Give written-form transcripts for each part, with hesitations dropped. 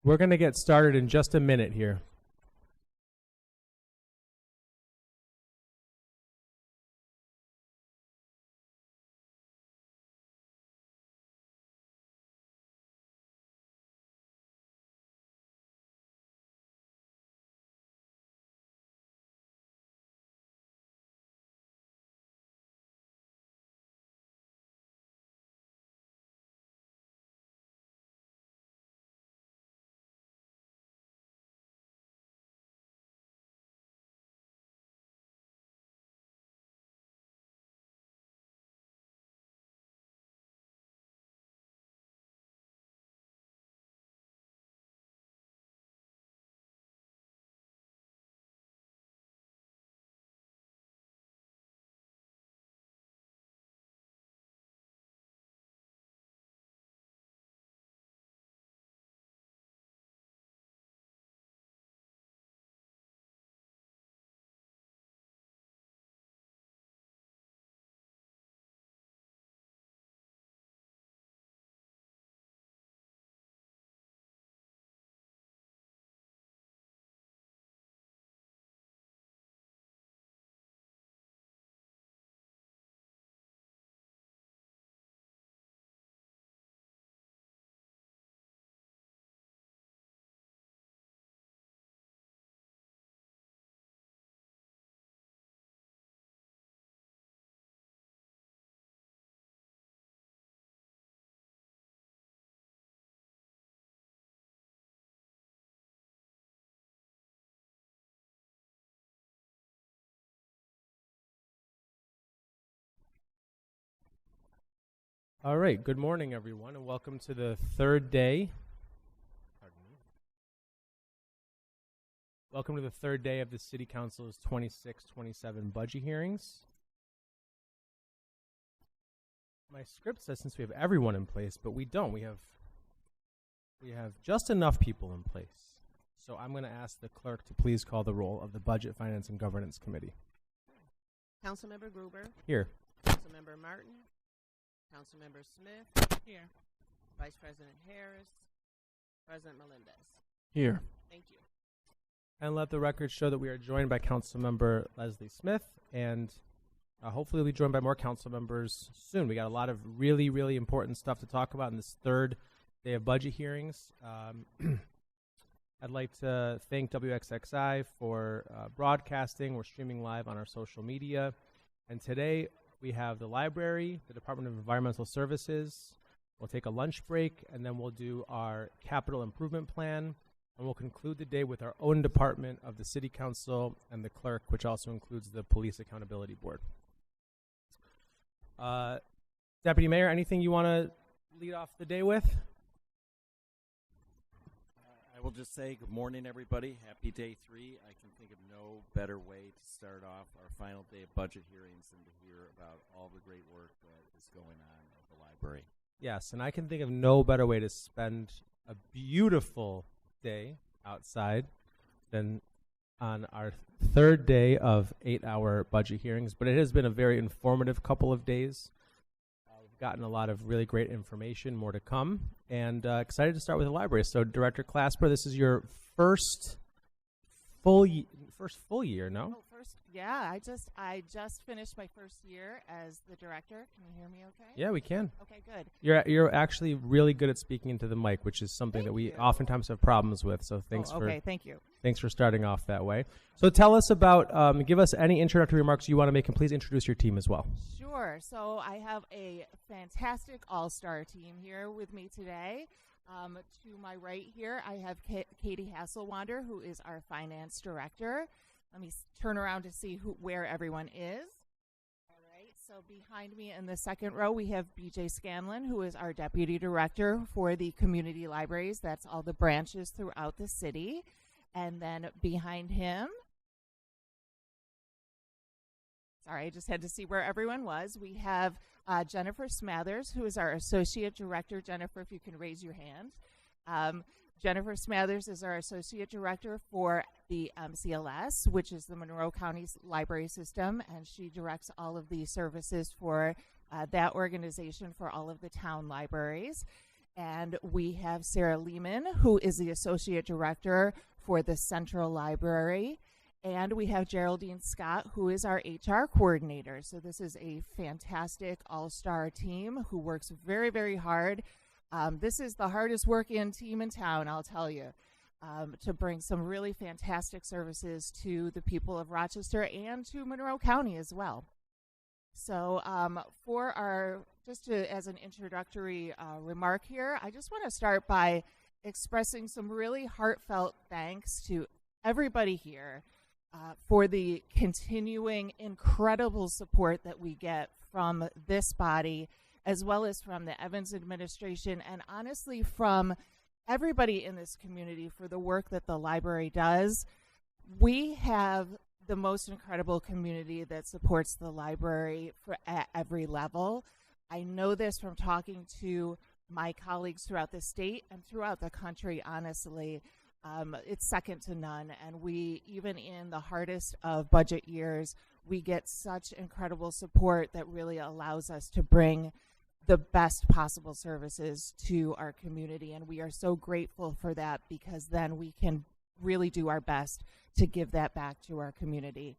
We're going to get started in just a minute here. All right, good morning, everyone, and welcome to the third day. Welcome to the third day of the City Council's 26-27 budget hearings. My script says since we have everyone in place, but we don't. We have just enough people in place. So I'm going to ask the clerk to please call the roll of the Budget, Finance, and Governance Committee. Councilmember Gruber. Here. Councilmember Martin. Councilmember Smith. Here. Vice President Harris. President Melendez. Here. Thank you. And let the record show that we are joined by Councilmember Leslie Smith, and hopefully we'll be joined by more council members soon. We got a lot of really, really important stuff to talk about in this third day of budget hearings. I'd like to thank WXXI for broadcasting. We're streaming live on our social media. And today we have the library, the Department of Environmental Services. We'll take a lunch break, and then we'll do our capital improvement plan. And we'll conclude the day with our own department of the City Council and the clerk, which also includes the Police Accountability Board. Deputy Mayor, anything you want to lead off the day with? I will just say good morning, everybody. Happy day 3. I can think of no better way to start off our final day of budget hearings than to hear about all the great work that is going on at the library. Yes, and I can think of no better way to spend a beautiful day outside than on our third day of 8-hour budget hearings. But it has been a very informative couple of days. We've gotten a lot of really great information, more to come, and excited to start with the library. So Director Clasper, this is your first full year, no? Oh, yeah. I just finished my first year as the director. Can you hear me okay? Yeah, we can. Okay, good. You're actually really good at speaking into the mic, which is something that we oftentimes have problems with. So thanks thank you. Thanks for starting off that way. So tell us about, give us any introductory remarks you want to make, and please introduce your team as well. Sure. So I have a fantastic all-star team here with me today. To my right here, I have Katie Hasselwander, who is our finance director. Let me turn around to see where everyone is. All right, so behind me in the second row, we have BJ Scanlon, who is our deputy director for the community libraries. That's all the branches throughout the city. And then behind him, sorry, I just had to see where everyone was. We have Jennifer Smathers, who is our associate director. Jennifer, if you can raise your hand. Jennifer Smathers is our associate director for the CLS, which is the Monroe County Library System, and she directs all of the services for that organization for all of the town libraries. And we have Sarah Lehman, who is the Associate Director for the Central Library. And we have Geraldine Scott, who is our HR Coordinator. So this is a fantastic all-star team who works very, very hard. This is the hardest working team in town, I'll tell you, to bring some really fantastic services to the people of Rochester and to Monroe County as well. So as an introductory remark here, I just want to start by expressing some really heartfelt thanks to everybody here for the continuing incredible support that we get from this body, as well as from the Evans administration, and honestly from everybody in this community for the work that the library does. We have the most incredible community that supports the library at every level. I know this from talking to my colleagues throughout the state and throughout the country, honestly. It's second to none, and we, even in the hardest of budget years, we get such incredible support that really allows us to bring the best possible services to our community, and we are so grateful for that, because then we can really do our best to give that back to our community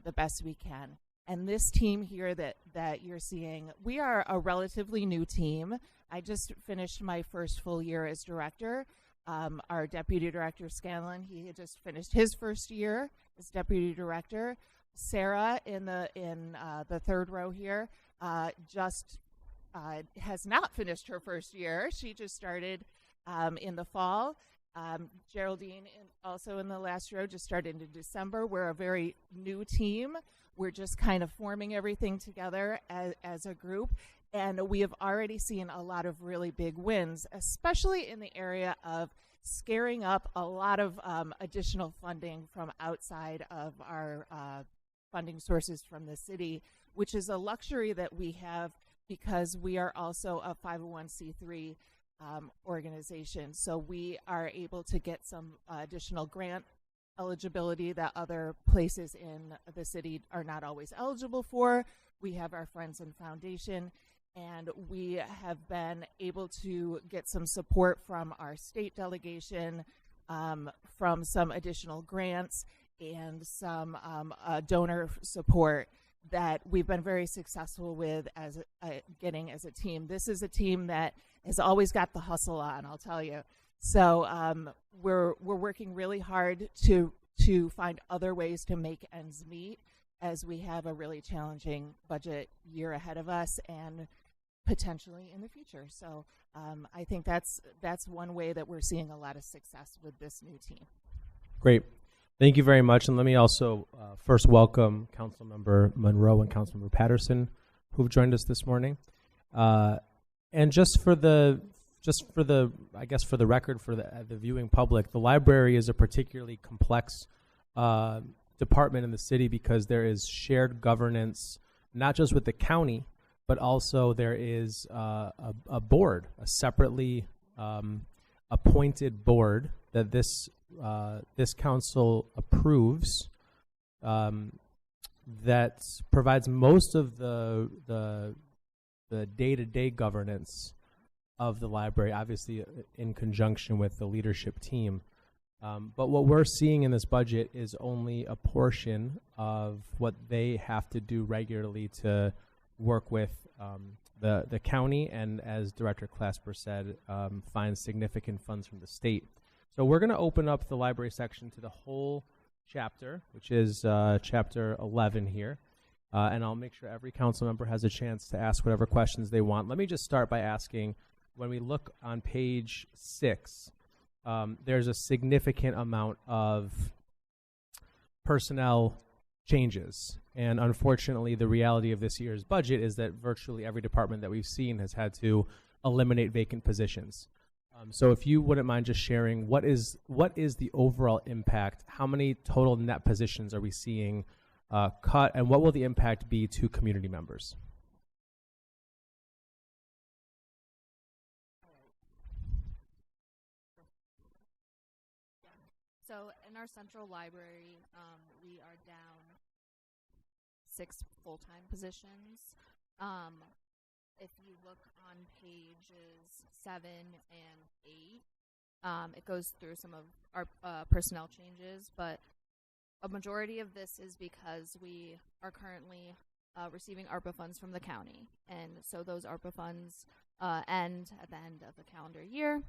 the best we can. And this team here that you're seeing, we are a relatively new team. I just finished my first full year as director. Our deputy director, Scanlon, he had just finished his first year as deputy director. Sarah in the third row here has not finished her first year. She just started in the fall. Geraldine, also in the last row, just started in December. We're a very new team. We're just kind of forming everything together as a group. And we have already seen a lot of really big wins, especially in the area of scaring up a lot of additional funding from outside of our funding sources from the city, which is a luxury that we have because we are also a 501c3 organization. So we are able to get some additional grant eligibility that other places in the city are not always eligible for. We have our Friends and Foundation, and we have been able to get some support from our state delegation, from some additional grants, and some donor support that we've been very successful with getting as a team. This is a team that has always got the hustle on, I'll tell you. So we're working really hard to find other ways to make ends meet as we have a really challenging budget year ahead of us and potentially in the future. So I think that's one way that we're seeing a lot of success with this new team. Great. Thank you very much. And let me also first welcome Councilmember Monroe and Councilmember Patterson, who've joined us this morning. And just for the record, for the viewing public, the library is a particularly complex department in the city because there is shared governance, not just with the county, but also there is a board, a separately appointed board that this council approves, that provides most of the day-to-day governance of the library, obviously in conjunction with the leadership team. But what we're seeing in this budget is only a portion of what they have to do regularly to work with the county, and as Director Clasper said, find significant funds from the state. So we're going to open up the library section to the whole chapter, which is chapter 11 here. And I'll make sure every council member has a chance to ask whatever questions they want. Let me just start by asking, when we look on page 6, there's a significant amount of personnel changes. And unfortunately, the reality of this year's budget is that virtually every department that we've seen has had to eliminate vacant positions. So if you wouldn't mind just sharing, what is the overall impact? How many total net positions are we seeing cut, and what will the impact be to community members? So in our central library, we are down 6 full-time positions. if you look on pages 7 and 8, it goes through some of our personnel changes, but a majority of this is because we are currently receiving ARPA funds from the county. And so those ARPA funds end at the end of the calendar year.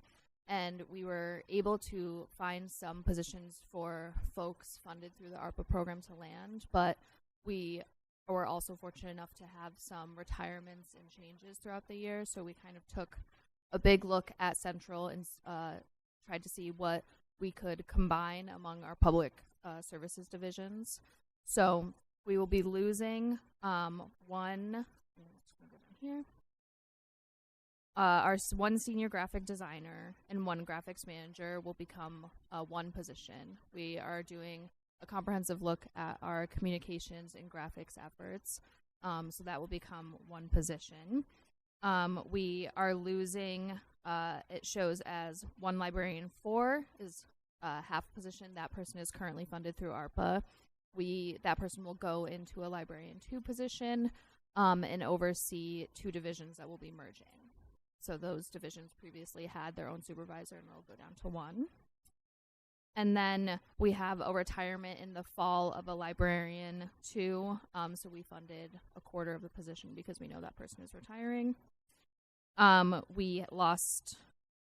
And we were able to find some positions for folks funded through the ARPA program to land, but we were also fortunate enough to have some retirements and changes throughout the year. So we kind of took a big look at Central and tried to see what we could combine among our public services divisions. So we will be losing one senior graphic designer and one graphics manager will become one position. We are doing a comprehensive look at our communications and graphics efforts, so that will become one position. We are losing, it shows as one librarian 4 is half position. That person is currently funded through ARPA. That person will go into a librarian 2 position and oversee 2 divisions that will be merging. So those divisions previously had their own supervisor and it'll go down to 1. And then we have a retirement in the fall of a librarian 2. So we funded a quarter of the position because we know that person is retiring. We lost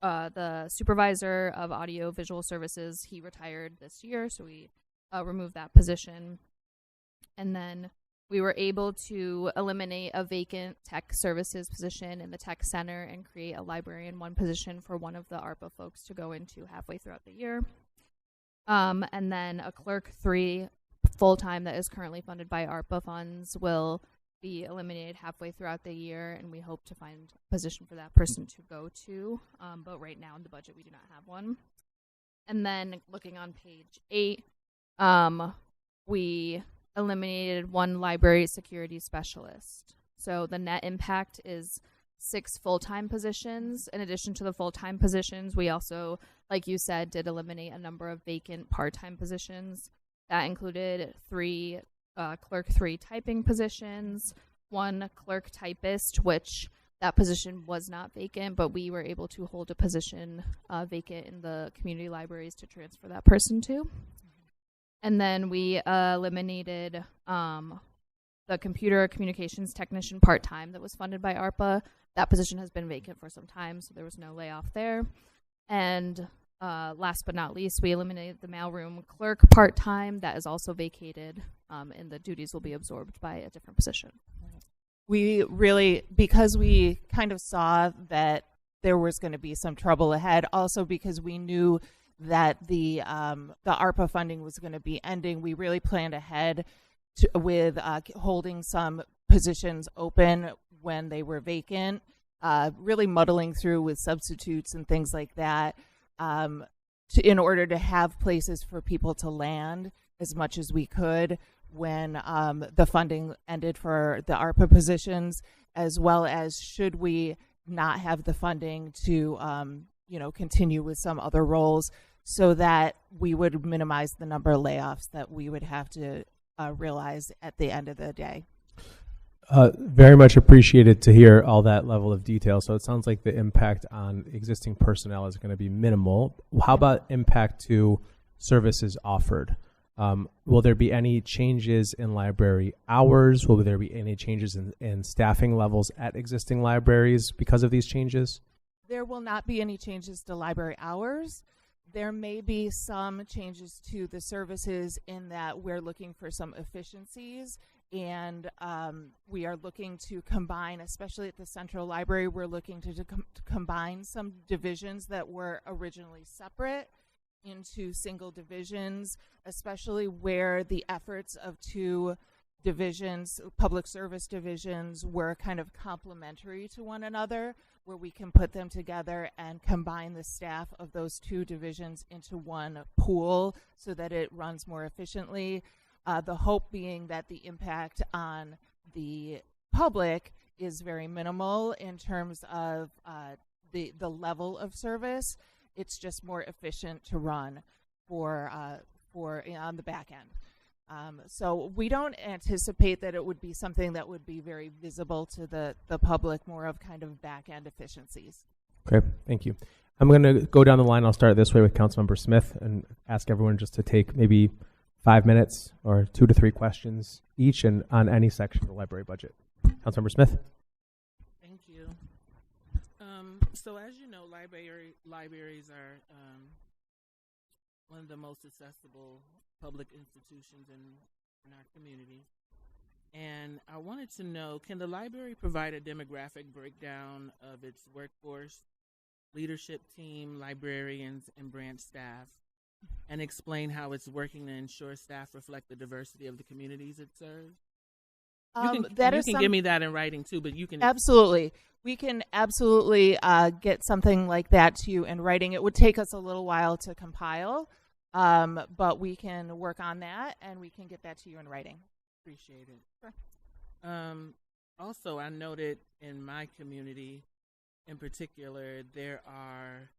the supervisor of audio visual services. He retired this year, so we removed that position. And then we were able to eliminate a vacant tech services position in the tech center and create a librarian 1 position for one of the ARPA folks to go into halfway throughout the year. And then a clerk 3 full-time that is currently funded by ARPA funds will be eliminated halfway throughout the year, and we hope to find a position for that person to go to. But right now in the budget, we do not have one. And then looking on page 8, we eliminated 1 library security specialist. So the net impact is 6 full-time positions. In addition to the full-time positions, we also, like you said, did eliminate a number of vacant part-time positions. That included 3 clerk 3 typing positions, 1 clerk typist, which that position was not vacant, but we were able to hold a position vacant in the community libraries to transfer that person to. And then we eliminated the computer communications technician part-time that was funded by ARPA. That position has been vacant for some time, so there was no layoff there. And last but not least, we eliminated the mailroom clerk part-time. That is also vacated, and the duties will be absorbed by a different position. We really, because we kind of saw that there was going to be some trouble ahead, also because we knew that the ARPA funding was going to be ending, we really planned ahead with holding some positions open when they were vacant, really muddling through with substitutes and things like that, in order to have places for people to land as much as we could when the funding ended for the ARPA positions, as well as should we not have the funding to continue with some other roles, so that we would minimize the number of layoffs that we would have to realize at the end of the day. Very much appreciated to hear all that level of detail. So it sounds like the impact on existing personnel is going to be minimal. How about impact to services offered? Will there be any changes in library hours? Will there be any changes in staffing levels at existing libraries because of these changes? There will not be any changes to library hours. There may be some changes to the services in that we're looking for some efficiencies, and we are looking to combine, especially at the Central Library, we're looking to combine some divisions that were originally separate into single divisions, especially where the efforts of 2 divisions, public service divisions, were kind of complementary to one another, where we can put them together and combine the staff of those 2 divisions into one pool so that it runs more efficiently. The hope being that the impact on the public is very minimal in terms of the level of service. It's just more efficient to run for on the back end. So we don't anticipate that it would be something that would be very visible to the public, more of kind of back-end efficiencies. Okay, thank you. I'm going to go down the line. I'll start this way with Councilmember Smith and ask everyone just to take maybe 5 minutes or 2 to 3 questions each and on any section of the library budget. Councilmember Smith? Thank you. So as you know, libraries are one of the most accessible public institutions in our community. And I wanted to know, can the library provide a demographic breakdown of its workforce, leadership team, librarians, and branch staff, and explain how it's working to ensure staff reflect the diversity of the communities it serves? You can give me that in writing too, but you can absolutely. We can absolutely get something like that to you in writing. It would take us a little while to compile, but we can work on that and we can get that to you in writing. Appreciate it. Sure. Also, I noted in my community, in particular, there are,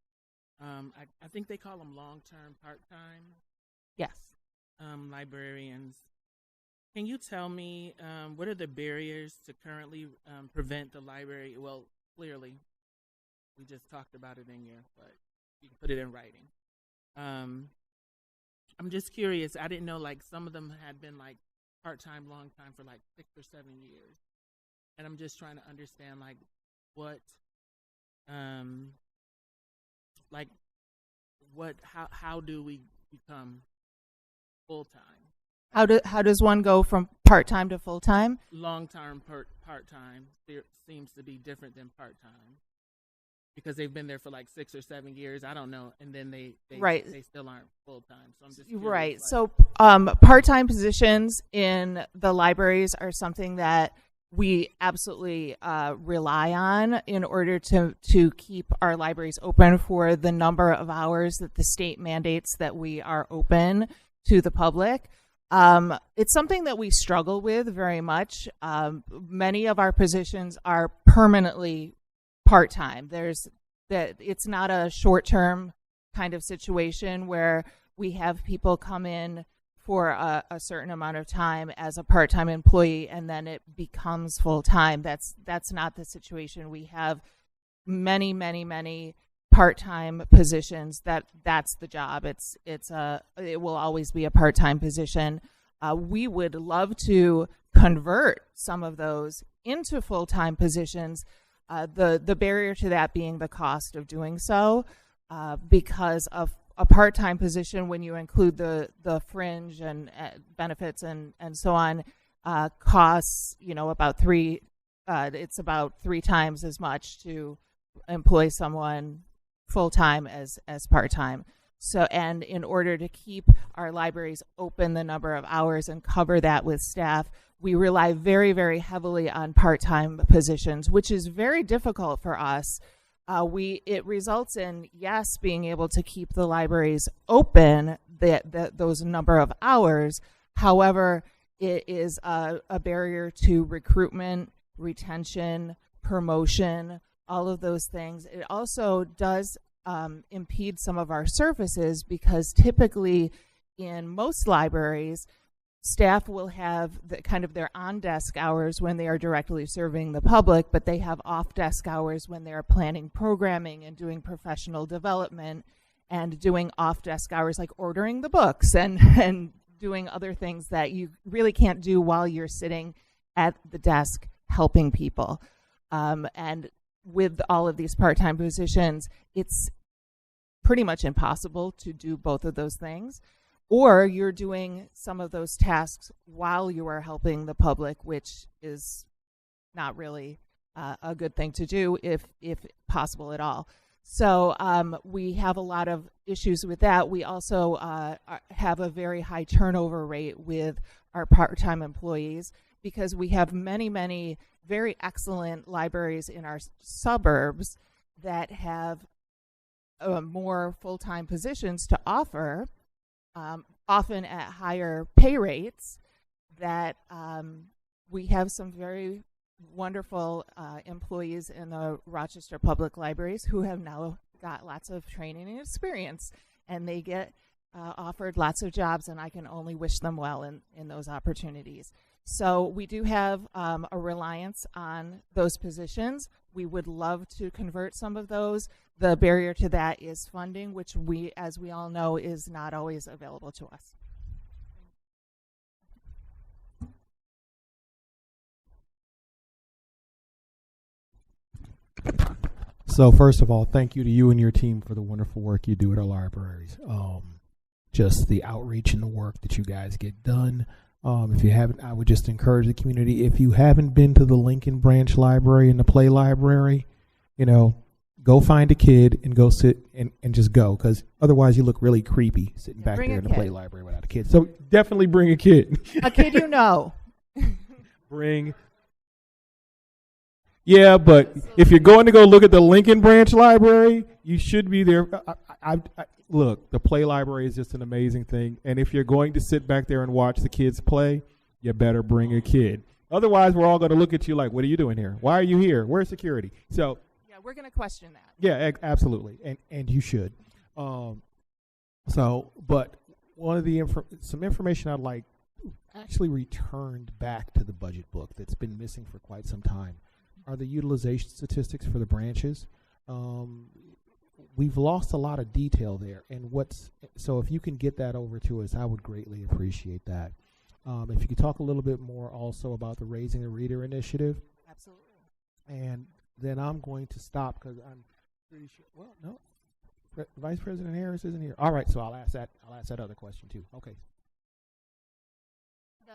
I think they call them long-term, part-time. Yes. Librarians. Can you tell me what are the barriers to currently prevent the library? Well, clearly, we just talked about it in here, but you can put it in writing. I'm just curious. I didn't know, like, some of them had been, like, part-time, long-time for, like, 6 or 7 years. And I'm just trying to understand, like, what, how do we become full-time? How does one go from part-time to full-time? Long-term part-time seems to be different than part-time because they've been there for like 6 or 7 years. I don't know, and then they still aren't full-time. So I'm just curious, right. Like, so part-time positions in the libraries are something that we absolutely rely on in order to keep our libraries open for the number of hours that the state mandates that we are open to the public. It's something that we struggle with very much. Many of our positions are permanently part-time. It's not a short-term kind of situation where we have people come in for a certain amount of time as a part-time employee and then it becomes full-time. That's not the situation. We have many, many, many part-time positions. That's the job. It will always be a part-time position. We would love to convert some of those into full-time positions. The barrier to that being the cost of doing so, because of a part-time position, when you include the fringe and benefits and so on, costs about it's about 3 times as much to employ someone full-time as part-time. So, and in order to keep our libraries open the number of hours and cover that with staff, we rely very, very heavily on part-time positions, which is very difficult for us. It results in, yes, being able to keep the libraries open those number of hours. However, it is a barrier to recruitment, retention, promotion, all of those things. It also does impede some of our services because typically in most libraries, staff will have their on-desk hours when they are directly serving the public, but they have off-desk hours when they are planning programming and doing professional development and doing off-desk hours like ordering the books and doing other things that you really can't do while you're sitting at the desk helping people. And with all of these part-time positions, it's pretty much impossible to do both of those things. Or you're doing some of those tasks while you are helping the public, which is not really a good thing to do if possible at all. So we have a lot of issues with that. We also have a very high turnover rate with our part-time employees because we have many, many very excellent libraries in our suburbs that have more full-time positions to offer, often at higher pay rates, that we have some very wonderful employees in the Rochester Public Libraries who have now got lots of training and experience, and they get offered lots of jobs, and I can only wish them well in those opportunities. So we do have a reliance on those positions. We would love to convert some of those. The barrier to that is funding, which we, as we all know, is not always available to us. So first of all, thank you to you and your team for the wonderful work you do at our libraries. Just the outreach and the work that you guys get done. If you haven't, I would just encourage the community. If you haven't been to the Lincoln Branch Library and the Play Library, go find a kid and go sit and just go, because otherwise you look really creepy sitting back there in the Play Library without a kid. So definitely bring a kid. A kid you know. Bring. Yeah, but if you're going to go look at the Lincoln Branch Library, you should be there. Look, the Play Library is just an amazing thing. And if you're going to sit back there and watch the kids play, you better bring a kid. Otherwise, we're all going to look at you like, what are you doing here? Why are you here? Where's security? So, yeah, we're going to question that. Yeah, absolutely. And you should. But one of the some information I'd like actually returned back to the budget book that's been missing for quite some time are the utilization statistics for the branches. We've lost a lot of detail there, and so if you can get that over to us, I would greatly appreciate that. If you could talk a little bit more also about the Raising a Reader initiative. Absolutely. And then I'm going to stop because I'm pretty sure. Well, no, Vice President Harris isn't here. All right, so I'll ask that other question too. Okay. The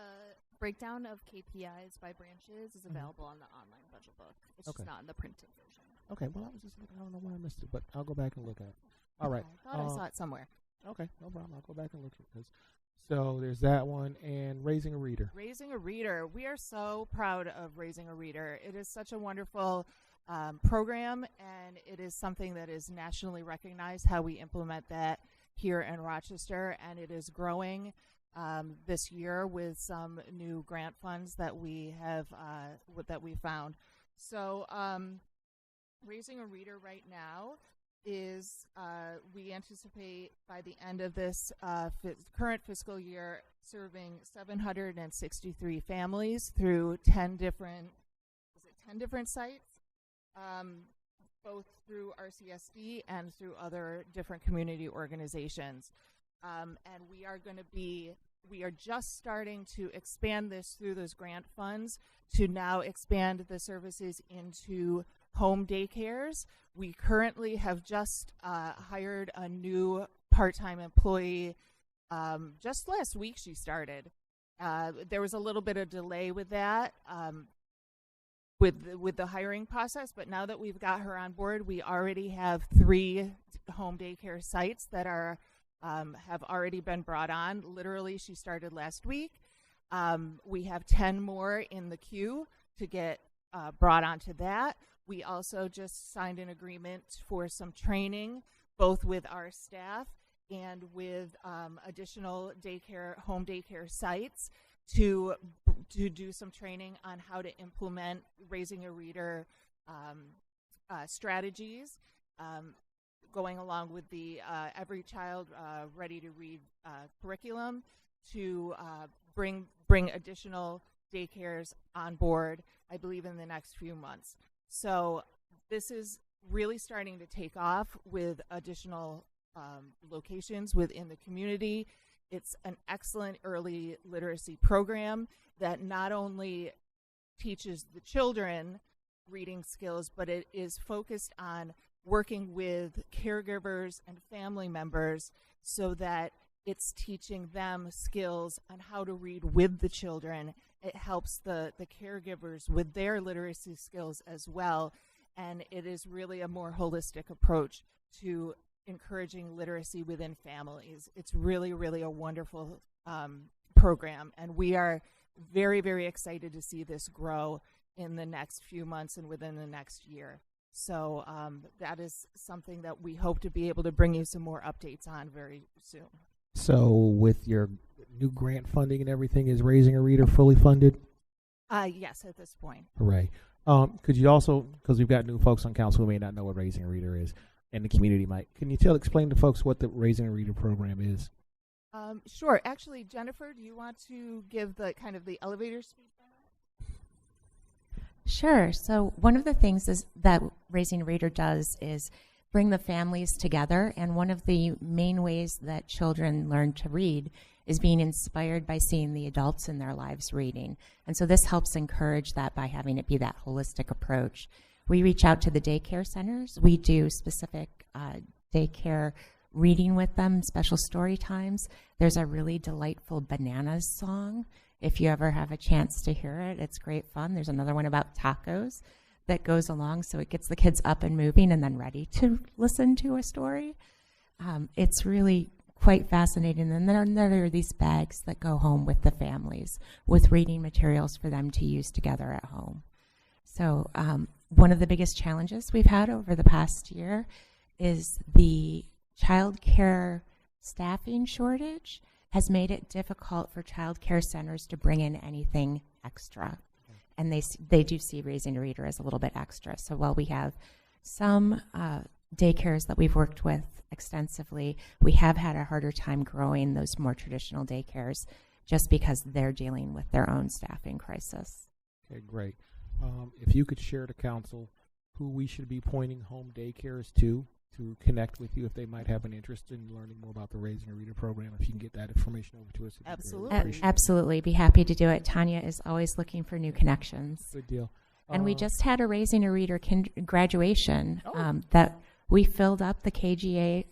breakdown of KPIs by branches is available on the online budget book. It's just not in the printed version. Okay, well, I was just looking. I don't know why I missed it, but I'll go back and look at it. All right. I thought I saw it somewhere. Okay, no problem. I'll go back and look at this. So there's that one, and Raising a Reader. Raising a Reader. We are so proud of Raising a Reader. It is such a wonderful program, and it is something that is nationally recognized, how we implement that here in Rochester, and it is growing this year with some new grant funds that we have found. So Raising a Reader right now is we anticipate by the end of this current fiscal year serving 763 families through 10 different sites, both through RCSD and through other different community organizations. And we are just starting to expand this through those grant funds to now expand the services into home daycares. We currently have just hired a new part-time employee. Just last week she started. There was a little bit of delay with that, with the hiring process, but now that we've got her on board, we already have 3 home daycare sites that are have already been brought on. Literally, she started last week. We have 10 more in the queue to get brought onto that. We also just signed an agreement for some training, both with our staff and with additional home daycare sites to do some training on how to implement Raising a Reader strategies, going along with the Every Child Ready to Read curriculum to bring additional daycares on board, I believe, in the next few months. So this is really starting to take off with additional locations within the community. It's an excellent early literacy program that not only teaches the children reading skills, but it is focused on working with caregivers and family members so that it's teaching them skills on how to read with the children. It helps the caregivers with their literacy skills as well. And it is really a more holistic approach to encouraging literacy within families. It's really, really a wonderful program. And we are very, very excited to see this grow in the next few months and within the next year. So that is something that we hope to be able to bring you some more updates on very soon. So with your new grant funding and everything, is Raising a Reader fully funded? Yes, at this point. Hooray. Could you also, because we've got new folks on council who may not know what Raising a Reader is, and the community might, can you explain to folks what the Raising a Reader program is? Sure. Actually, Jennifer, do you want to give the kind of the elevator speech? Sure. So one of the things is that Raising a Reader does is bring the families together, and one of the main ways that children learn to read is being inspired by seeing the adults in their lives reading. And so this helps encourage that by having it be that holistic approach. We reach out to the daycare centers. We do specific daycare reading with them, special story times. There's a really delightful bananas song. If you ever have a chance to hear it, it's great fun. There's another one about tacos that goes along, so it gets the kids up and moving and then ready to listen to a story. It's really quite fascinating. And then there are these bags that go home with the families with reading materials for them to use together at home. So one of the biggest challenges we've had over the past year is the child care staffing shortage has made it difficult for child care centers to bring in anything extra. And they do see Raising a Reader as a little bit extra. So while we have some daycares that we've worked with extensively, we have had a harder time growing those more traditional daycares just because they're dealing with their own staffing crisis. Okay, great. If you could share to council who we should be pointing home daycares to connect with you if they might have an interest in learning more about the Raising a Reader program, if you can get that information over to us. Absolutely. Absolutely. Be happy to do it. Tanya is always looking for new connections. Good deal. And we just had a Raising a Reader graduation that we filled up the KGA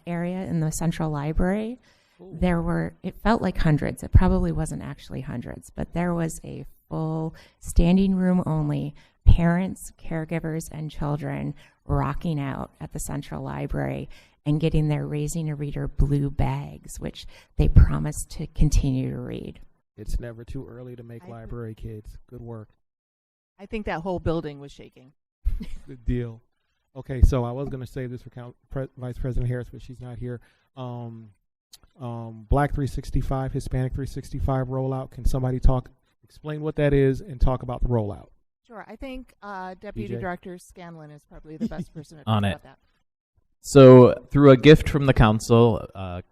area in the Central Library. Ooh. It felt like hundreds. It probably wasn't actually hundreds, but there was a full standing room only, parents, caregivers, and children rocking out at the Central Library and getting their Raising a Reader blue bags, which they promised to continue to read. It's never too early to make library kids. Good work. I think that whole building was shaking. Good deal. Okay, so I was going to save this for Vice President Harris, but she's not here. Black 365, Hispanic 365 rollout. Can somebody explain what that is and talk about the rollout? Sure. I think Deputy DJ? Director Scanlon is probably the best person to talk On it. about that. So through a gift from the council,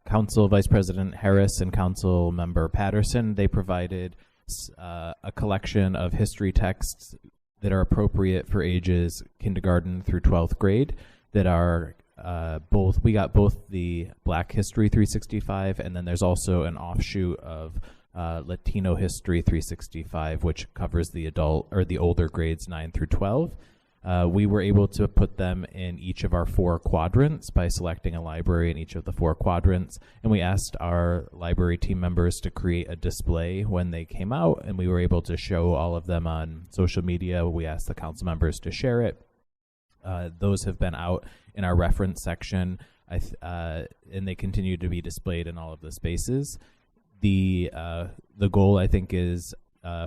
Council Vice President Harris and Council Member Patterson, they provided a collection of history texts that are appropriate for ages kindergarten through 12th grade that are we got both the Black History 365, and then there's also an offshoot of Latino History 365, which covers the adult or the older grades 9 through 12. We were able to put them in each of our 4 quadrants by selecting a library in each of the 4 quadrants, and we asked our library team members to create a display when they came out, and we were able to show all of them on social media. We asked the council members to share it. Those have been out in our reference section, and they continue to be displayed in all of the spaces. The goal, I think, is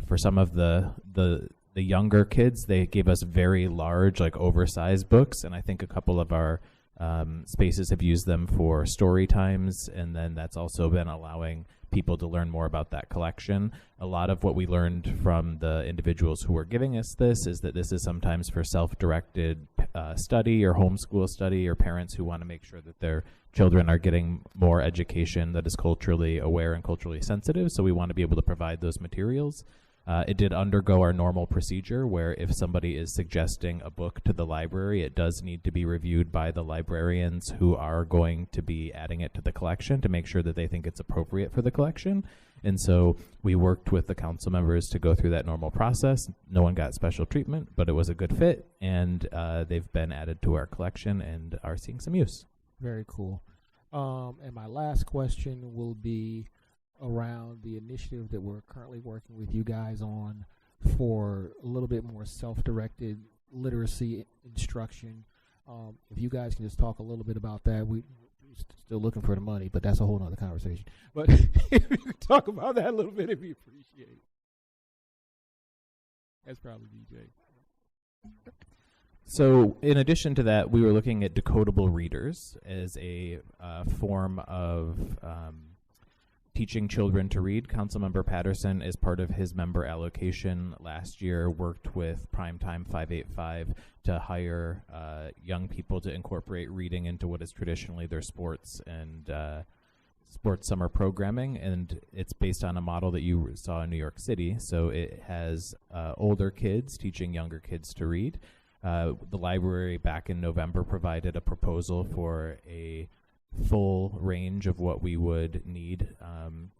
for some of the younger kids, they gave us very large, like oversized books, and I think a couple of our spaces have used them for story times, and then that's also been allowing people to learn more about that collection. A lot of what we learned from the individuals who were giving us this is that this is sometimes for self-directed study or homeschool study, or parents who want to make sure that their children are getting more education that is culturally aware and culturally sensitive, so we want to be able to provide those materials. It did undergo our normal procedure where if somebody is suggesting a book to the library, it does need to be reviewed by the librarians who are going to be adding it to the collection to make sure that they think it's appropriate for the collection. And so we worked with the council members to go through that normal process. No one got special treatment, but it was a good fit, and they've been added to our collection and are seeing some use. Very cool. And my last question will be around the initiative that we're currently working with you guys on for a little bit more self-directed literacy instruction. If you guys can just talk a little bit about that. We're still looking for the money, but that's a whole other conversation. But if you could talk about that a little bit, it'd be appreciated. That's probably DJ. So in addition to that, we were looking at decodable readers as a form of teaching children to read. Councilmember Patterson, as part of his member allocation last year, worked with Primetime 585 to hire young people to incorporate reading into what is traditionally their sports and sports summer programming, and it's based on a model that you saw in New York City. So it has older kids teaching younger kids to read. The library back in November provided a proposal for a full range of what we would need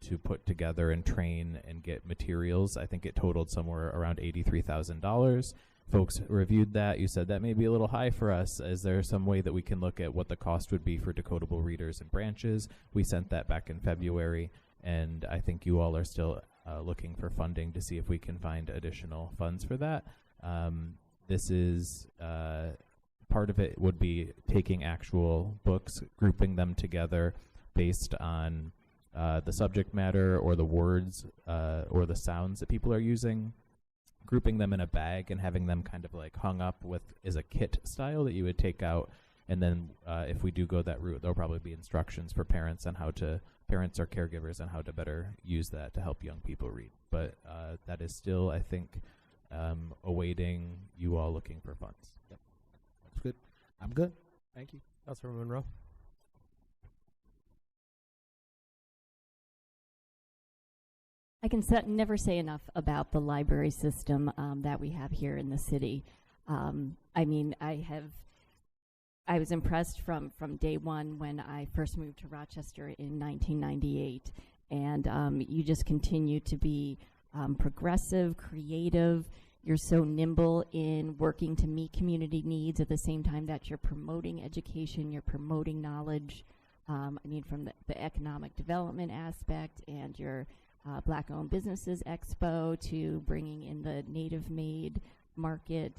to put together and train and get materials. I think it totaled somewhere around $83,000. Folks reviewed that. You said that may be a little high for us. Is there some way that we can look at what the cost would be for decodable readers and branches? We sent that back in February, and I think you all are still looking for funding to see if we can find additional funds for that. This is part of it would be taking actual books, grouping them together based on the subject matter or the words or the sounds that people are using, grouping them in a bag and having them kind of like hung up with is a kit style that you would take out. And then if we do go that route, there'll probably be instructions for parents on how to, parents or caregivers on how to better use that to help young people read. But that is still, I think, awaiting you all looking for funds. Yep. That's good. I'm good. Thank you. Councilor Monroe. I can never say enough about the library system that we have here in the city. I mean, I was impressed from day one when I first moved to Rochester in 1998, and you just continue to be progressive, creative. You're so nimble in working to meet community needs at the same time that you're promoting education, you're promoting knowledge. I mean, from the economic development aspect and your Black-owned businesses expo to bringing in the native-made market,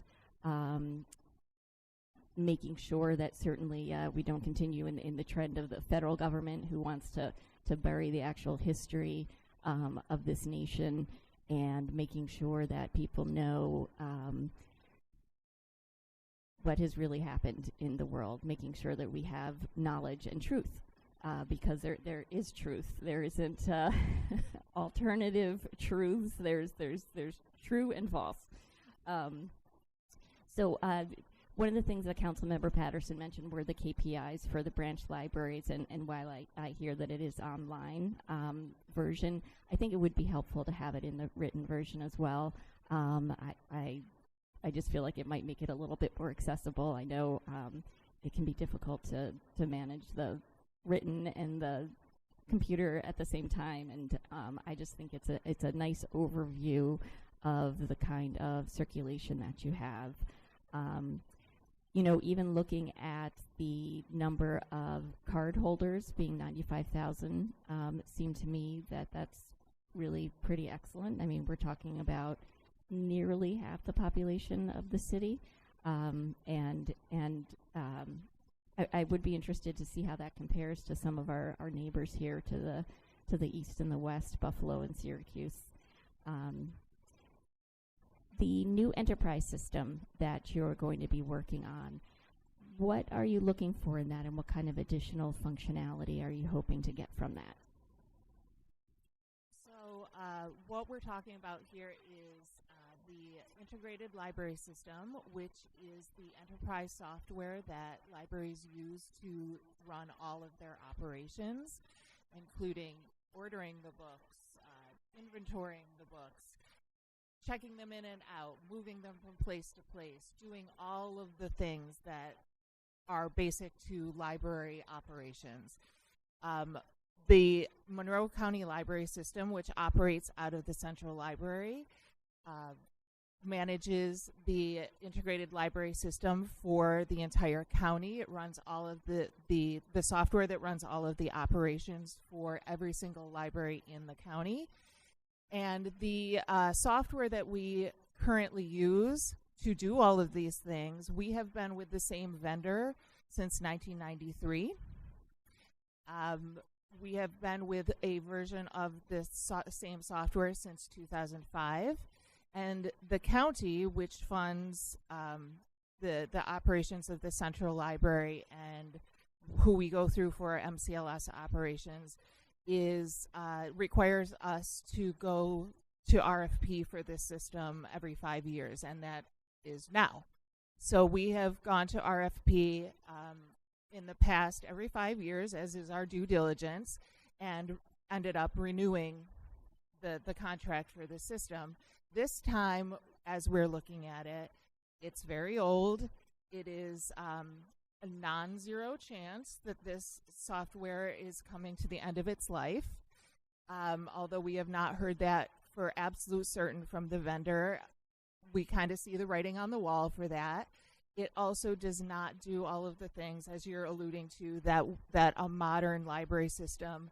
making sure that certainly we don't continue in the trend of the federal government who wants to bury the actual history of this nation, and making sure that people know what has really happened in the world, making sure that we have knowledge and truth. Because there is truth. There isn't alternative truths. There's true and false. So one of the things that Councilmember Patterson mentioned were the KPIs for the branch libraries, and while I hear that it is online version, I think it would be helpful to have it in the written version as well. I just feel like it might make it a little bit more accessible. I know it can be difficult to manage the written and the computer at the same time, and I just think it's a nice overview of the kind of circulation that you have. You know, even looking at the number of card holders being 95,000 seemed to me that that's really pretty excellent. I mean, we're talking about nearly half the population of the city, I would be interested to see how that compares to some of our neighbors here to the east and the west, Buffalo and Syracuse. The new enterprise system that you're going to be working on, what are you looking for in that, and what kind of additional functionality are you hoping to get from that? So what we're talking about here is the integrated library system, which is the enterprise software that libraries use to run all of their operations, including ordering the books, inventorying the books, checking them in and out, moving them from place to place, doing all of the things that are basic to library operations. The Monroe County Library System, which operates out of the Central Library, manages the integrated library system for the entire county. It runs all of the software that runs all of the operations for every single library in the county. And the software that we currently use to do all of these things, we have been with the same vendor since 1993. We have been with a version of this same software since 2005. And the county, which funds the operations of the Central Library and who we go through for our MCLS operations, requires us to go to RFP for this system every 5 years, and that is now. So we have gone to RFP in the past every 5 years, as is our due diligence, and ended up renewing the contract for the system. This time, as we're looking at it, it's very old. It is a non-zero chance that this software is coming to the end of its life, although we have not heard that for absolute certain from the vendor. We kind of see the writing on the wall for that. It also does not do all of the things, as you're alluding to, that a modern library system,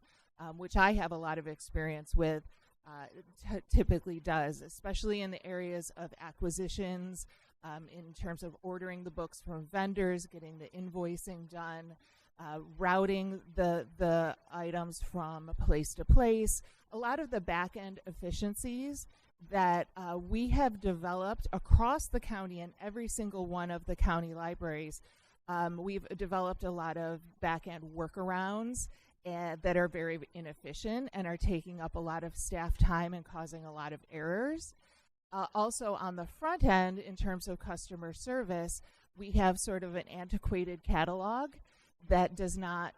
which I have a lot of experience with, typically does, especially in the areas of acquisitions, in terms of ordering the books from vendors, getting the invoicing done, routing the items from place to place. A lot of the back-end efficiencies that we have developed across the county and every single one of the county libraries. We've developed a lot of back-end workarounds that are very inefficient and are taking up a lot of staff time and causing a lot of errors. Also on the front end, in terms of customer service, we have sort of an antiquated catalog that does not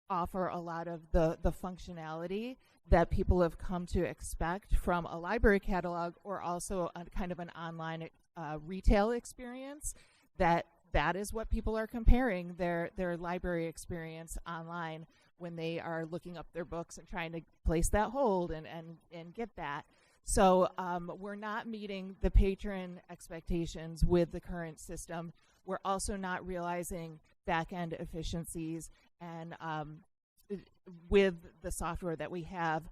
offer a lot of the functionality that people have come to expect from a library catalog, or also a kind of an online retail experience. That is what people are comparing their library experience online when they are looking up their books and trying to place that hold and get that. So we're not meeting the patron expectations with the current system. We're also not realizing back-end efficiencies and with the software that we have,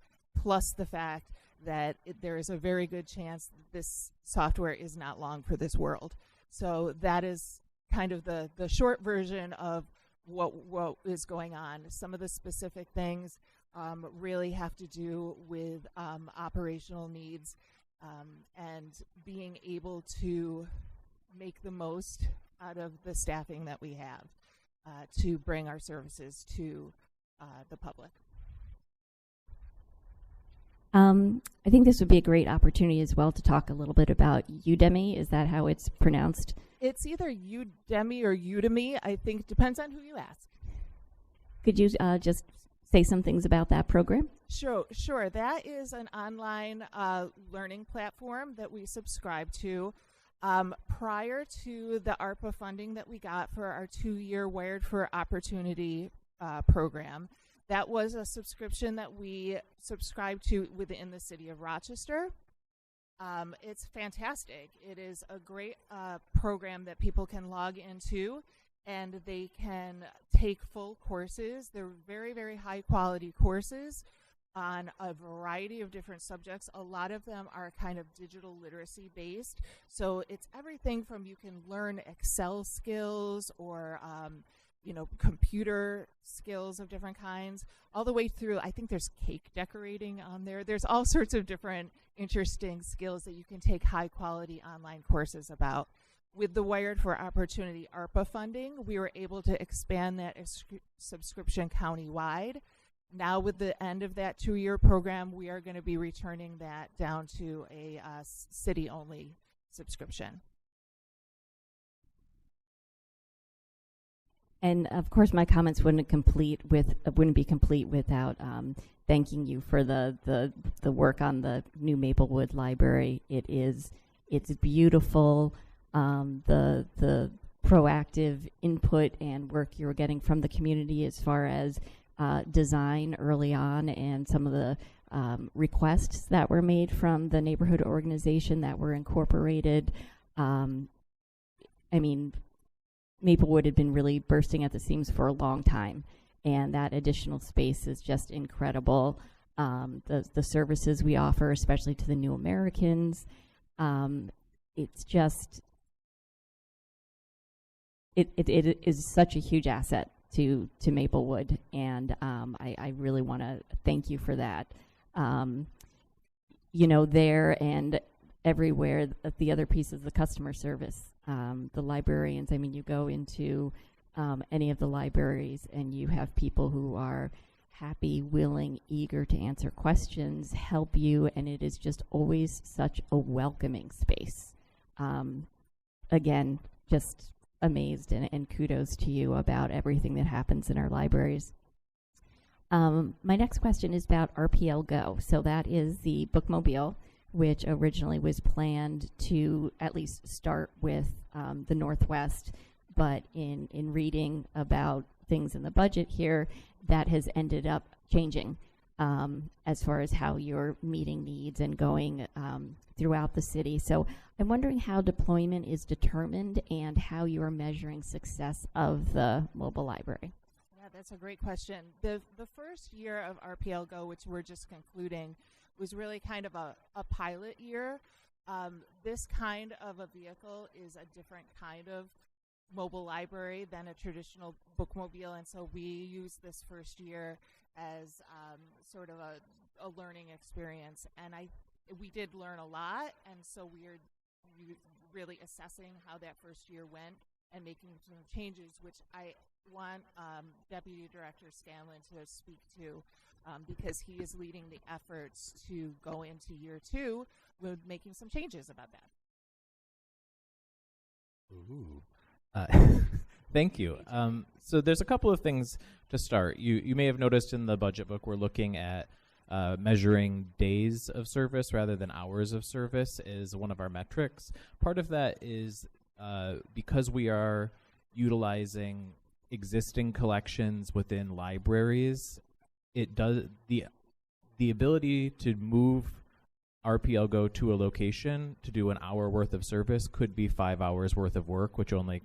plus the fact that there is a very good chance that this software is not long for this world. So that is kind of the short version of what is going on. Some of the specific things really have to do with operational needs and being able to make the most out of the staffing that we have to bring our services to the public. I think this would be a great opportunity as well to talk a little bit about Udemy. Is that how it's pronounced? It's either Udemy or Udemy. I think it depends on who you ask. Could you just say some things about that program? Sure. That is an online learning platform that we subscribe to. Prior to the ARPA funding that we got for our 2-year Wired for Opportunity program, that was a subscription that we subscribed to within the city of Rochester. It's fantastic. It is a great program that people can log into, and they can take full courses. They're very, very high quality courses on a variety of different subjects. A lot of them are kind of digital literacy based. So it's everything from you can learn Excel skills or computer skills of different kinds, all the way through. I think there's cake decorating on there. There's all sorts of different interesting skills that you can take high quality online courses about. With the Wired for Opportunity ARPA funding, we were able to expand that subscription countywide. Now with the end of that 2-year program, we are going to be returning that down to a city-only subscription. And of course, my comments wouldn't be complete without thanking you for the work on the new Maplewood Library. It's beautiful. The proactive input and work you were getting from the community as far as design early on, and some of the requests that were made from the neighborhood organization that were incorporated. Maplewood had been really bursting at the seams for a long time, and that additional space is just incredible. The services we offer, especially to the new Americans, it's just it is such a huge asset to Maplewood, and I really want to thank you for that. There and everywhere, the other piece is the customer service. The librarians, you go into any of the libraries and you have people who are happy, willing, eager to answer questions, help you, and it is just always such a welcoming space. Again, just amazed, and kudos to you about everything that happens in our libraries. My next question is about RPL Go. So that is the bookmobile, which originally was planned to at least start with the Northwest, but in reading about things in the budget here, that has ended up changing as far as how you're meeting needs and going throughout the city. So I'm wondering how deployment is determined and how you are measuring success of the mobile library. Yeah, that's a great question. The first year of RPL Go, which we're just concluding, was really kind of a pilot year. This kind of a vehicle is a different kind of mobile library than a traditional bookmobile, and so we used this first year as sort of a learning experience. And we did learn a lot, and so we're really assessing how that first year went and making some changes, which I want Deputy Director Scanlon to speak to because he is leading the efforts to go into year 2 with making some changes about that. Ooh. Thank you. So there's a couple of things to start. You may have noticed in the budget book we're looking at measuring days of service rather than hours of service is one of our metrics. Part of that is because we are utilizing existing collections within libraries, it does the ability to move RPL Go to a location to do an hour worth of service could be 5 hours worth of work, which only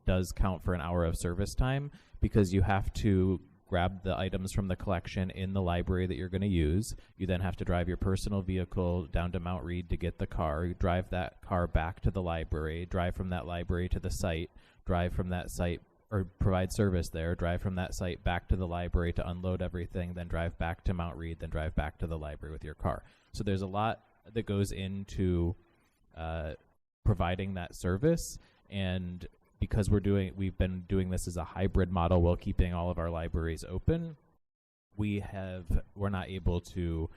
does count for an hour of service time because you have to grab the items from the collection in the library that you're going to use. You then have to drive your personal vehicle down to Mount Read to get the car. You drive that car back to the library, drive from that library to the site, drive from that site or provide service there, drive from that site back to the library to unload everything, then drive back to Mount Read, then drive back to the library with your car. So there's a lot that goes into providing that service, and because we've been doing this as a hybrid model while keeping all of our libraries open, we're not able to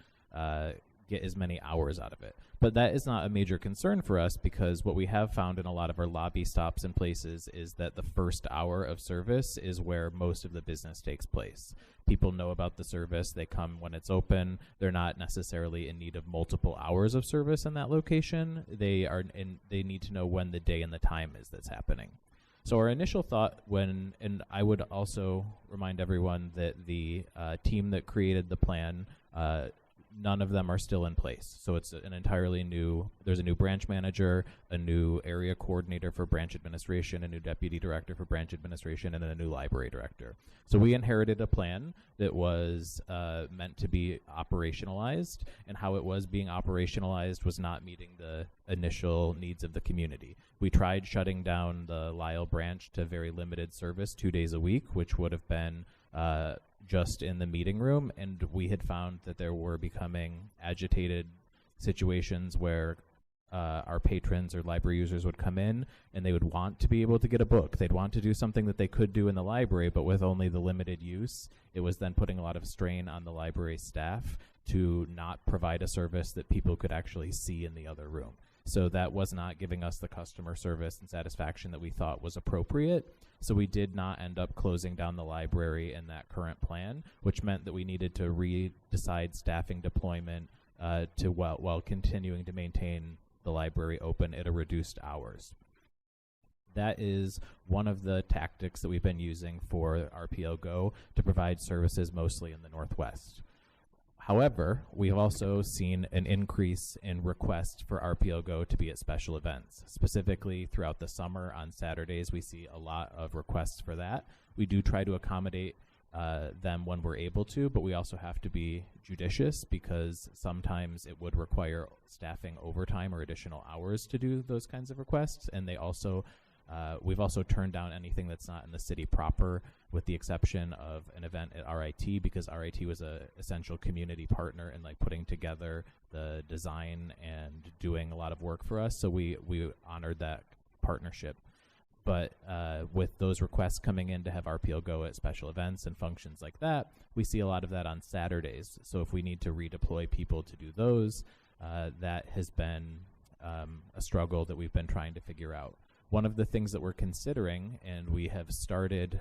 get as many hours out of it. But that is not a major concern for us because what we have found in a lot of our lobby stops and places is that the first hour of service is where most of the business takes place. People know about the service, they come when it's open, they're not necessarily in need of multiple hours of service in that location. They need to know when the day and the time is that's happening. So our initial thought and I would also remind everyone that the team that created the plan, none of them are still in place. So it's an entirely there's a new branch manager, a new area coordinator for branch administration, a new deputy director for branch administration, and then a new library director. So we inherited a plan that was meant to be operationalized, and how it was being operationalized was not meeting the initial needs of the community. We tried shutting down the Lyle branch to very limited service 2 days a week, which would have been just in the meeting room, and we had found that there were becoming agitated situations where our patrons or library users would come in and they would want to be able to get a book. They'd want to do something that they could do in the library, but with only the limited use, it was then putting a lot of strain on the library staff to not provide a service that people could actually see in the other room. So that was not giving us the customer service and satisfaction that we thought was appropriate. So we did not end up closing down the library in that current plan, which meant that we needed to redecide staffing deployment while continuing to maintain the library open at a reduced hours. That is one of the tactics that we've been using for RPL Go to provide services mostly in the Northwest. However, we have also seen an increase in requests for RPL Go to be at special events. Specifically, throughout the summer on Saturdays, we see a lot of requests for that. We do try to accommodate them when we're able to, but we also have to be judicious because sometimes it would require staffing overtime or additional hours to do those kinds of requests. And we've also turned down anything that's not in the city proper, with the exception of an event at RIT, because RIT was a essential community partner in putting together the design and doing a lot of work for us. So we honored that partnership. But with those requests coming in to have RPL Go at special events and functions like that, we see a lot of that on Saturdays. So if we need to redeploy people to do those, that has been a struggle that we've been trying to figure out. One of the things that we're considering, and we have started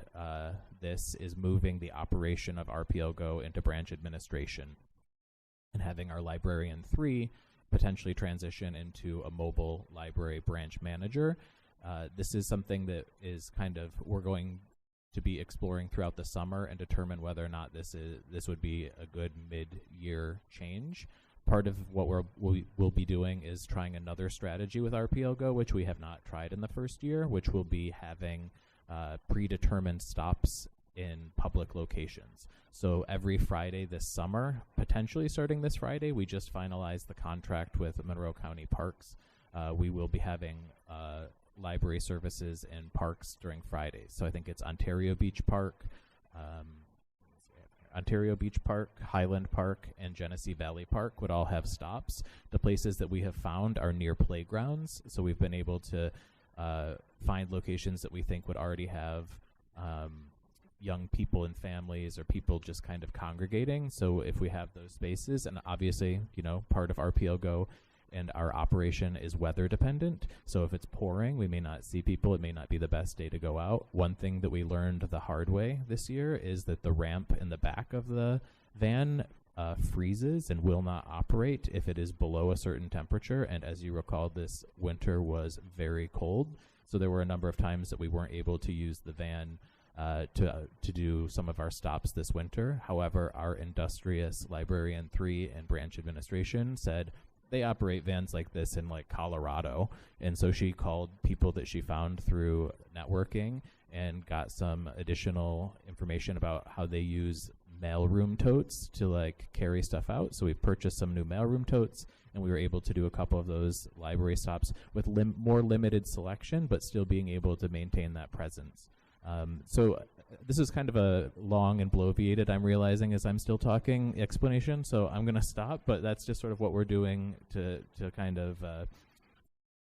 this, is moving the operation of RPL Go into branch administration and having our librarian 3 potentially transition into a mobile library branch manager. This is something that is we're going to be exploring throughout the summer and determine whether or not this would be a good mid-year change. Part of what we'll be doing is trying another strategy with RPL Go, which we have not tried in the first year, which will be having predetermined stops in public locations. So every Friday this summer, potentially starting this Friday, we just finalized the contract with Monroe County Parks. We will be having library services in parks during Fridays. So I think it's Ontario Beach Park, Highland Park, and Genesee Valley Park would all have stops. The places that we have found are near playgrounds, so we've been able to find locations that we think would already have young people and families or people just kind of congregating. So if we have those spaces, and obviously, part of RPL Go and our operation is weather dependent. So if it's pouring, we may not see people. It may not be the best day to go out. One thing that we learned the hard way this year is that the ramp in the back of the van freezes and will not operate if it is below a certain temperature. And as you recall, this winter was very cold. So there were a number of times that we weren't able to use the van to do some of our stops this winter. However, our industrious librarian 3 and branch administration said, they operate vans like this in Colorado. And so she called people that she found through networking and got some additional information about how they use mailroom totes to carry stuff out. So we purchased some new mailroom totes, and we were able to do a couple of those library stops with more limited selection, but still being able to maintain that presence. So this is kind of a long and bloviated, I'm realizing as I'm still talking, explanation, so I'm going to stop, but that's just sort of what we're doing to kind of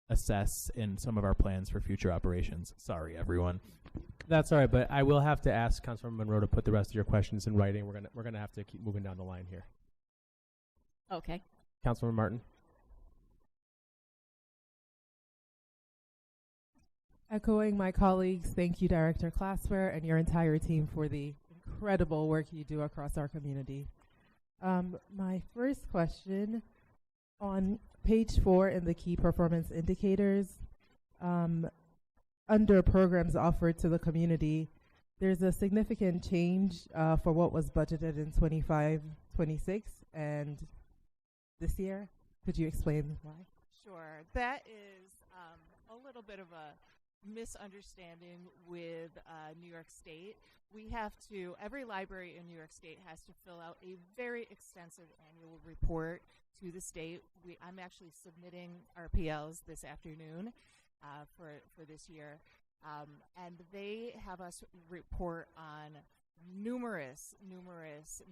assess in some of our plans for future operations. Sorry, everyone. That's all right, but I will have to ask Councilmember Monroe to put the rest of your questions in writing. We're gonna have to keep moving down the line here. Okay. Councilmember Martin. Echoing my colleagues, thank you, Director Clasper, and your entire team for the incredible work you do across our community. My first question, on page 4 in the key performance indicators, under programs offered to the community, there's a significant change for what was budgeted in 25-26 and this year. Could you explain why? Sure. That is a little bit of a misunderstanding with New York State. Every library in New York State has to fill out a very extensive annual report to the state. I'm actually submitting RPLs this afternoon for this year. And they have us report on numerous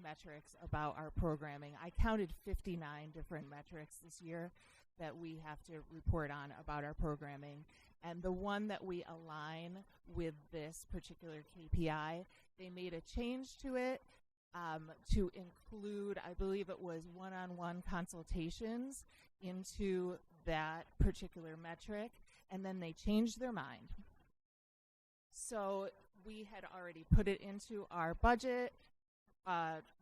metrics about our programming. I counted 59 different metrics this year that we have to report on about our programming. And the one that we align with this particular KPI, they made a change to it to include, I believe it was one-on-one consultations into that particular metric, and then they changed their mind. So we had already put it into our budget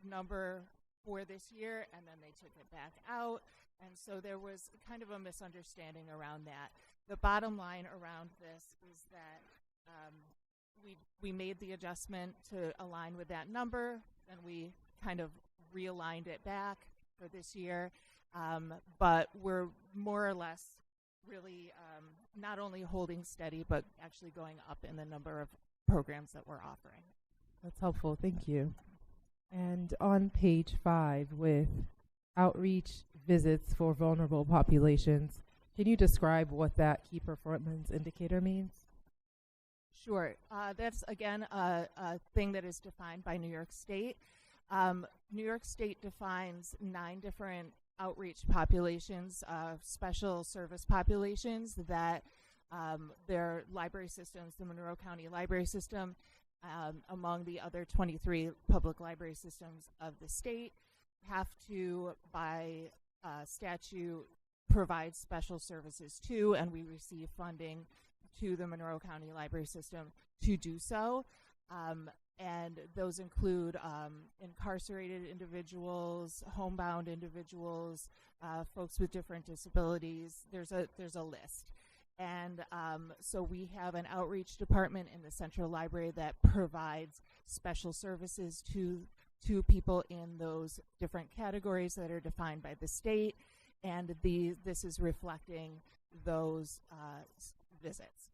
number for this year, and then they took it back out. And so there was kind of a misunderstanding around that. The bottom line around this is that we made the adjustment to align with that number, and we kind of realigned it back for this year. But we're more or less really not only holding steady, but actually going up in the number of programs that we're offering. That's helpful. Thank you. And on page 5 with outreach visits for vulnerable populations, can you describe what that key performance indicator means? Sure. That's, again, a thing that is defined by New York State. New York State defines 9 different outreach populations, special service populations that their library systems, the Monroe County Library System, among the other 23 public library systems of the state, have to, by statute, provide special services to, and we receive funding to the Monroe County Library System to do so. And those include incarcerated individuals, homebound individuals, folks with different disabilities. There's a list. And so we have an outreach department in the Central Library that provides special services to people in those different categories that are defined by the state. And this is reflecting those visits.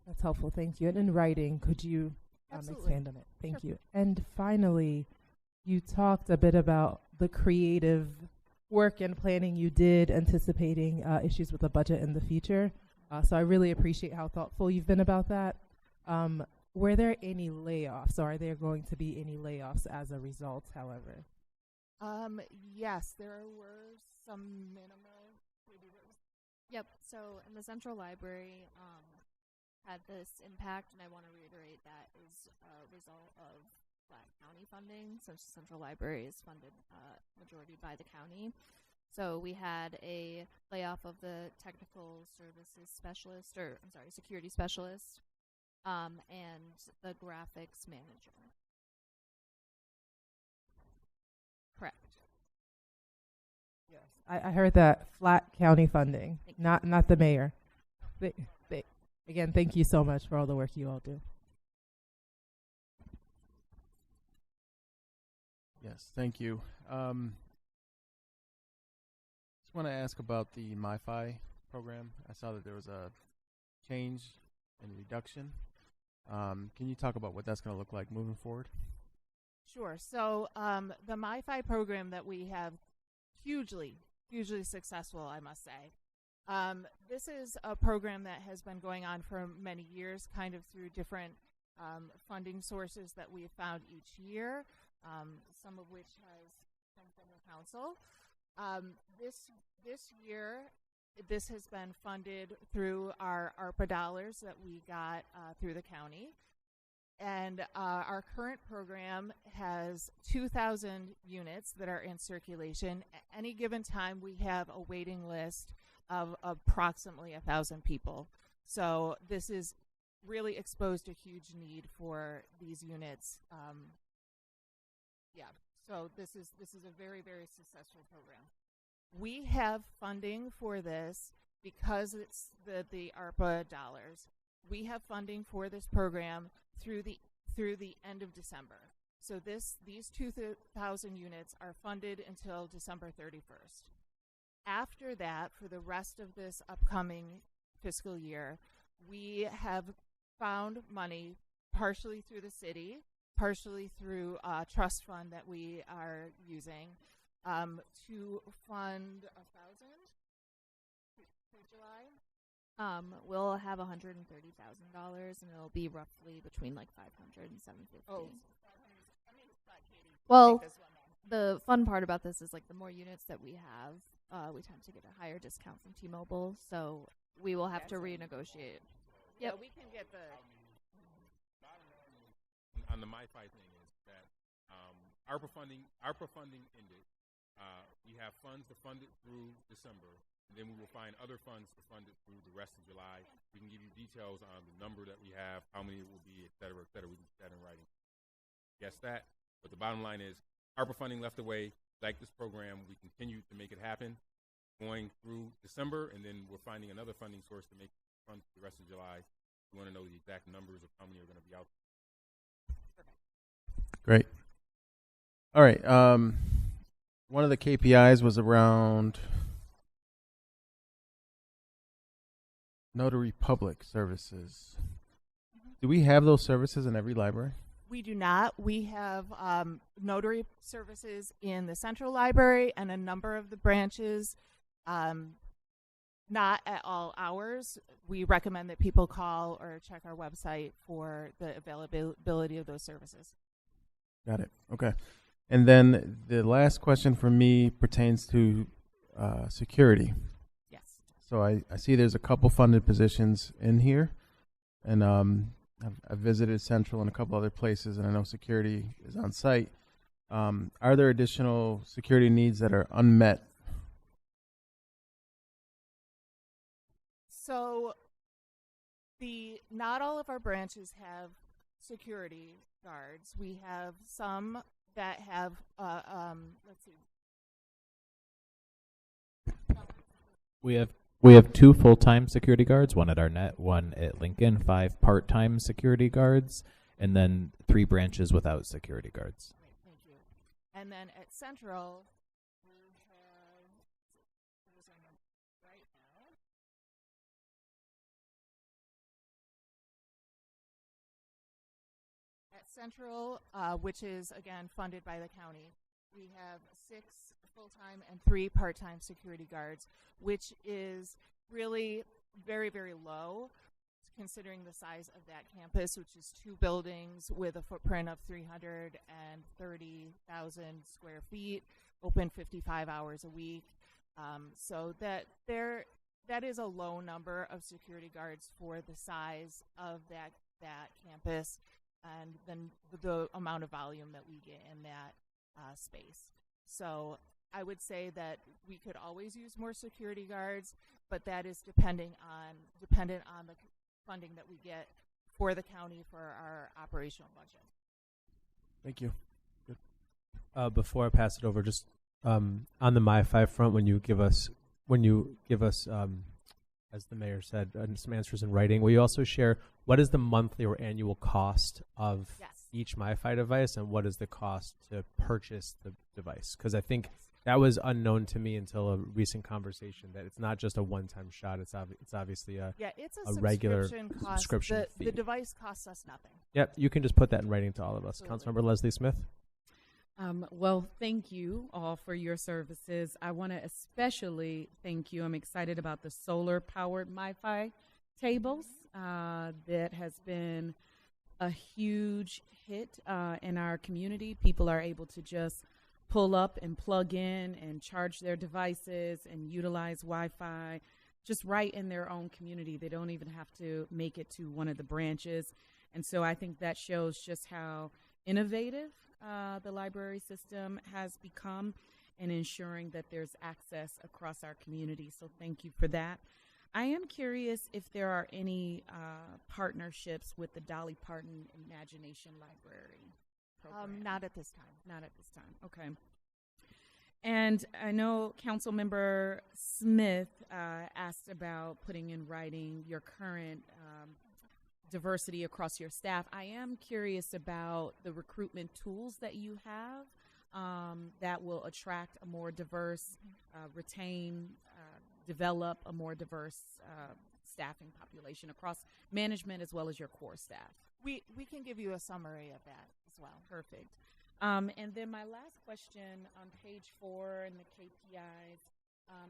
That's helpful. Thank you. And in writing, could you expand on it? Thank you. And finally, you talked a bit about the creative work and planning you did anticipating issues with the budget in the future. So I really appreciate how thoughtful you've been about that. Were there any layoffs, or are there going to be any layoffs as a result, however? Yes, there were some minimal. Yep. So in the Central Library had this impact, and I want to reiterate that is a result of flat county funding, since the Central Library is funded majority by the county. So we had a layoff of the technical services specialist, or I'm sorry, security specialist, and the graphics manager. Correct. Yes, I heard that flat county funding, not the mayor. Again, thank you so much for all the work you all do. Yes, thank you. Just want to ask about the MiFi program. I saw that there was a change and reduction. Can you talk about what that's going to look like moving forward? Sure. So the MiFi program that we have, hugely successful, I must say. This is a program that has been going on for many years, kind of through different funding sources that we have found each year, some of which has come from the council. This year, this has been funded through our ARPA dollars that we got through the county. And our current program has 2,000 units that are in circulation. At any given time, we have a waiting list of approximately 1,000 people. So this is really exposed a huge need for these units. So this is a very, very successful program. We have funding for this because it's the ARPA dollars. We have funding for this program through the end of December. So these 2,000 units are funded until December 31st. After that, for the rest of this upcoming fiscal year, we have found money partially through the city, partially through a trust fund that we are using to fund 1,000 through July. We'll have $130,000, and it'll be roughly between like 500 and 750. Oh, well, the fun part about this is like the more units that we have, we tend to get a higher discount from T-Mobile, so we will have to renegotiate. Yep, we can get the. On the MiFi thing is that ARPA funding ended. We have funds to fund it through December, and then we will find other funds to fund it through the rest of July. We can give you details on the number that we have, how many it will be, et cetera, et cetera. We can put that in writing. Guess that. But the bottom line is ARPA funding left away. Like this program, we continue to make it happen going through December, and then we're finding another funding source to make funds for the rest of July. We want to know the exact numbers of how many are going to be out. Great. All right. One of the KPIs was around notary public services. Do we have those services in every library? We do not. We have notary services in the Central Library and a number of the branches, not at all hours. We recommend that people call or check our website for the availability of those services. Got it. Okay. And then the last question for me pertains to security. Yes. So I see there's a couple funded positions in here, and I've visited Central and a couple other places, and I know security is on site. Are there additional security needs that are unmet? So Not all of our branches have security guards. We have some that have, let's see. We have 2 full-time security guards, one at Arnett, one at Lincoln, 5 part-time security guards, and then 3 branches without security guards. Great, thank you. And then at Central, we have, what is our number right now? At Central, which is again funded by the county, we have 6 full-time and 3 part-time security guards, which is really very, very low considering the size of that campus, which is 2 buildings with a footprint of 330,000 square feet, open 55 hours a week. So that is a low number of security guards for the size of that campus and then the amount of volume that we get in that space. So I would say that we could always use more security guards, but that is dependent on the funding that we get for the county for our operational budget. Thank you. Good. Before I pass it over, just on the MiFi front, when you give us, as the mayor said, some answers in writing, will you also share what is the monthly or annual cost of each MiFi device, and what is the cost to purchase the device? Because I think that was unknown to me until a recent conversation, that it's not just a one-time shot. It's obviously it's a regular subscription fee. The device costs us nothing. Yep, you can just put that in writing to all of us. Absolutely. Councilmember Leslie Smith. Well, thank you all for your services. I want to especially thank you. I'm excited about the solar-powered MiFi tables. That has been a huge hit in our community. People are able to just pull up and plug in and charge their devices and utilize Wi-Fi just right in their own community. They don't even have to make it to one of the branches. And so I think that shows just how innovative the library system has become in ensuring that there's access across our community. So thank you for that. I am curious if there are any partnerships with the Dolly Parton Imagination Library program. Not at this time. Not at this time. Okay. And I know Councilmember Smith asked about putting in writing your current diversity across your staff. I am curious about the recruitment tools that you have that will attract a more diverse, retain, develop a more diverse staffing population across management as well as your core staff. We can give you a summary of that as well. Perfect. And then my last question on page 4 in the KPIs,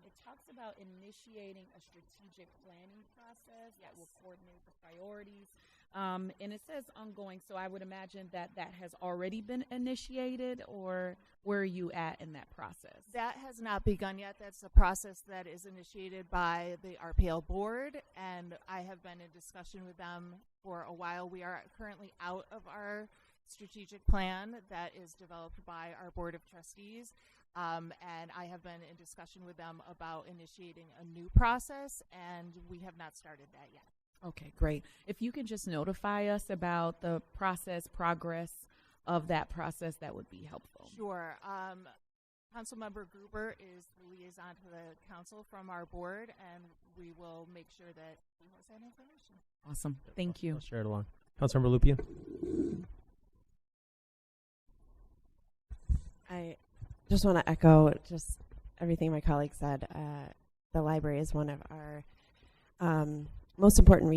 it talks about initiating a strategic planning process that will coordinate the priorities. And it says ongoing, so I would imagine that that has already been initiated, or where are you at in that process? That has not begun yet. That's a process that is initiated by the RPL board, and I have been in discussion with them for a while. We are currently out of our strategic plan that is developed by our board of trustees. And I have been in discussion with them about initiating a new process, and we have not started that yet. Okay, great. If you can just notify us about the progress of that process, that would be helpful. Sure. Councilmember Gruber is the liaison to the council from our board, and we will make sure that he has that information. Awesome. Thank you. I'll share it along. Councilmember Lupien. I just want to echo just everything my colleague said. The library is one of our most important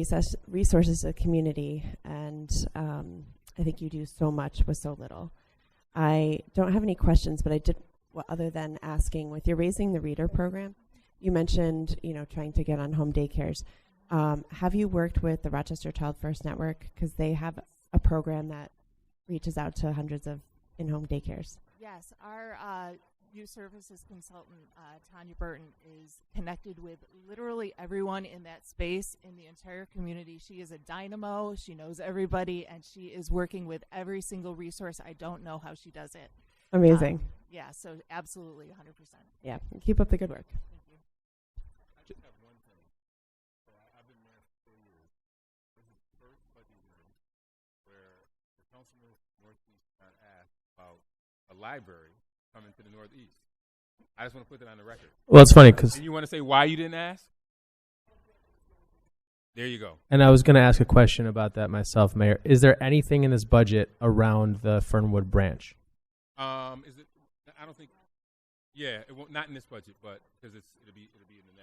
resources to the community, and I think you do so much with so little. I don't have any questions, but I did, other than asking, with your Raising the Reader program, you mentioned, trying to get on home daycares. Have you worked with the Rochester Child First Network? Because they have a program that reaches out to hundreds of in-home daycares. Yes, our youth services consultant, Tanya Burton, is connected with literally everyone in that space in the entire community. She is a dynamo. She knows everybody, and she is working with every single resource. I don't know how she does it. Amazing. Yeah, so absolutely 100%. Yeah, keep up the good work. Thank you. I just have one thing. So I've been there for 4 years. councilman from Northeast not asked about a library coming to the Northeast. I just want to put that on the record. Well, it's funny because. And you want to say why you didn't ask? There you go. And I was going to ask a question about that myself, Mayor. Is there anything in this budget around the Fernwood branch? Is it? I don't think. Yeah, it won't. Not in this budget, but because it'll be in the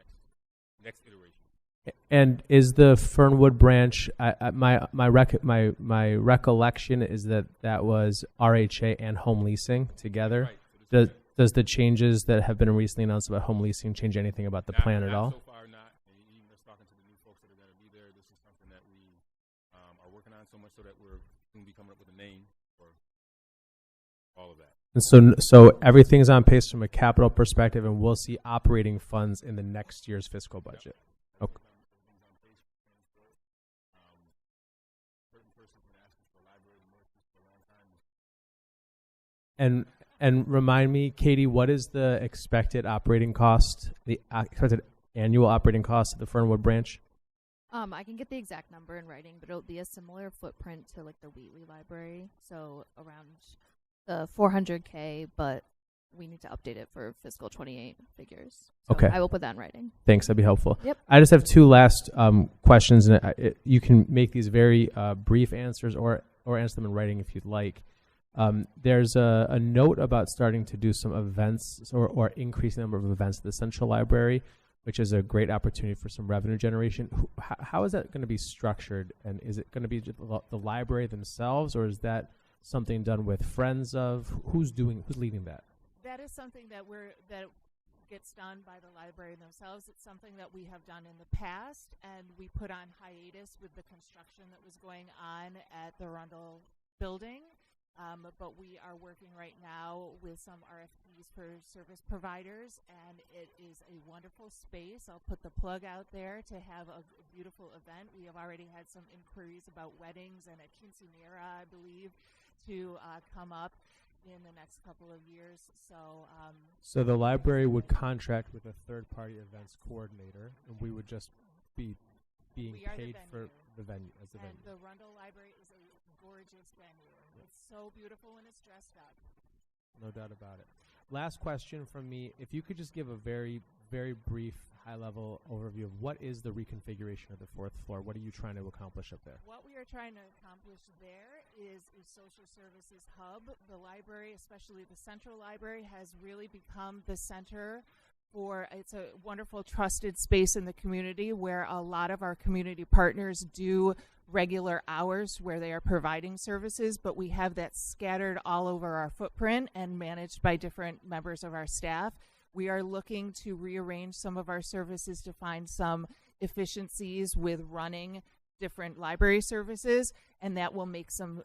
next iteration. And is the Fernwood branch? My recollection is that was RHA and home leasing together. Right. Does the changes that have been recently announced about home leasing change anything about the plan at all? So far, not. And even just talking to the new folks that are going to be there, this is something that we are working on so much so that we're going to be coming up with a name for all of that. And so everything's on pace from a capital perspective, and we'll see operating funds in the next year's fiscal budget. Yep. Okay. Everything's on pace for transport. Certain persons been asking for a library in Northeast for a long time. And remind me, Katie, what is the expected operating cost, the expected annual operating cost of the Fernwood branch? I can get the exact number in writing, but it'll be a similar footprint to like the Wheatley Library, so around the $400K, but we need to update it for fiscal 28 figures. So Okay. I will put that in writing. Thanks, that'd be helpful. Yep. I just have two last questions, and you can make these very brief answers or answer them in writing if you'd like. There's a note about starting to do some events or increase the number of events at the Central Library, which is a great opportunity for some revenue generation. How is that going to be structured? And is it going to be the library themselves, or is that something done with friends of? Who's leading that? That is something that gets done by the library themselves. It's something that we have done in the past, and we put on hiatus with the construction that was going on at the Rundle building. But we are working right now with some RFPs for service providers, and it is a wonderful space. I'll put the plug out there to have a beautiful event. We have already had some inquiries about weddings and a quinceanera, I believe, to come up in the next couple of years. So the library would contract with a third-party events coordinator, and we would just be being paid for the venue as the venue. And the Rundle Library is a gorgeous venue. It's so beautiful when it's dressed up. No doubt about it. Last question from me. If you could just give a very, very brief, high-level overview of what is the reconfiguration of the fourth floor? What are you trying to accomplish up there? What we are trying to accomplish there is a social services hub. The library, especially the Central Library, has really become the center it's a wonderful trusted space in the community where a lot of our community partners do regular hours where they are providing services, but we have that scattered all over our footprint and managed by different members of our staff. We are looking to rearrange some of our services to find some efficiencies with running different library services, and that will make some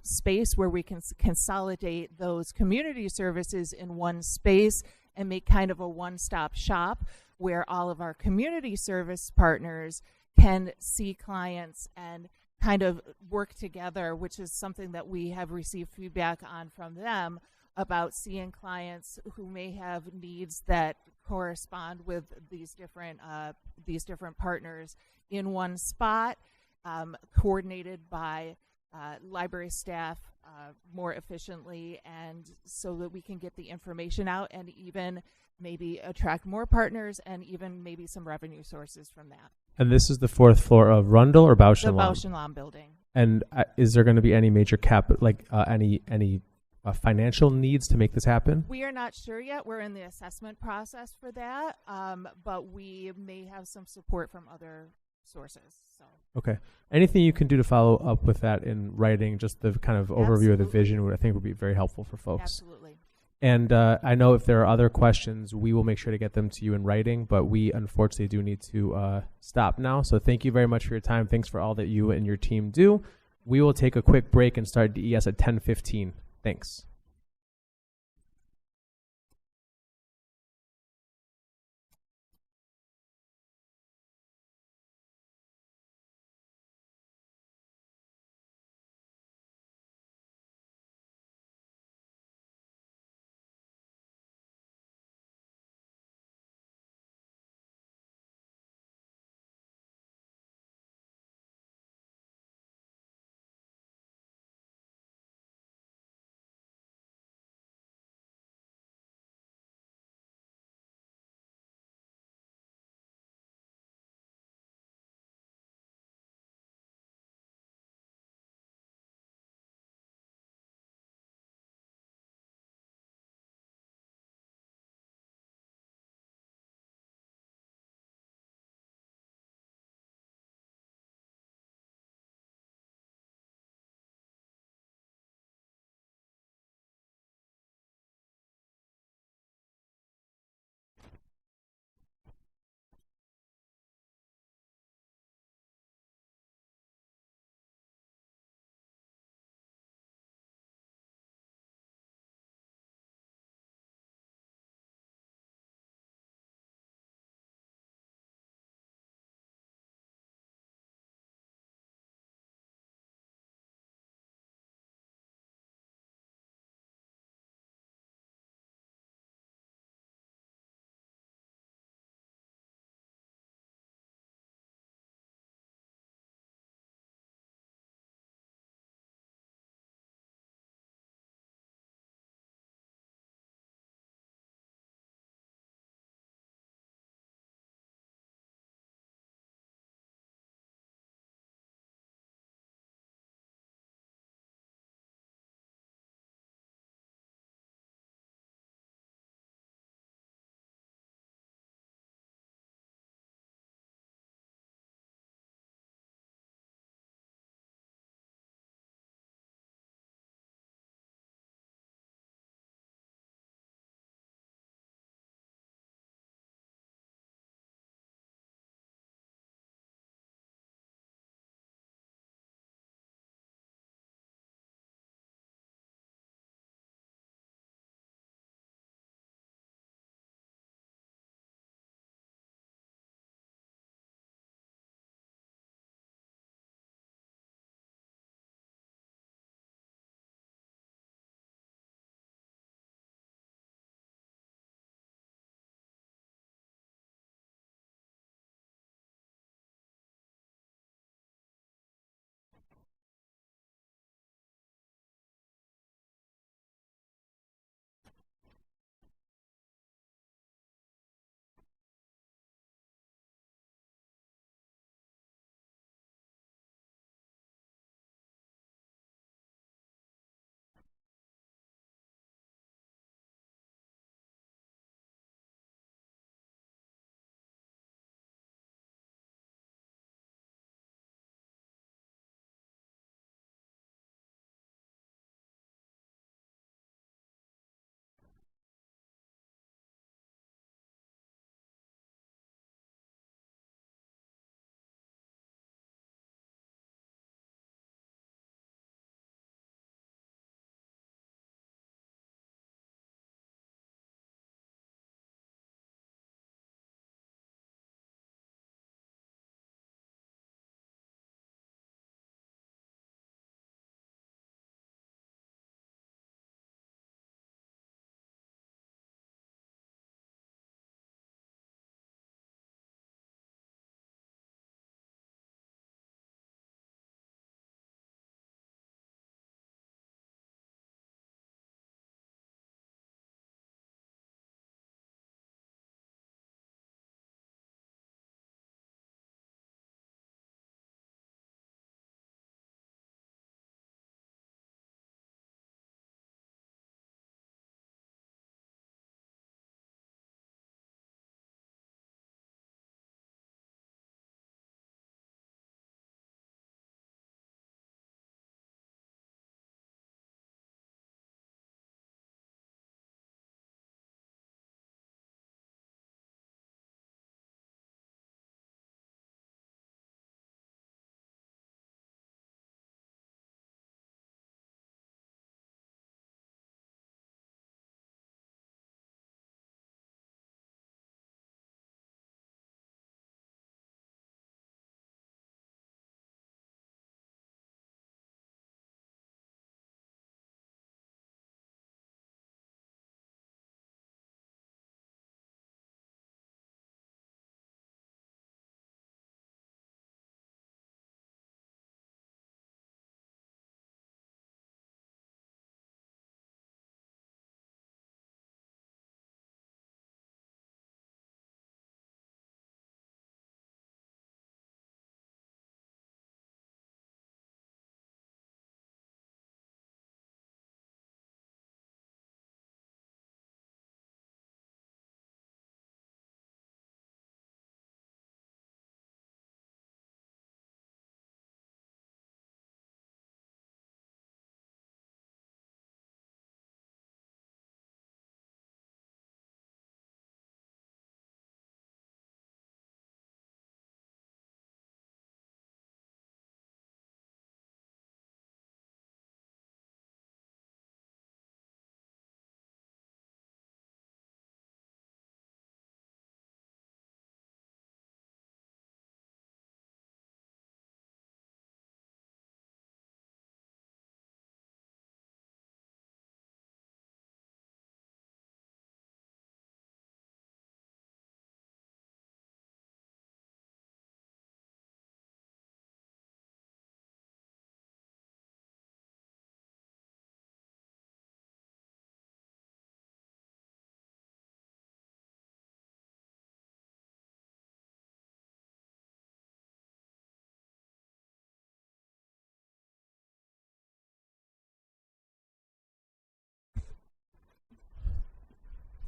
space where we can consolidate those community services in one space and make kind of a one-stop shop where all of our community service partners can see clients and kind of work together, which is something that we have received feedback on from them about seeing clients who may have needs that correspond with these different partners in one spot, coordinated by library staff more efficiently, and so that we can get the information out and even maybe attract more partners and even maybe some revenue sources from that. And this is the fourth floor of Rundle or Bausch and Lomb? The Bausch and Lomb building. And is there going to be any major any financial needs to make this happen? We are not sure yet. We're in the assessment process for that, but we may have some support from other sources. So. Okay. Anything you can do to follow up with that in writing, just the kind of overview of the vision, I think would be very helpful for folks. Absolutely. And I know if there are other questions, we will make sure to get them to you in writing, but we unfortunately do need to stop now. So thank you very much for your time. Thanks for all that you and your team do. We will take a quick break and start DES at 10:15. Thanks.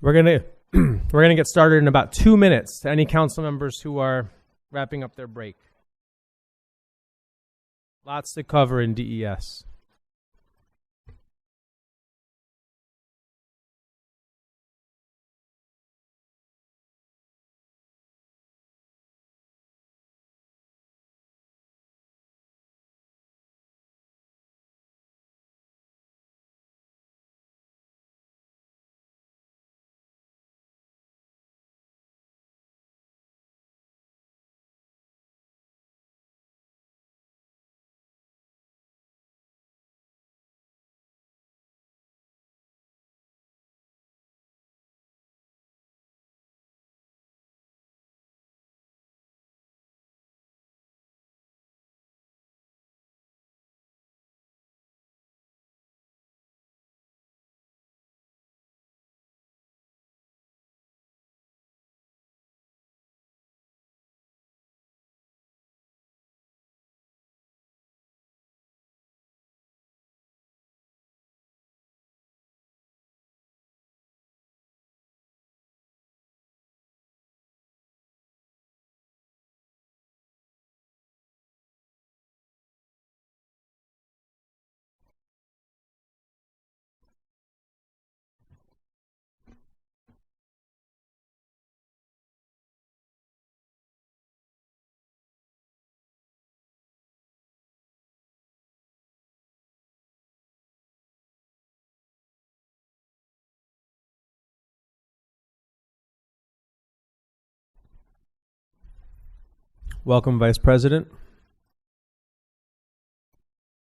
We're gonna we're gonna get started in about 2 minutes. To any council members who are wrapping up their break, lots to cover in DES. Welcome, Vice President.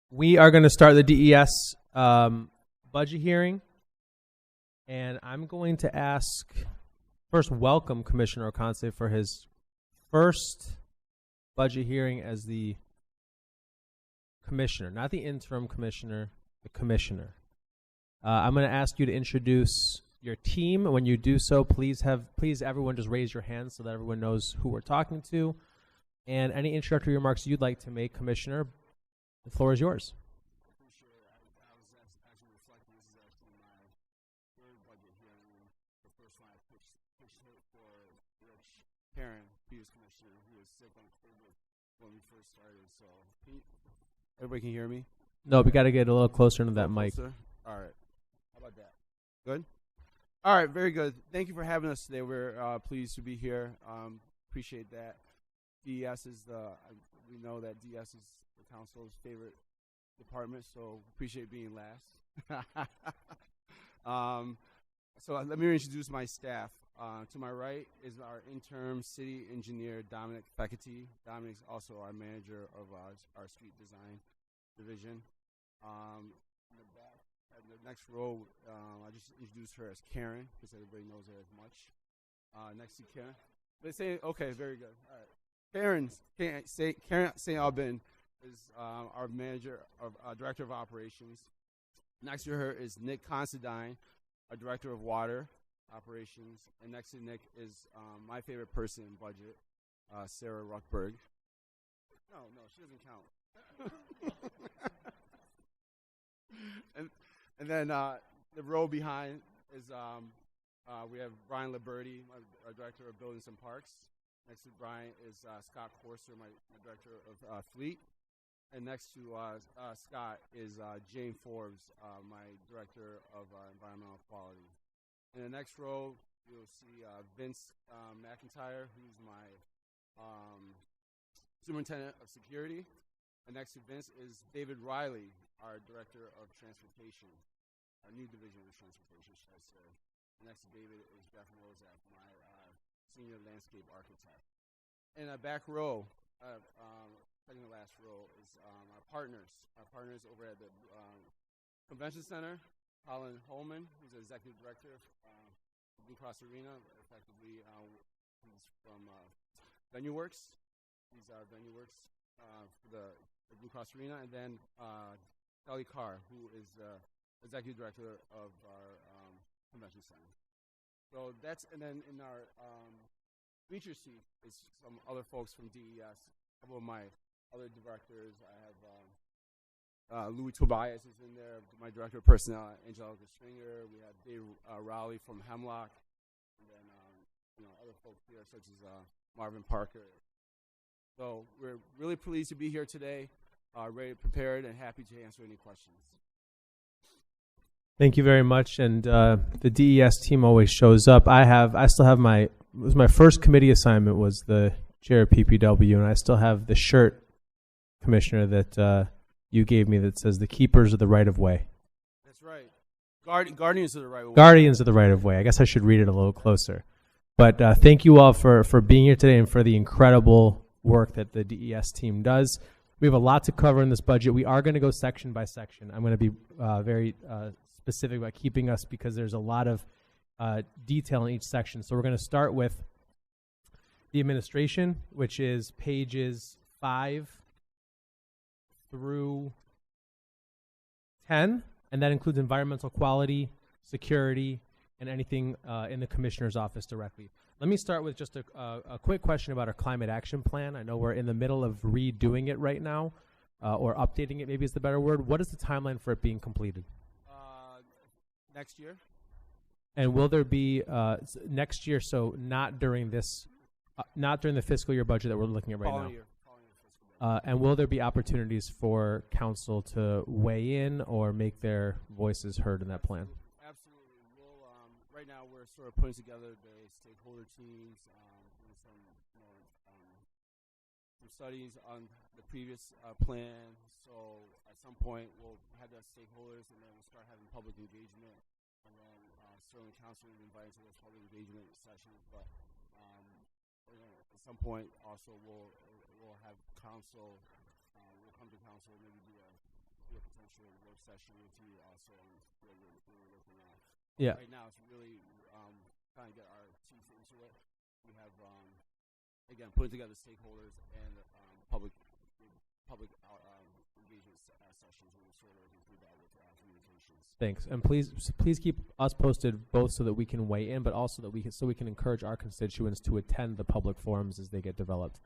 We are going to start the DES budget hearing, and I'm going to ask, first, welcome Commissioner Oconce for his first budget hearing as the commissioner, not the interim commissioner, the commissioner. I'm going to ask you to introduce your team. When you do so, please everyone just raise your hand so that everyone knows who we're talking to. And any introductory remarks you'd like to make, Commissioner, the floor is yours. I appreciate it. I was actually reflecting. This is actually my third budget hearing. The first one I pitched it for Rich Karen, previous commissioner, who was sick on COVID when we first started. So, everybody can hear me? No, we got to get a little closer to that mic. All right. How about that? Good? All right, very good. Thank you for having us today. We're pleased to be here. Appreciate that. DES is we know that DES is the council's favorite department, so appreciate being last. So let me introduce my staff. To my right is our interim city engineer, Dominic Feckety. Dominic's also our manager of our street design division. In the back, in the next row, I just introduced her as Karen, because everybody knows her as much. Next to Karen. They say, okay, very good. All right. Karen St. Albin is our manager of director of operations. Next to her is Nick Considine, our director of water operations, and next to Nick is my favorite person in budget, Sarah Ruckberg. No, she doesn't count. and then the row behind is we have Brian Liberty, our director of buildings and parks. Next to Brian is Scott Corser, my director of fleet. And next to Scott is Jane Forbes, my director of environmental quality. In the next row, you'll see Vince McIntyre, who's my superintendent of security. And next to Vince is David Riley, our director of transportation, our new division of transportation, should I say. And next to David is Jeff Rozak, my senior landscape architect. In the back row, second to last row, is our partners. Our partners over at the Convention Center, Colin Holman, who's the executive director of Blue Cross Arena. Effectively, he's from VenueWorks. He's our VenueWorks for the Blue Cross Arena. And then Kelly Carr, who is the executive director of our Convention Center. So that's, and then in our feature seat is some other folks from DES, a couple of my other directors. I have Louis Tobias is in there, my director of personnel, Angelica Stringer. We have Dave Rowley from Hemlock, and then other folks here such as Marvin Parker. So we're really pleased to be here today, ready, prepared, and happy to answer any questions. Thank you very much. And the DES team always shows up. I still have it was my first committee assignment was the chair of PPW, and I still have the shirt, Commissioner, that you gave me that says the keepers of the right of way. That's right. Guardians of the right of way. Guardians of the right of way. I guess I should read it a little closer. But thank you all for being here today and for the incredible work that the DES team does. We have a lot to cover in this budget. We are going to go section by section. I'm going to be very specific about keeping us because there's a lot of detail in each section. So we're going to start with the administration, which is pages 5 through 10, and that includes environmental quality, security, and anything in the commissioner's office directly. Let me start with just a quick question about our climate action plan. I know we're in the middle of redoing it right now, or updating it maybe is the better word. What is the timeline for it being completed? Next year. And will there be next year, so not during this, not during the fiscal year budget that we're looking at right now? And will there be opportunities for council to weigh in or make their voices heard in that plan? Absolutely. We'll, right now, we're sort of putting together the stakeholder teams, doing some studies on the previous plan. So at some point, we'll have the stakeholders, and then we'll start having public engagement. And then certainly council will be invited to those public engagement sessions. But at some point, also we'll have council. We'll come to council, maybe do a potential work session with you also on what we're looking at. Yeah. Right now, it's really trying to get our teeth into it. We have again putting together stakeholders and public engagement sessions, and we're sort of working through that with communications. Thanks, and please keep us posted, both so that we can weigh in, but also that we can encourage our constituents to attend the public forums as they get developed.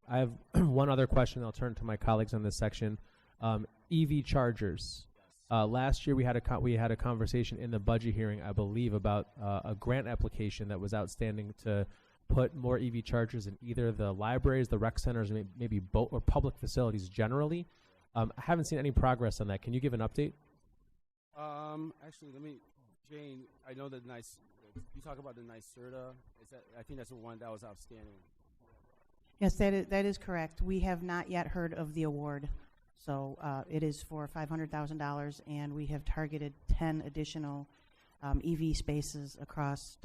I have one other question. I'll turn to my colleagues on this section. EV chargers. Last year we had a conversation in the budget hearing, I believe, about a grant application that was outstanding to put more EV chargers in either the libraries, the rec centers, maybe both, or public facilities generally. I haven't seen any progress on that. Can you give an update? Actually, Jane, I know that you talk about the NYSERDA. I think that's the one that was outstanding. Yes, that is correct. We have not yet heard of the award. So it is for $500,000, and we have targeted 10 additional EV spaces across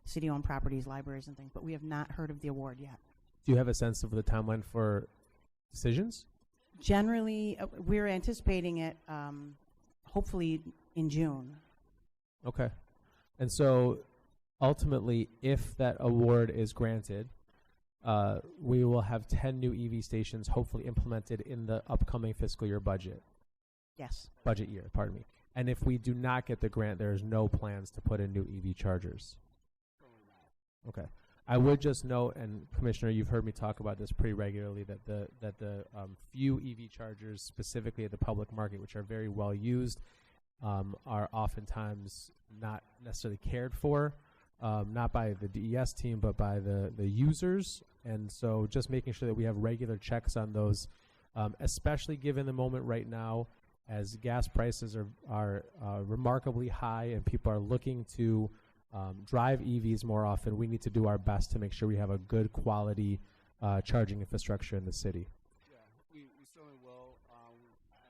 city-owned properties, libraries, and things. But we have not heard of the award yet. Do you have a sense of the timeline for decisions? Generally, we're anticipating it hopefully in June. Okay. And so ultimately, if that award is granted, we will have 10 new EV stations hopefully implemented in the upcoming fiscal year budget. Yes. Budget year, pardon me. And if we do not get the grant, there's no plans to put in new EV chargers. Okay. I would just note, and Commissioner, you've heard me talk about this pretty regularly, that the few EV chargers, specifically at the public market, which are very well used, are oftentimes not necessarily cared for, not by the DES team, but by the users. And so just making sure that we have regular checks on those, especially given the moment right now as gas prices are remarkably high and people are looking to drive EVs more often. We need to do our best to make sure we have a good quality charging infrastructure in the city. Yeah, we certainly will. I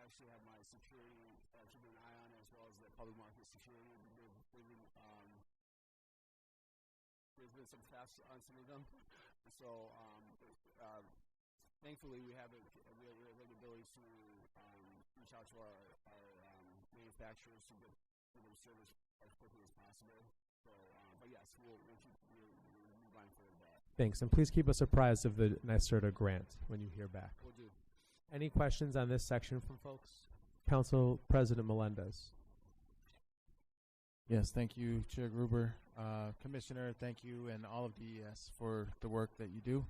actually have my security keeping an eye on it, as well as the public market security. There's been some thefts on some of them. So thankfully we have the ability to reach out to our manufacturers to get them service as quickly as possible. So, but yes, we'll keep mindful of that. Thanks, and please keep us apprised of the NYSERDA grant when you hear back. Will do. Any questions on this section from folks? Council President Melendez. Yes, thank you, Chair Gruber. Commissioner, thank you, and all of DES for the work that you do.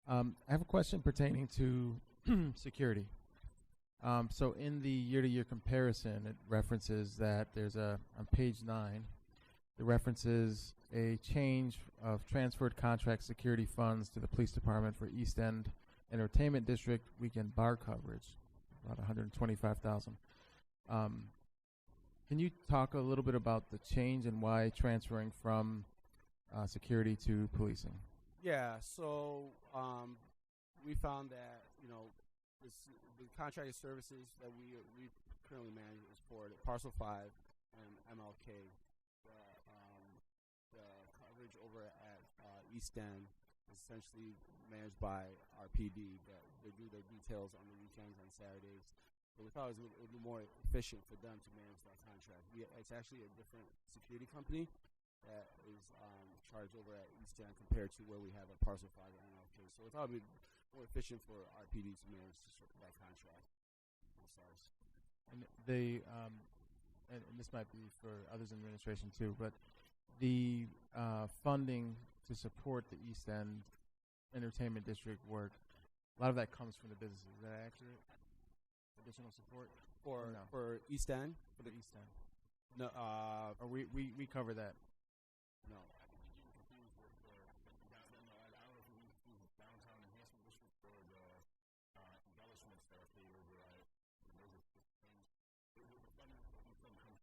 I have a question pertaining to security. So in the year-to-year comparison, it references that there's on page 9, it references a change of transferred contract security funds to the police department for East End Entertainment District weekend bar coverage, about $125,000. Can you talk a little bit about the change and why transferring from security to policing? Yeah, so we found that, the contracted services that we currently manage is for the Parcel 5 and MLK. The coverage over at East End is essentially managed by our PD, but they do their details on the weekends and Saturdays. So we thought it would be more efficient for them to manage that contract. It's actually a different security company that is charged over at East End compared to where we have at Parcel 5 and MLK. So we thought it would be more efficient for our PD to manage that contract. And they, and this might be for others in administration too, but the funding to support the East End Entertainment District work, a lot of that comes from the businesses. Is that accurate? Additional support for East End? For the East End. No. Or we cover that. No. Downtown Enhancement District for the embellishments that are paid over at those are things. The funding comes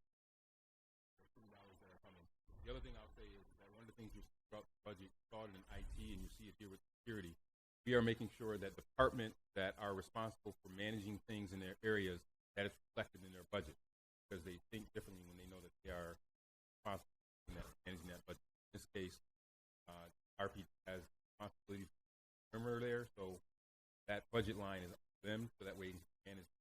the $2 that are coming. The other thing I'll say is that one of the things you see throughout the budget, you saw it in IT and you see it here with security. We are making sure that departments that are responsible for managing things in their areas, that it's reflected in their budget, because they think differently when they know that they are responsible for managing that budget. In this case, RP has responsibility for perimeter there, so that budget line is up to them, so that way and it's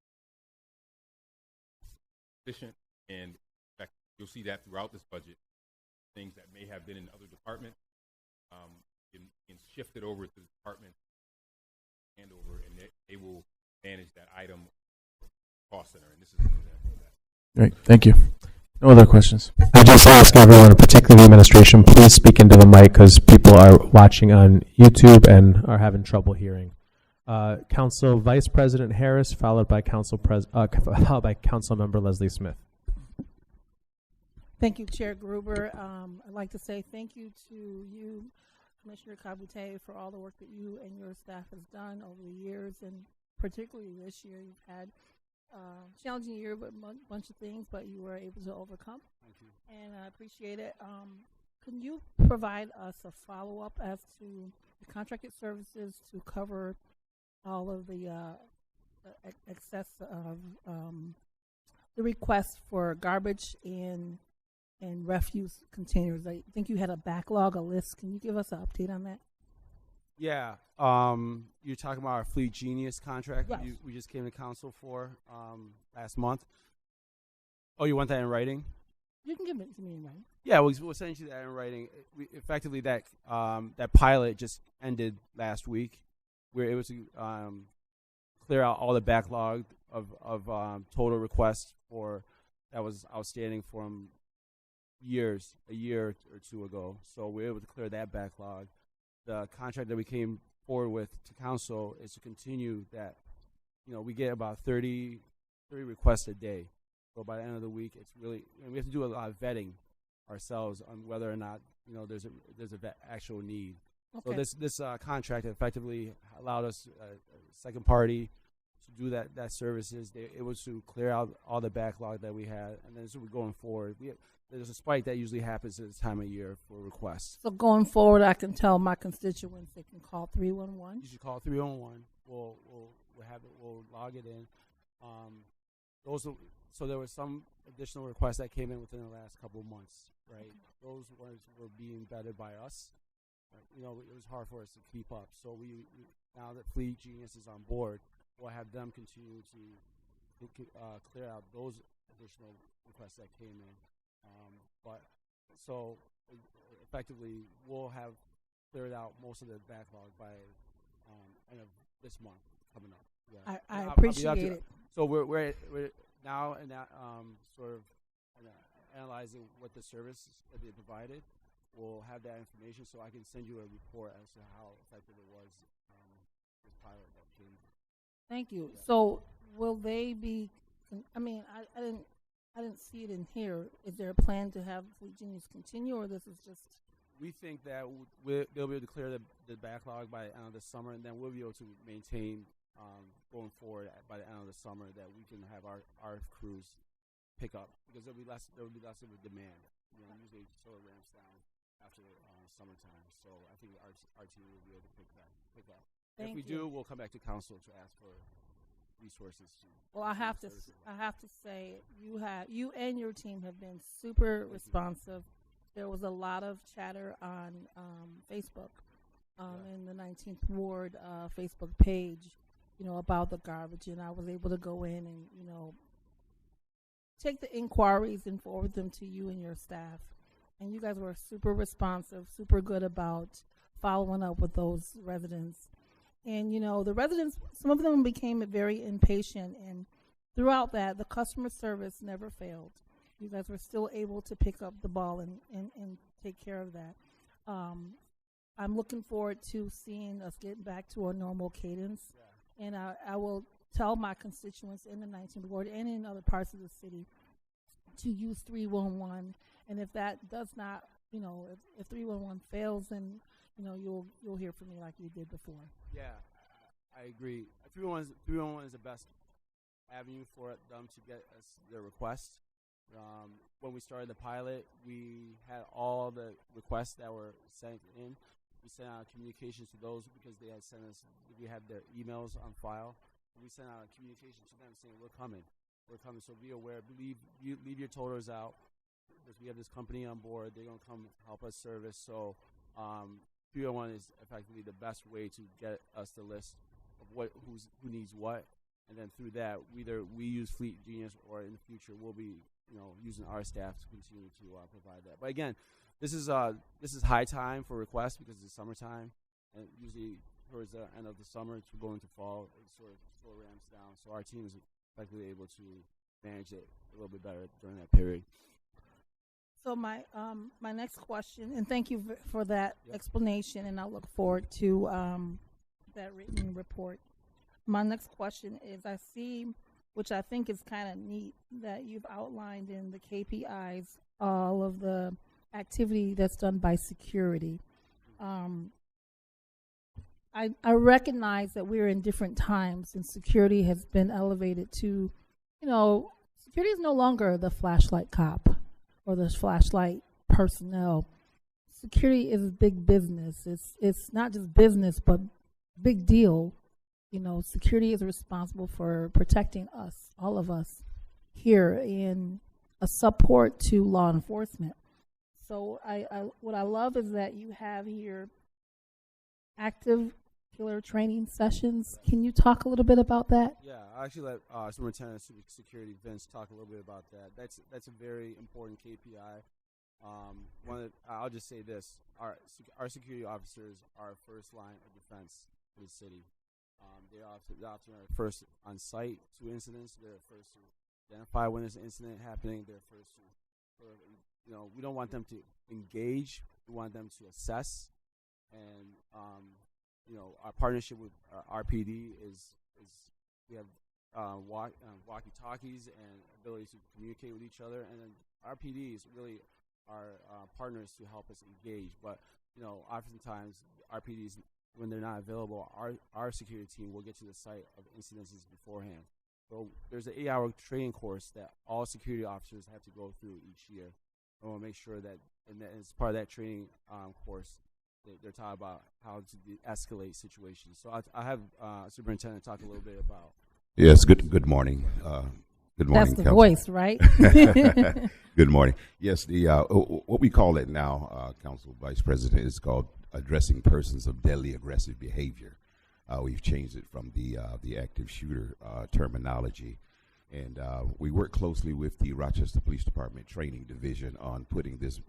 efficient and effective. You'll see that throughout this budget. Things that may have been in other departments can shift it over to the department and they will manage that item cost center, and this is an example of that. Great, thank you. No other questions. I just ask everyone, particularly the administration, please speak into the mic because people are watching on YouTube and are having trouble hearing. Council Vice President Harris, followed by Council Member Leslie Smith. Thank you, Chair Gruber. I'd like to say thank you to you, Commissioner Kabute, for all the work that you and your staff has done over the years, and particularly this year. You've had challenging year with a bunch of things, but you were able to overcome. Thank you. And I appreciate it. Can you provide us a follow-up as to the contracted services to cover all of the excess of the requests for garbage and refuse containers? I think you had a backlog, a list. Can you give us an update on that? Yeah. You're talking about our Fleet Genius contract. Yes. We just came to council for last month. Oh, you want that in writing? You can give it to me in writing. Yeah, we'll send you that in writing. Effectively, that pilot just ended last week. We were able to clear out all the backlog of total requests that was outstanding from a year or two ago. So we were able to clear that backlog. The contract that we came forward with to council is to continue that. We get about 30 requests a day. So by the end of the week, it's really, we have to do a lot of vetting ourselves on whether or not there's a actual need. Okay. So this contract effectively allowed us a second party to do that services. It was to clear out all the backlog that we had, and then so we're going forward. There's a spike that usually happens at this time of year for requests. So going forward, I can tell my constituents they can call 311. You should call 311. We'll have it. We'll log it in. So there was some additional requests that came in within the last couple of months, right? Okay. Those ones were being vetted by us. Right? It was hard for us to keep up. So we now that Fleet Genius is on board, we'll have them continue to clear out those additional requests that came in. But so effectively, we'll have cleared out most of the backlog by end of this month coming up. Yeah. I appreciate it. So we're now in that sort of analyzing what the services that they provided. We'll have that information, so I can send you a report as to how effective it was. This pilot that came. Thank you. Yeah. So will they be? I mean, I didn't see it in here. Is there a plan to have Fleet Genius continue, or this is just? We think that they'll be able to clear the backlog by the end of the summer, and then we'll be able to maintain going forward by the end of the summer that we can have our crews pick up, because there will be less of a demand. You know, usually solar ramps down after summertime, so I think our team will be able to pick up. If we do, we'll come back to council to ask for resources. Well, I have to say you and your team have been super responsive. There was a lot of chatter on Facebook, in the 19th Ward Facebook page, you know, about the garbage, and I was able to go in and, you know, take the inquiries and forward them to you and your staff. And you guys were super responsive, super good about following up with those residents. And, you know, the residents, some of them became very impatient, and throughout that, the customer service never failed. You guys were still able to pick up the ball and take care of that. I'm looking forward to seeing us get back to a normal cadence. Yeah. And I will tell my constituents in the 19th Ward and in other parts of the city to use 311. And if that does not, you know, if 311 fails, then, you know, you'll hear from me like you did before. Yeah, I agree. 311 is the best avenue for them to get us their requests. When we started the pilot, we had all the requests that were sent in. We sent out communications to those because they had sent us, we have their emails on file. We sent out a communication to them saying, we're coming, so be aware, leave your toters out, because we have this company on board, they're going to come help us service. So 301 is effectively the best way to get us the list of who needs what, and then through that, either we use Fleet Genius, or in the future we'll be, you know, using our staff to continue to provide that. But again, this is high time for requests because it's summertime, and usually towards the end of the summer, it's going to fall, it sort of ramps down. So our team is effectively able to manage it a little bit better during that period. So my next question, and thank you for that explanation, and I look forward to that written report. My next question is, I see, which I think is kind of neat, that you've outlined in the KPIs all of the activity that's done by security. I recognize that we're in different times, and security has been elevated to, you know, security is no longer the flashlight cop or the flashlight personnel. Security is big business. It's not just business, but big deal. You know, security is responsible for protecting us, all of us here, in a support to law enforcement. So what I love is that you have here active killer training sessions. Can you talk a little bit about that? Yeah, I actually let Superintendent of Security Vince talk a little bit about that. That's a very important KPI. I'll just say this: our security officers are first line of defense for the city. They often are first on site to incidents. They're first to identify when there's an incident happening. They're first to, you know, we don't want them to engage. We want them to assess. And you know, our partnership with RPD is we have walkie-talkies and ability to communicate with each other. And then RPD is really our partners to help us engage. But you know, oftentimes RPDs, when they're not available, our security team will get to the site of incidences beforehand. So there's an 8-hour training course that all security officers have to go through each year. I want to make sure that, and that as part of that training course, they're taught about how to de-escalate situations. So I have Superintendent talk a little bit about. Yes. Good morning. Good morning. That's the voice, right? Good morning. Yes. The what we call it now, Council Vice President, is called addressing persons of deadly aggressive behavior. We've changed it from the active shooter terminology, and we work closely with the Rochester Police Department Training Division on putting this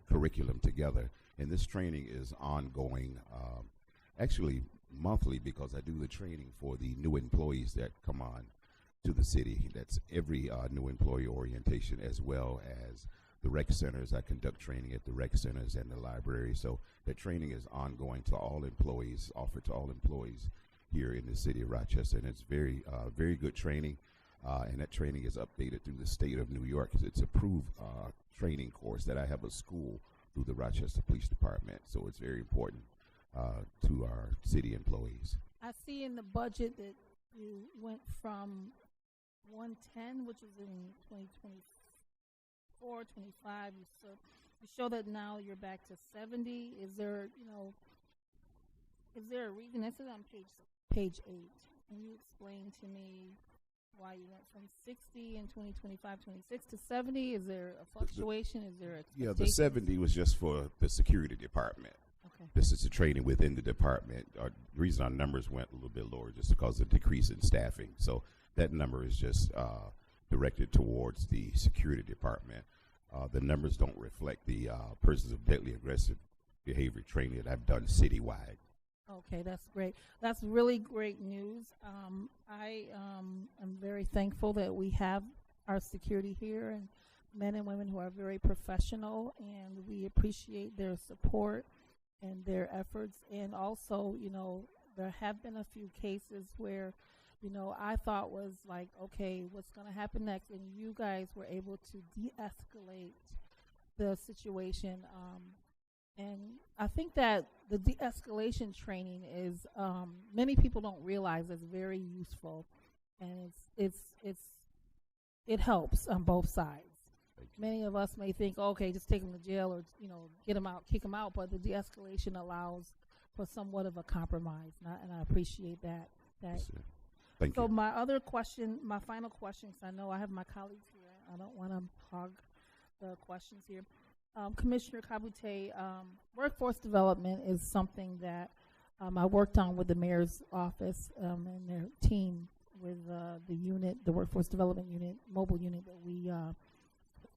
curriculum together. And this training is ongoing, actually monthly, because I do the training for the new employees that come on to the city. That's every new employee orientation, as well as the rec centers. I conduct training at the rec centers and the library. So the training is ongoing to all employees, offered to all employees here in the city of Rochester, and it's very good training, and that training is updated through the state of New York. It's approved training course that I have a school through the Rochester Police Department, so it's very important to our city employees. I see in the budget that you went from 110, which was in 2024, 25. You show that now you're back to 70. Is there a reason? This is on page 8. Can you explain to me why you went from 60 in 2025, 26 to 70? Is there a fluctuation? Is there Yeah, the 70 was just for the security department. Okay. This is the training within the department. The reason our numbers went a little bit lower just because of the decrease in staffing. So that number is just directed towards the security department. The numbers don't reflect the persons of deadly aggressive behavior training that I've done citywide. Okay, that's great. That's really great news. I am very thankful that we have our security here and men and women who are very professional, and we appreciate their support and their efforts. And also, there have been a few cases where, I thought was like, okay, what's going to happen next? And you guys were able to de-escalate the situation. And I think that the de-escalation training is, many people don't realize it's very useful, and it helps on both sides. Many of us may think, okay, just take them to jail or get them out, kick them out, but the de-escalation allows for somewhat of a compromise, and I appreciate that. Thank you. So my other question, my final question, because I know I have my colleagues here, I don't want to hog the questions here. Commissioner Kabute, workforce development is something that I worked on with the mayor's office and their team with the unit, the workforce development unit, mobile unit that we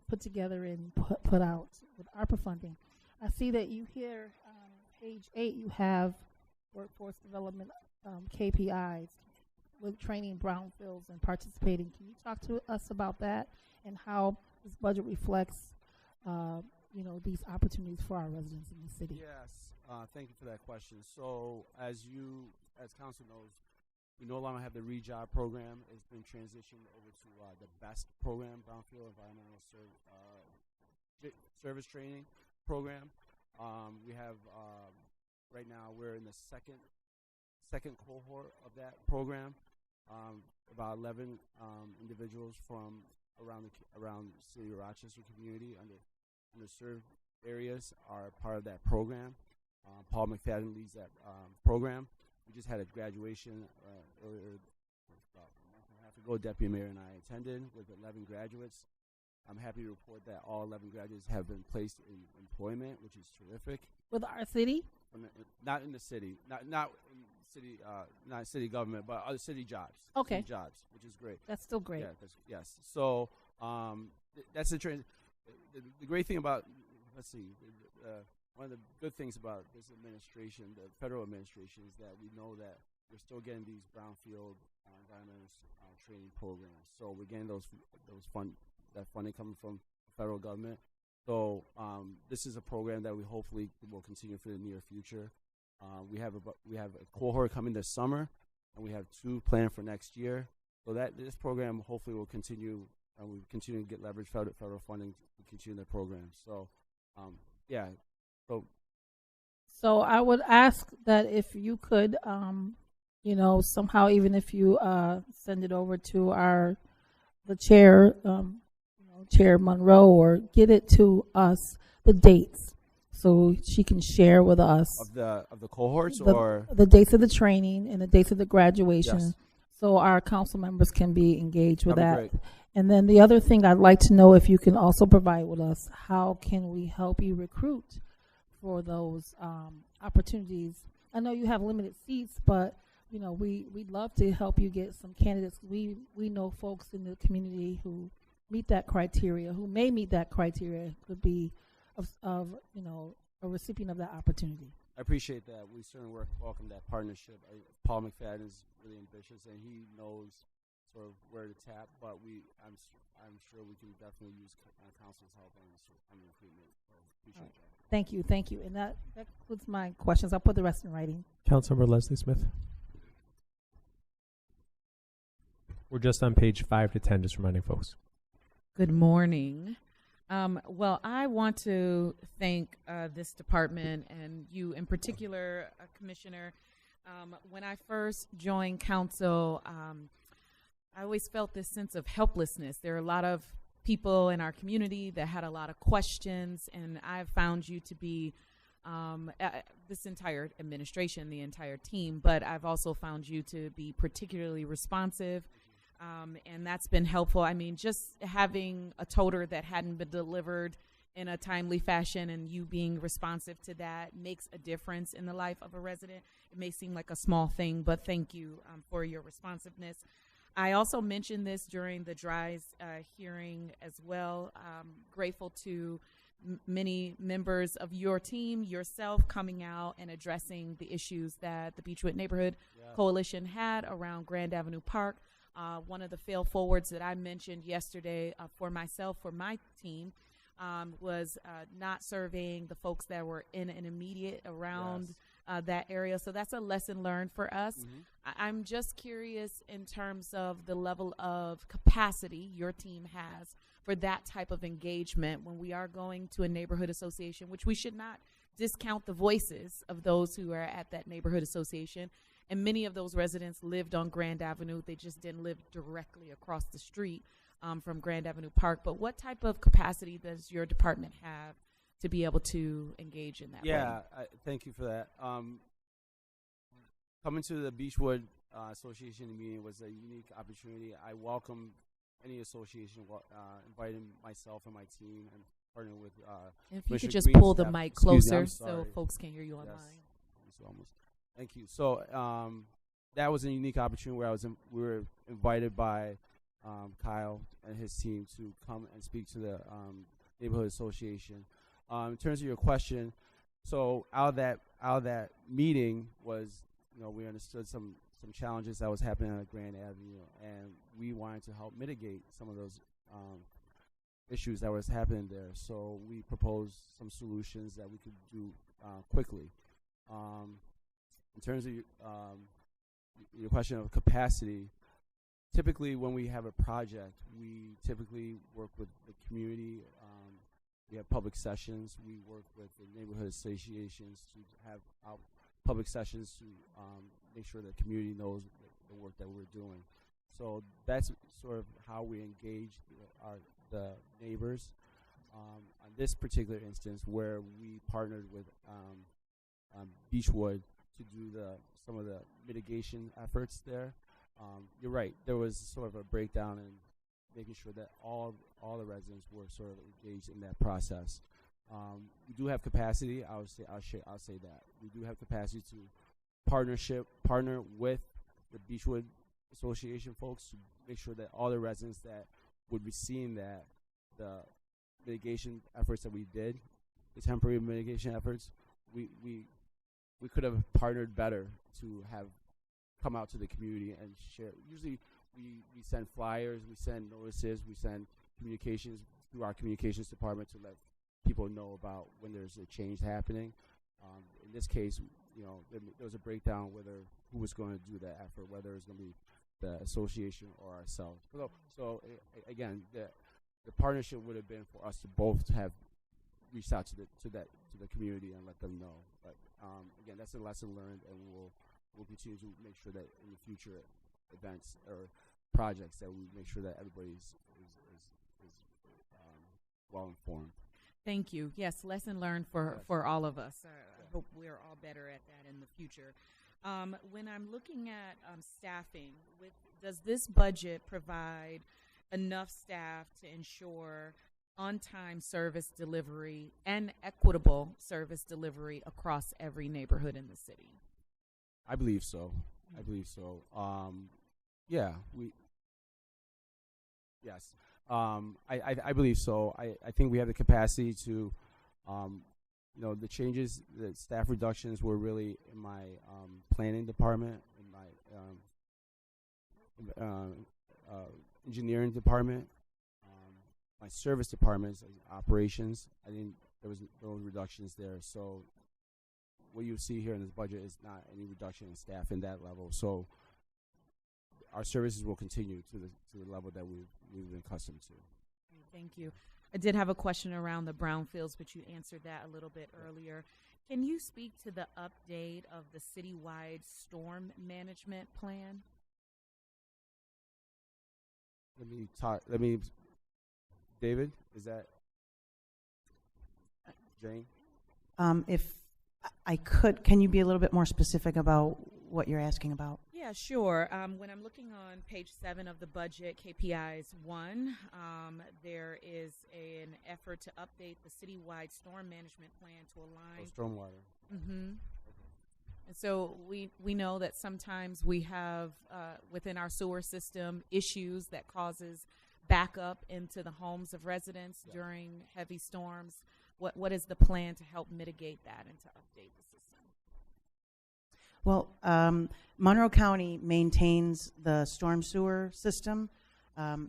put together and put out with ARPA funding. I see that you here on page 8 you have workforce development KPIs with training brownfields and participating. Can you talk to us about that and how this budget reflects these opportunities for our residents in the city? Yes, thank you for that question. So as council knows, we no longer have the ReJob program. It's been transitioned over to the BEST program, Brownfield Environmental Service Training Program. We have right now we're in the second cohort of that program. About 11 individuals from around the city of Rochester community underserved areas are part of that program. Paul McFadden leads that program. We just had a graduation earlier, about a month and a half ago. Deputy Mayor and I attended with 11 graduates. I'm happy to report that all 11 graduates have been placed in employment, which is terrific. With our city? Not in the city, not in city, not city government, but other city jobs. Okay. City jobs, which is great. That's still great. Yeah, yes. So that's the trend. The great thing about, one of the good things about this administration, the federal administration, is that we know that we're still getting these brownfield environmental training programs. So we're getting that funding coming from the federal government. So this is a program that we hopefully will continue for the near future. We have a cohort coming this summer, and we have 2 planned for next year. So that this program hopefully will continue, and we continue to get leverage federal funding to continue the program. So, yeah. So I would ask that if you could, somehow, even if you send it over to the chair, Chair Monroe, or get it to us, the dates, so she can share with us of the cohorts or the dates of the training and the dates of the graduation. Yes. So our council members can be engaged with That'd that. be great. And then the other thing I'd like to know, if you can also provide with us, how can we help you recruit for those opportunities? I know you have limited seats, but we'd love to help you get some candidates. We know folks in the community who meet that criteria, who may meet that criteria, could be of a recipient of that opportunity. I appreciate that. We certainly welcome that partnership. Paul McFadden is really ambitious, and he knows sort of where to tap. But I'm sure we can definitely use council's help on the recruitment. So appreciate that. Thank you. And that concludes my questions. I'll put the rest in writing. Councilmember Leslie Smith. We're just on page 5 to 10, just reminding folks. Good morning. Well, I want to thank this department and you in particular, Commissioner. When I first joined council, I always felt this sense of helplessness. There are a lot of people in our community that had a lot of questions, and I've found you to be this entire administration, the entire team, but I've also found you to be particularly responsive. And that's been helpful. I mean, just having a toter that hadn't been delivered in a timely fashion and you being responsive to that makes a difference in the life of a resident. It may seem like a small thing, but thank you for your responsiveness. I also mentioned this during the DRYS hearing as well. Grateful to many members of your team, yourself, coming out and addressing the issues that the Beechwood Neighborhood Coalition had around Grand Avenue Park. One of the fail forwards that I mentioned yesterday for myself, for my team, was not surveying the folks that were in an immediate around that area. So that's a lesson learned for us. I'm just curious in terms of the level of capacity your team has for that type of engagement when we are going to a neighborhood association, which we should not discount the voices of those who are at that neighborhood association. And many of those residents lived on Grand Avenue. They just didn't live directly across the street from Grand Avenue Park. But what type of capacity does your department have to be able to engage in that way? Thank you for that. Coming to the Beechwood Association meeting was a unique opportunity. I welcome any association inviting myself and my team and partnering with if you could Commissioner just Green's pull the staff. mic Excuse me, closer I'm so sorry. folks can hear you online. Almost. Thank you. So that was a unique opportunity where we were invited by Kyle and his team to come and speak to the neighborhood association. In terms of your question, so out of that meeting was, we understood some challenges that was happening on Grand Avenue, and we wanted to help mitigate some of those issues that was happening there. So we proposed some solutions that we could do quickly. In terms of your question of capacity, typically when we have a project, we typically work with the community. We have public sessions. We work with the neighborhood associations to have public sessions to make sure the community knows the work that we're doing. So that's sort of how we engage the neighbors. On this particular instance, where we partnered with Beechwood to do some of the mitigation efforts there. You're right. There was sort of a breakdown in making sure that all the residents were sort of engaged in that process. We do have capacity. I'll say that we do have capacity to partner with the Beechwood Association folks to make sure that all the residents that would be seeing that the mitigation efforts that we did, the temporary mitigation efforts, we could have partnered better to have come out to the community and share. Usually we send flyers, we send notices, we send communications through our communications department to let people know about when there's a change happening. In this case, there was a breakdown whether who was going to do that effort, whether it was going to be the association or ourselves. So again, the partnership would have been for us to both have reached out to the community and let them know. But again, that's a lesson learned, and we'll continue to make sure that in the future events or projects that we make sure that everybody is well informed. Thank you. Yes, lesson learned for all of us. I hope we're all better at that in the future. When I'm looking at staffing, does this budget provide enough staff to ensure on-time service delivery and equitable service delivery across every neighborhood in the city? I believe so. Yes. I believe so. I think we have the capacity to, the changes, the staff reductions were really in my planning department, in my engineering department, my service departments, operations. There was no reductions there. So what you see here in this budget is not any reduction in staff in that level. So our services will continue to the level that we've been accustomed to. Thank you. I did have a question around the brownfields, but you answered that a little bit earlier. Can you speak to the update of the citywide storm management plan? David, is that Jane? If I could, can you be a little bit more specific about what you're asking about? Yeah, sure. When I'm looking on page 7 of the budget, KPIs 1, there is an effort to update the citywide storm management plan to align. Stormwater. Mm-hmm. And so we know that sometimes we have within our sewer system issues that causes backup into the homes of residents during heavy storms. What is the plan to help mitigate that and to update the system? Well, Monroe County maintains the storm sewer system,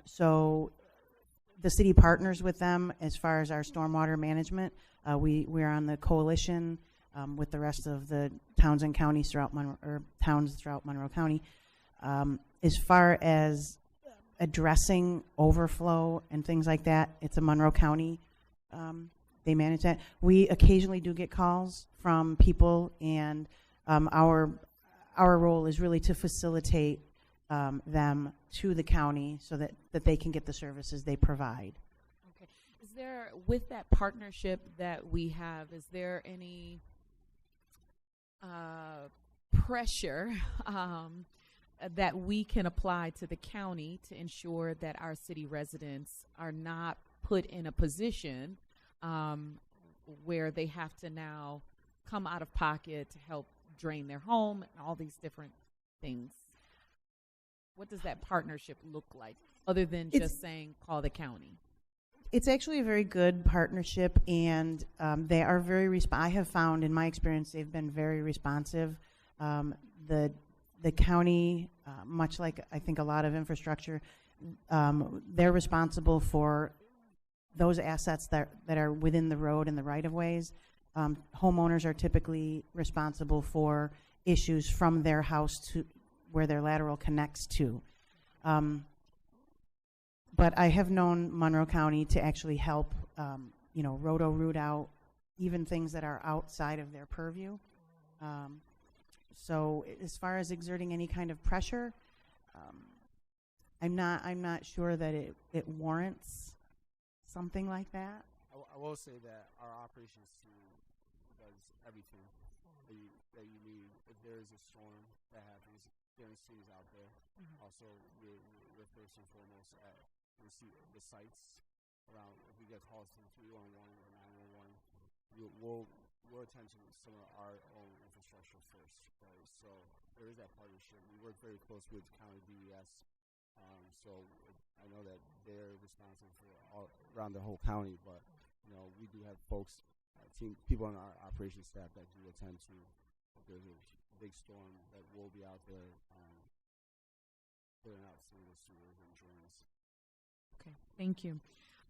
so the city partners with them as far as our stormwater management. We're on the coalition with the rest of the towns and counties throughout towns throughout Monroe County. As far as addressing overflow and things like that, it's a Monroe County. They manage that. We occasionally do get calls from people, and our role is really to facilitate them to the county so that they can get the services they provide. Okay. Is there, with that partnership that we have, is there any pressure that we can apply to the county to ensure that our city residents are not put in a position where they have to now come out of pocket to help drain their home and all these different things? What does that partnership look like other than just saying call the county? It's actually a very good partnership, and they are very I have found in my experience they've been very responsive. The county, much like I think a lot of infrastructure, they're responsible for those assets that are within the road and the right-of-ways. Homeowners are typically responsible for issues from their house to where their lateral connects to. But I have known Monroe County to actually help, roto-root out even things that are outside of their purview. So as far as exerting any kind of pressure, I'm not sure that it warrants something like that. I will say that our operations team does everything that you need. If there is a storm that happens, there's teams out there. Mm-hmm. Also, we're first and foremost at the sites around. If we get calls from 311 or 911, we'll attend to some of our own infrastructure first. Right? So there is that partnership. We work very close with county DES. So I know that they're responsible for all around the whole county, but we do have folks, people on our operations staff that do attend to. If there's a big storm, that will be out there putting out some of the sewers and drains. Okay, thank you.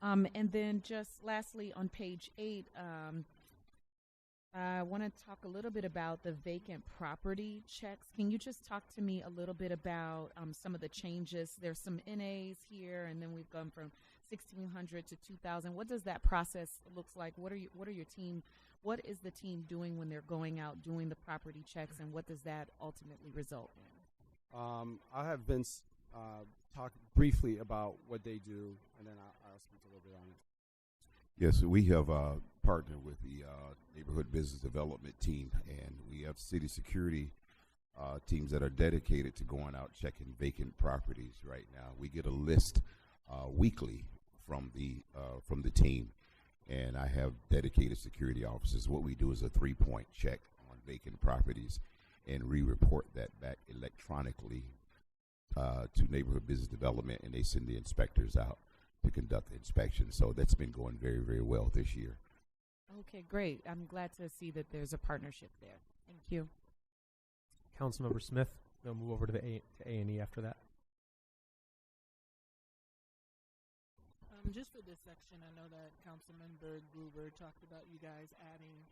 And then just lastly on page 8, I want to talk a little bit about the vacant property checks. Can you just talk to me a little bit about some of the changes? There's some NAs here, and then we've gone from 1,600 to 2,000. What does that process looks like? What is the team doing when they're going out doing the property checks, and what does that ultimately result in? I'll have Vince talk briefly about what they do, and then I'll speak a little bit on it. Yes, we have partnered with the Neighborhood Business Development team, and we have city security teams that are dedicated to going out checking vacant properties right now. We get a list weekly from the team, and I have dedicated security officers. What we do is a 3-point check on vacant properties, and we report that back electronically to Neighborhood Business Development, and they send the inspectors out to conduct the inspection. So that's been going very, very well this year. Okay, great. I'm glad to see that there's a partnership there. Thank you. Councilmember Smith, we'll move over to A&E after that. Just for this section, I know that Councilmember Gruber talked about you guys adding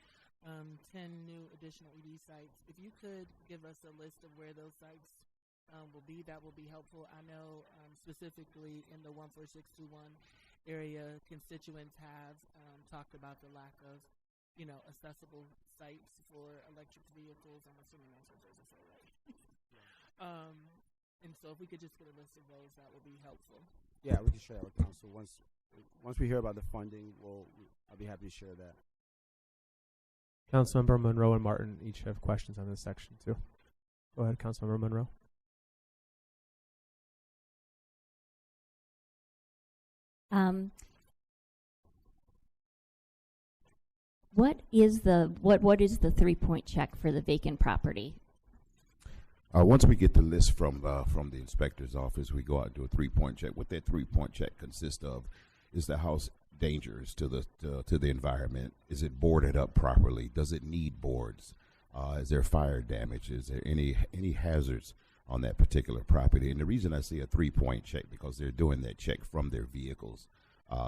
10 new additional EV sites. If you could give us a list of where those sites that will be helpful. I know specifically in the 14621 area, constituents have talked about the lack of, accessible sites for electric vehicles. I'm assuming that's what those are, right? And so if we could just get a list of those, that would be helpful. Yeah, we can share that with council. Once we hear about the funding, I'll be happy to share that. Councilmember Monroe and Martin each have questions on this section too. Go ahead, Councilmember Monroe. What is the 3-point check for the vacant property? Once we get the list from the inspector's office, we go out and do a 3-point check. What that 3-point check consists of is the house dangerous to the environment? Is it boarded up properly? Does it need boards? Is there fire damage? Is there any hazards on that particular property? And the reason I say a 3-point check, because they're doing that check from their vehicles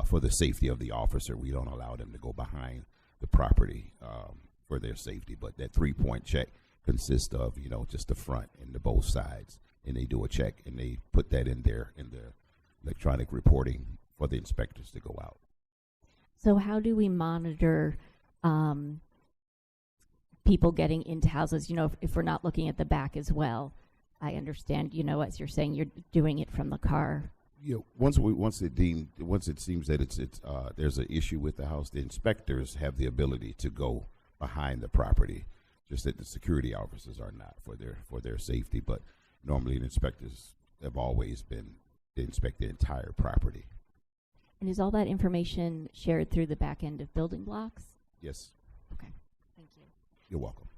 for the safety of the officer. We don't allow them to go behind the property for their safety, but that 3-point check consists of just the front and the both sides, and they do a check and they put that in the electronic reporting for the inspectors to go out. So how do we monitor people getting into houses? If we're not looking at the back as well. I understand, as you're saying, you're doing it from the car. Once it seems that it's there's an issue with the house, the inspectors have the ability to go behind the property. Just that the security officers are not for their safety, but normally the inspectors have always been to inspect the entire property. And is all that information shared through the back end of building blocks? Yes. Okay, thank you. You're welcome.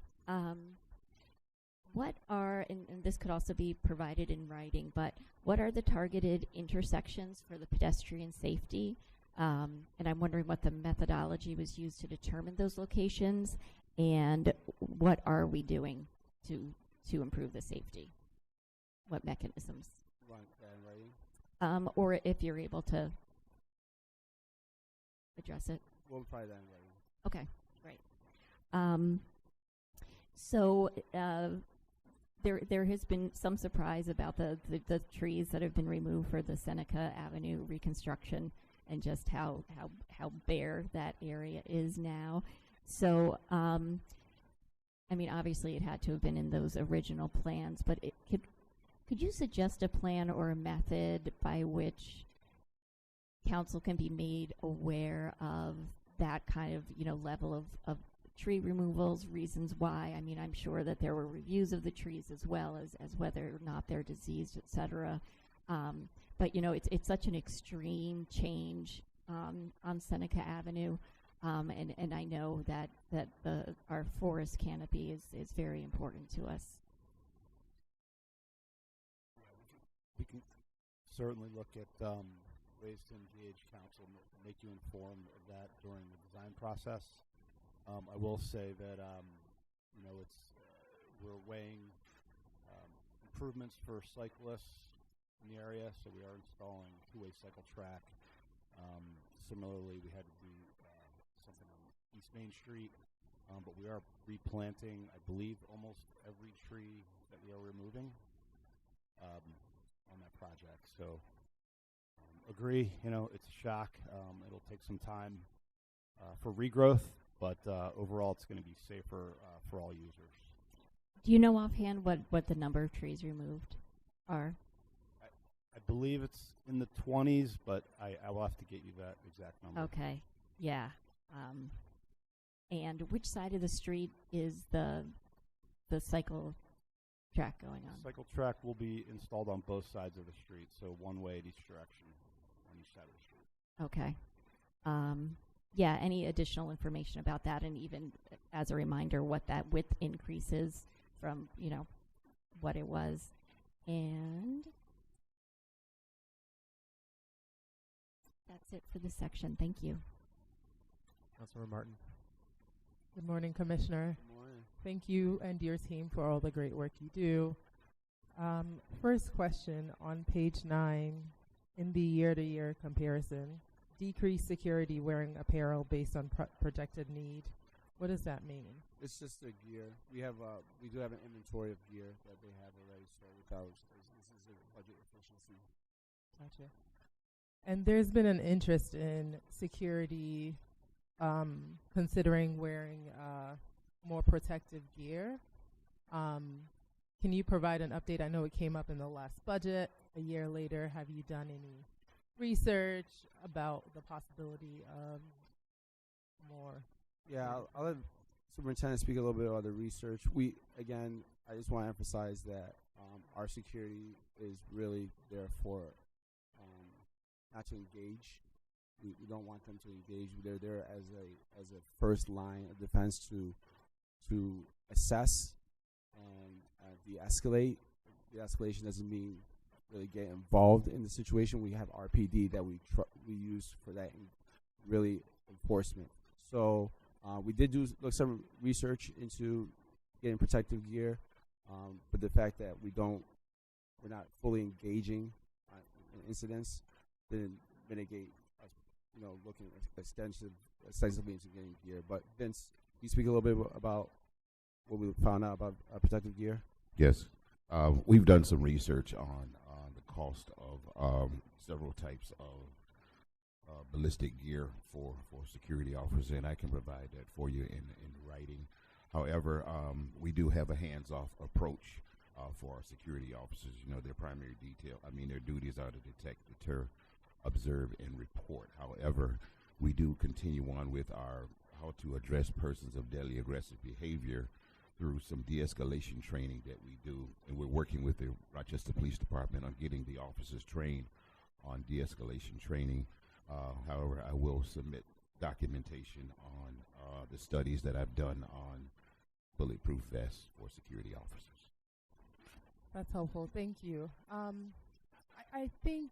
What are, and this could also be provided in writing, but what are the targeted intersections for the pedestrian safety? And I'm wondering what the methodology was used to determine those locations, and what are we doing to improve the safety? What mechanisms? Or if you're able to address it. We'll provide that in writing. Okay, great. So there has been some surprise about the trees that have been removed for the Seneca Avenue reconstruction, and just how bare that area is now. So, obviously it had to have been in those original plans, but could you suggest a plan or a method by which council can be made aware of that kind of, level of tree removals, reasons why? I'm sure that there were reviews of the trees as well as whether or not they're diseased, et cetera. But, it's such an extreme change on Seneca Avenue. And I know that our forest canopy is very important to us. We can certainly look at ways to engage council and make you informed of that during the design process. I will say that we're weighing improvements for cyclists in the area, so we are installing two-way cycle track. Similarly, we had to do something on East Main Street, but we are replanting, I believe, almost every tree that we are removing on that project. So agree, it's a shock. It'll take some time for regrowth, but overall it's going to be safer for all users. Do you know offhand what the number of trees removed are? I believe it's in the 20s, but I will have to get you that exact number. Okay, yeah. And which side of the street is the cycle track going on? The cycle track will be installed on both sides of the street, so one way at each direction on each side of the street. Okay. Yeah, any additional information about that, and even as a reminder what that width increase is from, what it was. And that's it for this section. Thank you. Councilmember Martin. Good morning, Commissioner. Good morning. Thank you and your team for all the great work you do. First question on page 9, in the year-to-year comparison, decreased security wearing apparel based on projected need. What does that mean? It's just the gear. We do have an inventory of gear that they have already. So without this is a budget efficiency. Gotcha. And there's been an interest in security, considering wearing more protective gear. Can you provide an update? I know it came up in the last budget. A year later, have you done any research about the possibility of more? Yeah, I'll let Superintendent speak a little bit about the research. I just want to emphasize that our security is really there for not to engage. We don't want them to engage. They're there as a first line of defense to assess and de-escalate. De-escalation doesn't mean really get involved in the situation. We have RPD that we use for that really enforcement. So we did look some research into getting protective gear, but the fact that we're not fully engaging in incidents didn't mitigate us, looking extensively into getting gear. But Vince, can you speak a little bit about what we found out about protective gear? Yes. We've done some research on the cost of several types of ballistic gear for security officers, and I can provide that for you in writing. However, we do have a hands-off approach for our security officers. Their primary their duties are to detect, deter, observe, and report. However, we do continue on with how to address persons of deadly aggressive behavior through some de-escalation training that we do, and we're working with the Rochester Police Department on getting the officers trained on de-escalation training. However, I will submit documentation on the studies that I've done on bulletproof vests for security officers. That's helpful. Thank you. I think,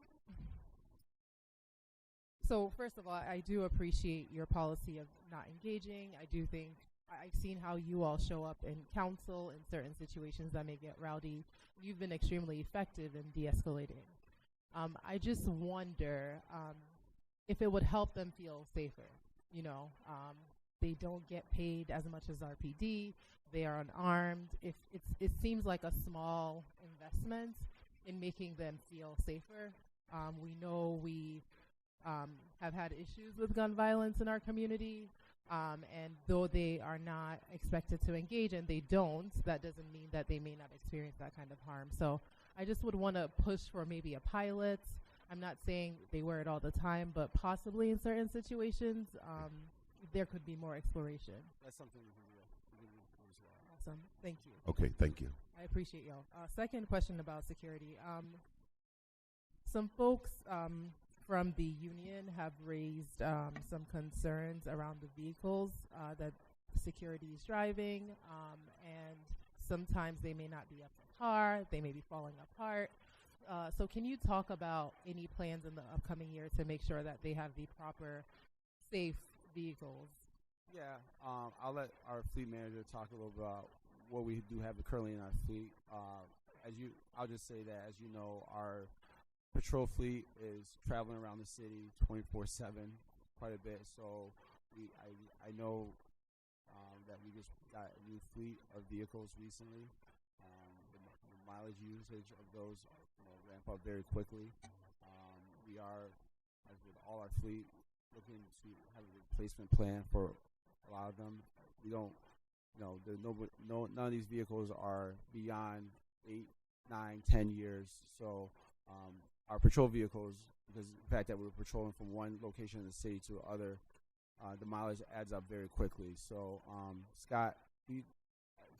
so first of all, I do appreciate your policy of not engaging. I do think I've seen how you all show up in council in certain situations that may get rowdy. You've been extremely effective in de-escalating. I just wonder if it would help them feel safer. They don't get paid as much as RPD. They are unarmed. It seems like a small investment in making them feel safer. We know we have had issues with gun violence in our community. And though they are not expected to engage, and they don't, that doesn't mean that they may not experience that kind of harm. So I just would want to push for maybe a pilot. I'm not saying they wear it all the time, but possibly in certain situations, there could be more exploration. That's something we can do as well. Awesome. Thank you. Okay, thank you. I appreciate y'all. Second question about security. Some folks from the union have raised some concerns around the vehicles that security is driving, and sometimes they may not be up to par, they may be falling apart. So can you talk about any plans in the upcoming year to make sure that they have the proper safe vehicles? Yeah, I'll let our fleet manager talk a little about what we do have currently in our fleet. I'll just say that, as you know, our patrol fleet is traveling around the city 24/7 quite a bit. So I know that we just got a new fleet of vehicles recently. The mileage usage of those ramp up very quickly. We are, as with all our fleet, looking to have a replacement plan for a lot of them. We don't, none of these vehicles are beyond 8, 9, 10 years. So our patrol vehicles, because of the fact that we're patrolling from one location in the city to other, the mileage adds up very quickly. So, Scott, can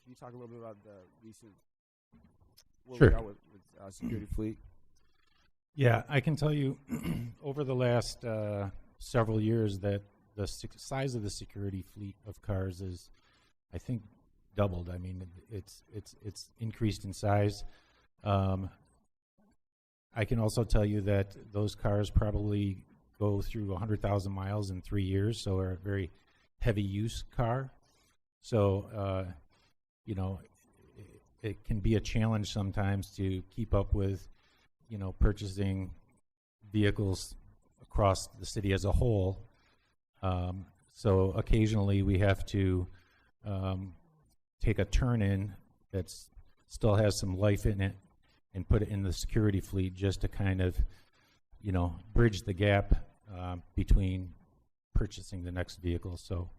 you talk a little bit about the recent where Sure. we are with security fleet? Yeah, I can tell you over the last several years that the size of the security fleet of cars is, I think, doubled. I mean, it's increased in size. I can also tell you that those cars probably go through 100,000 miles in 3 years, so are a very heavy use car. So, it can be a challenge sometimes to keep up with, purchasing vehicles across the city as a whole. So occasionally we have to take a turn in that still has some life in it and put it in the security fleet just to kind of, bridge the gap between purchasing the next vehicle. So,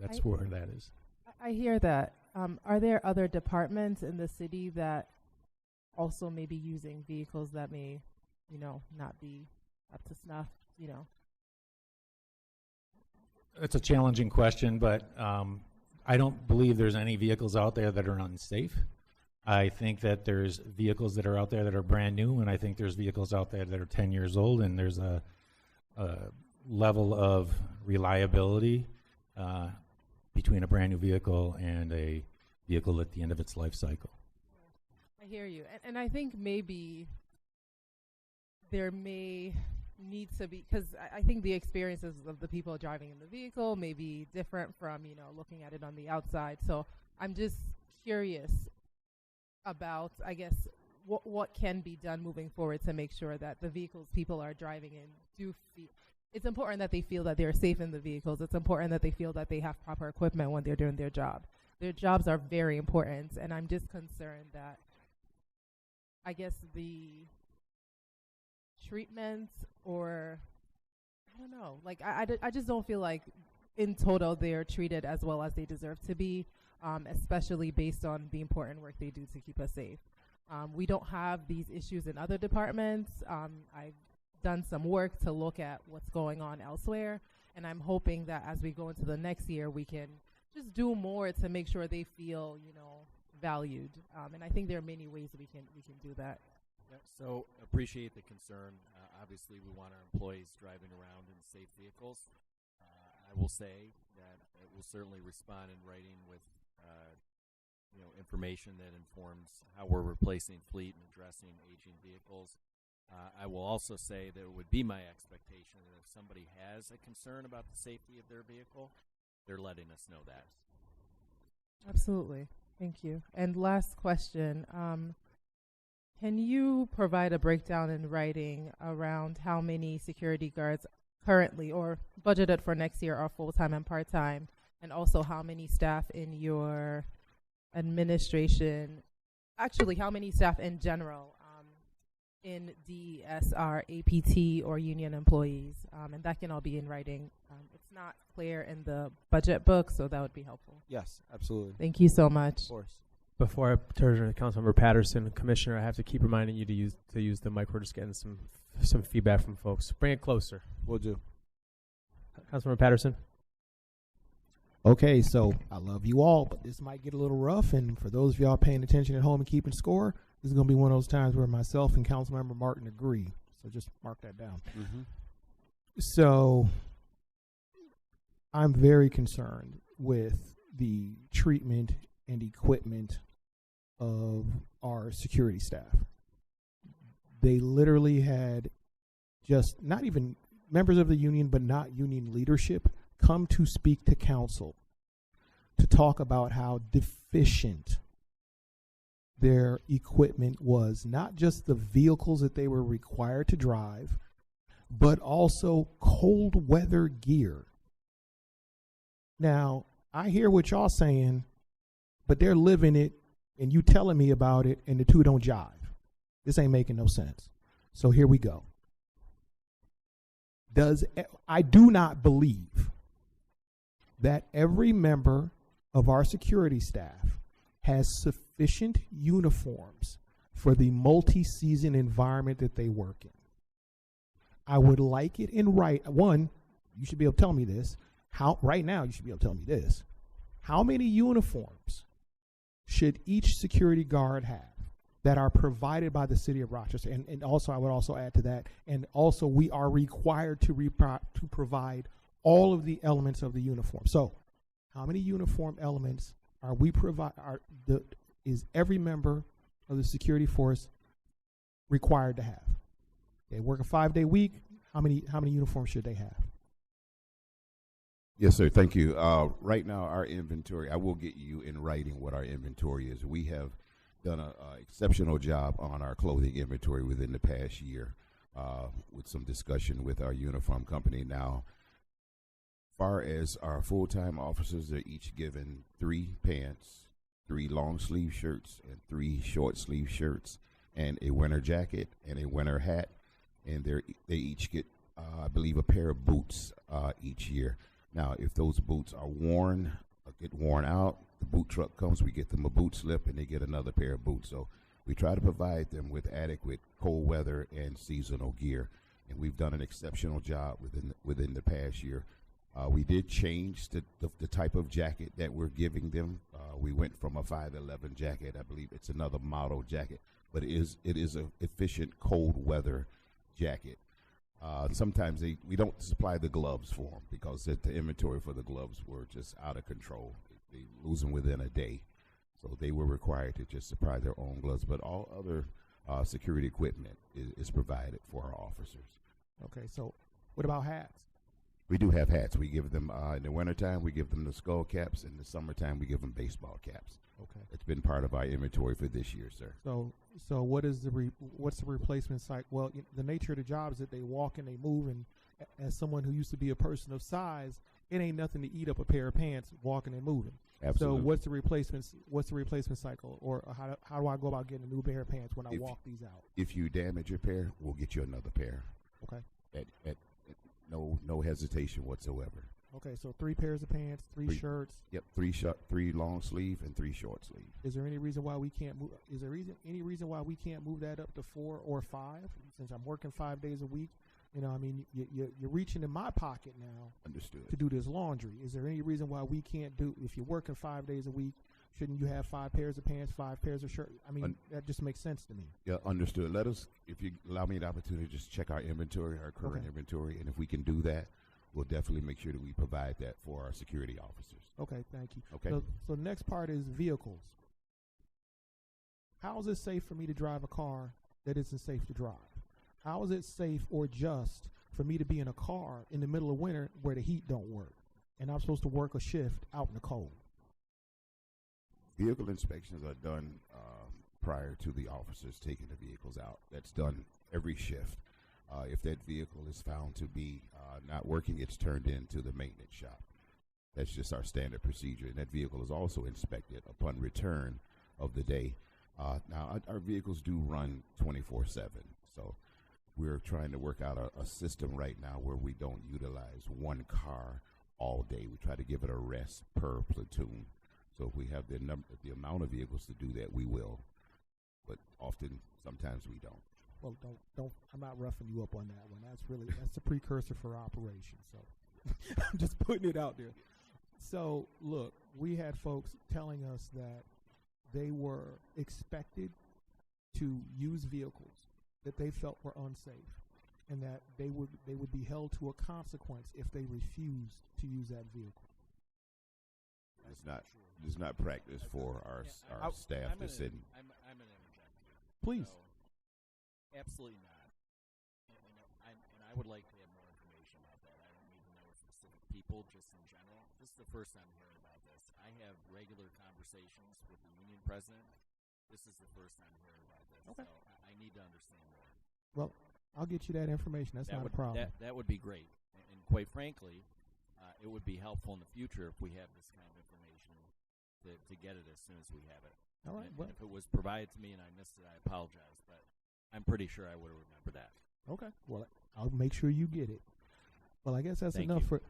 that's where that is. I hear that. Are there other departments in the city that also may be using vehicles that may, not be up to snuff, It's a challenging question, but I don't believe there's any vehicles out there that are unsafe. I think that there's vehicles that are out there that are brand new, and I think there's vehicles out there that are 10 years old, and there's a level of reliability between a brand new vehicle and a vehicle at the end of its life cycle. I hear you. And I think maybe there may need to be, because I think the experiences of the people driving in the vehicle may be different from, looking at it on the outside. So I'm just curious about, I guess, what can be done moving forward to make sure that the vehicles people are driving in do feel. It's important that they feel that they're safe in the vehicles. It's important that they feel that they have proper equipment when they're doing their job. Their jobs are very important, and I'm just concerned that, I guess, the treatment, or I don't know, like I just don't feel like in total they're treated as well as they deserve to be, especially based on the important work they do to keep us safe. We don't have these issues in other departments. I've done some work to look at what's going on elsewhere, and I'm hoping that as we go into the next year, we can just do more to make sure they feel, valued. And I think there are many ways we can do that. Yeah, so appreciate the concern. Obviously, we want our employees driving around in safe vehicles. I will say that we'll certainly respond in writing with information that informs how we're replacing fleet and addressing aging vehicles. I will also say that it would be my expectation that if somebody has a concern about the safety of their vehicle, they're letting us know that. Absolutely. Thank you. And last question. Can you provide a breakdown in writing around how many security guards currently or budgeted for next year are full-time and part-time, and also how many staff in your administration, actually how many staff in general in DES are APT or union employees, and that can all be in writing. It's not clear in the budget book, so that would be helpful. Yes, absolutely. Thank you so much. Of course. Before I turn to Councilmember Patterson, Commissioner, I have to keep reminding you to use the mic. We're just getting some feedback from folks. Bring it closer. Will do. Councilmember Patterson. Okay, so I love you all, but this might get a little rough. And for those of y'all paying attention at home and keeping score, this is going to be one of those times where myself and Councilmember Martin agree. So just mark that down. Mm-hmm. So I'm very concerned with the treatment and equipment of our security staff. They literally had just not even members of the union, but not union leadership, come to speak to council to talk about how deficient their equipment was, not just the vehicles that they were required to drive, but also cold weather gear. Now, I hear what y'all saying, but they're living it and you telling me about it, and the two don't jive. This ain't making no sense. So here we go. I do not believe that every member of our security staff has sufficient uniforms for the multi-season environment that they work in. I would like it in one, you should be able to tell me this. Right now, you should be able to tell me this. How many uniforms should each security guard have that are provided by the city of Rochester? And also, I would also add to that, and also we are required to provide all of the elements of the uniform. So how many uniform elements are we is every member of the security force required to have? They work a 5-day week. How many uniforms should they have? Yes, sir. Thank you. Right now, our inventory, I will get you in writing what our inventory is. We have done an exceptional job on our clothing inventory within the past year. with some discussion with our uniform company. Now, far as our full-time officers, they're each given 3 pants, 3 long-sleeve shirts, and 3 short-sleeve shirts, and a winter jacket and a winter hat, and they each get, I believe, a pair of boots each year. Now, if those boots are worn, get worn out, the boot truck comes, we get them a boot slip, and they get another pair of boots. So we try to provide them with adequate cold weather and seasonal gear, and we've done an exceptional job within the past year. We did change the type of jacket that we're giving them. We went from a 511 jacket, I believe it's another model jacket, but it is an efficient cold weather jacket. Sometimes we don't supply the gloves for them because the inventory for the gloves were just out of control. They lose them within a day. So they were required to just supply their own gloves, but all other security equipment is provided for our officers. Okay, so what about hats? We do have hats. We give them, in the wintertime, we give them the skull caps. In the summertime, we give them baseball caps. Okay. It's been part of our inventory for this year, sir. So what is what's the replacement cycle? Well, the nature of the job is that they walk and they move, and as someone who used to be a person of size, it ain't nothing to eat up a pair of pants walking and moving. Absolutely. So what's the replacement cycle, or how do I go about getting a new pair of pants when I walk these out? If you damage your pair, we'll get you another pair. Okay. At no hesitation whatsoever. Okay, so 3 pairs of pants, 3 shirts. Yep, 3 long sleeve and 3 short sleeve. Is there any reason why we can't move? Is there any reason why we can't move that up to 4 or 5? Since I'm working 5 days a week, I mean, you're reaching in my pocket now. Understood. To do this laundry. Is there any reason why we can't do? If you're working 5 days a week, shouldn't you have 5 pairs of pants, 5 pairs of shirts? I mean, that just makes sense to me. Yeah, understood. If you allow me the opportunity, just check our inventory, our current inventory, and if we can do that, we'll definitely make sure that we provide that for our security officers. Okay, thank you. Okay. So the next part is vehicles. How is it safe for me to drive a car that isn't safe to drive? How is it safe or just for me to be in a car in the middle of winter where the heat don't work, and I'm supposed to work a shift out in the cold? Vehicle inspections are done prior to the officers taking the vehicles out. That's done every shift. If that vehicle is found to be not working, it's turned into the maintenance shop. That's just our standard procedure. And that vehicle is also inspected upon return of the day. Now, our vehicles do run 24/7. So we're trying to work out a system right now where we don't utilize one car all day. We try to give it a rest per platoon. So if we have the amount of vehicles to do that, we will. But sometimes we don't. Well, don't. I'm not roughing you up on that one. That's a precursor for operation. So I'm just putting it out there. So look, we had folks telling us that they were expected to use vehicles that they felt were unsafe, and that they would be held to a consequence if they refused to use that vehicle. It's not practice for our staff to sit. I'm an interject here. Please. So, absolutely not. And I would like to have more information about that. I don't need to know specific people, just in general. This is the first I'm hearing about this. I have regular conversations with the union president. This is the first I'm hearing about this. Okay. So I need to understand more. Well, I'll get you that information. That's not a problem. That would be great. And quite frankly, it would be helpful in the future if we have this kind of information to get it as soon as we have it. All right. And if it was provided to me and I missed it, I apologize. But I'm pretty sure I would have remembered that. Okay. Well, I'll make sure you get it. Well, I guess that's Thank enough you.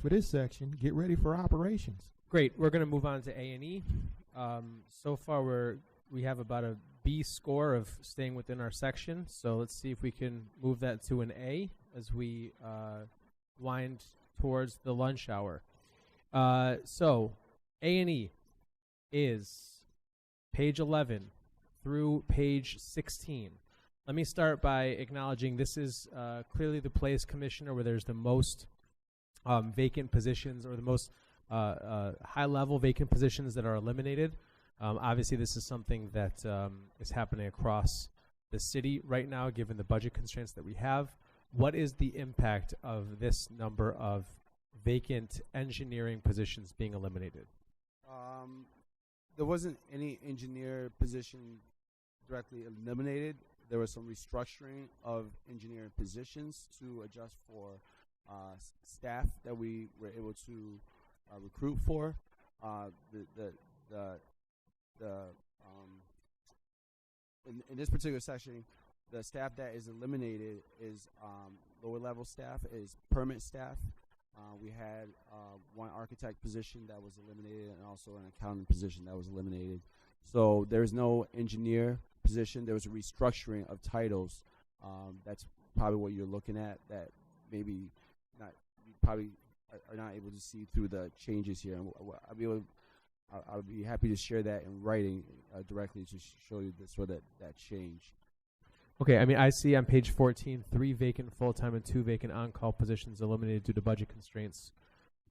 for this section. Get ready for operations. Great. We're going to move on to A&E. So far, we have about a B score of staying within our section. So let's see if we can move that to an A as we wind towards the lunch hour. So A&E is page 11 through page 16. Let me start by acknowledging this is clearly the place, Commissioner, where there's the most vacant positions, or the most high-level vacant positions that are eliminated. Obviously, this is something that is happening across the city right now, given the budget constraints that we have. What is the impact of this number of vacant engineering positions being eliminated? There wasn't any engineer position directly eliminated. there was some restructuring of engineering positions to adjust for staff that we were able to recruit for. In this particular section, the staff that is eliminated is lower level staff, is permanent staff. We had one architect position that was eliminated, and also an accountant position that was eliminated. So there's no engineer position. There was a restructuring of titles. That's probably what you're looking at. That maybe not, you probably are not able to see through the changes here. And I'll be happy to share that in writing directly to show you that change. Okay, I mean, I see on page 14, 3 vacant full-time and 2 vacant on-call positions eliminated due to budget constraints,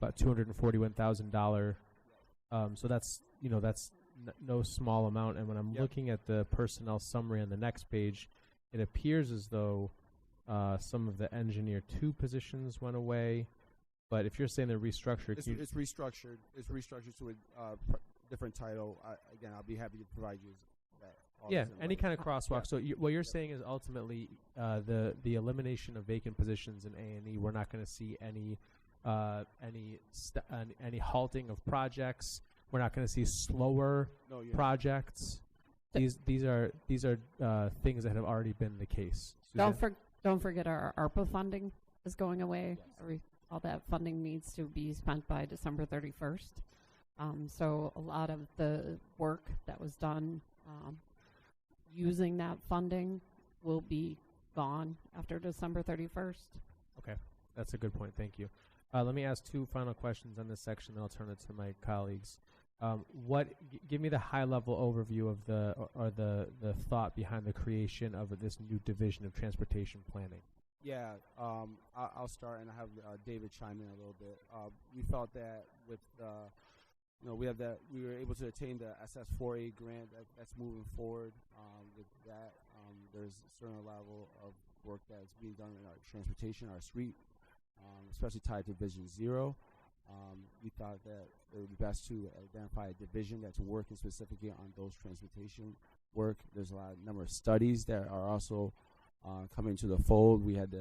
about $241,000. So that's no small amount. And when I'm looking at the personnel summary on the next page, it appears as though some of the engineer 2 positions went away. But if you're saying they're restructured, it's restructured. It's restructured to a different title. Again, I'll be happy to provide you that. Yeah, any kind of crosswalk. So what you're saying is ultimately the elimination of vacant positions in A&E. We're not going to see any halting of projects. We're not going to see slower projects. These are things that have already been the case. Don't forget our ARPA funding is going away. Yes. All that funding needs to be spent by December 31st. So a lot of the work that was done using that funding will be gone after December 31st. Okay, that's a good point. Thank you. Let me ask 2 final questions on this section, then I'll turn it to my colleagues. Give me the high-level overview of the thought behind the creation of this new division of transportation planning. Yeah, I'll start and I'll have David chime in a little bit. We felt that with we were able to attain the SS4A grant that's moving forward. With that, there's a certain level of work that's being done in our transportation, our street, especially tied to Vision Zero. We thought that it would be best to identify a division that's working specifically on those transportation work. There's a number of studies that are also coming to the fold. We had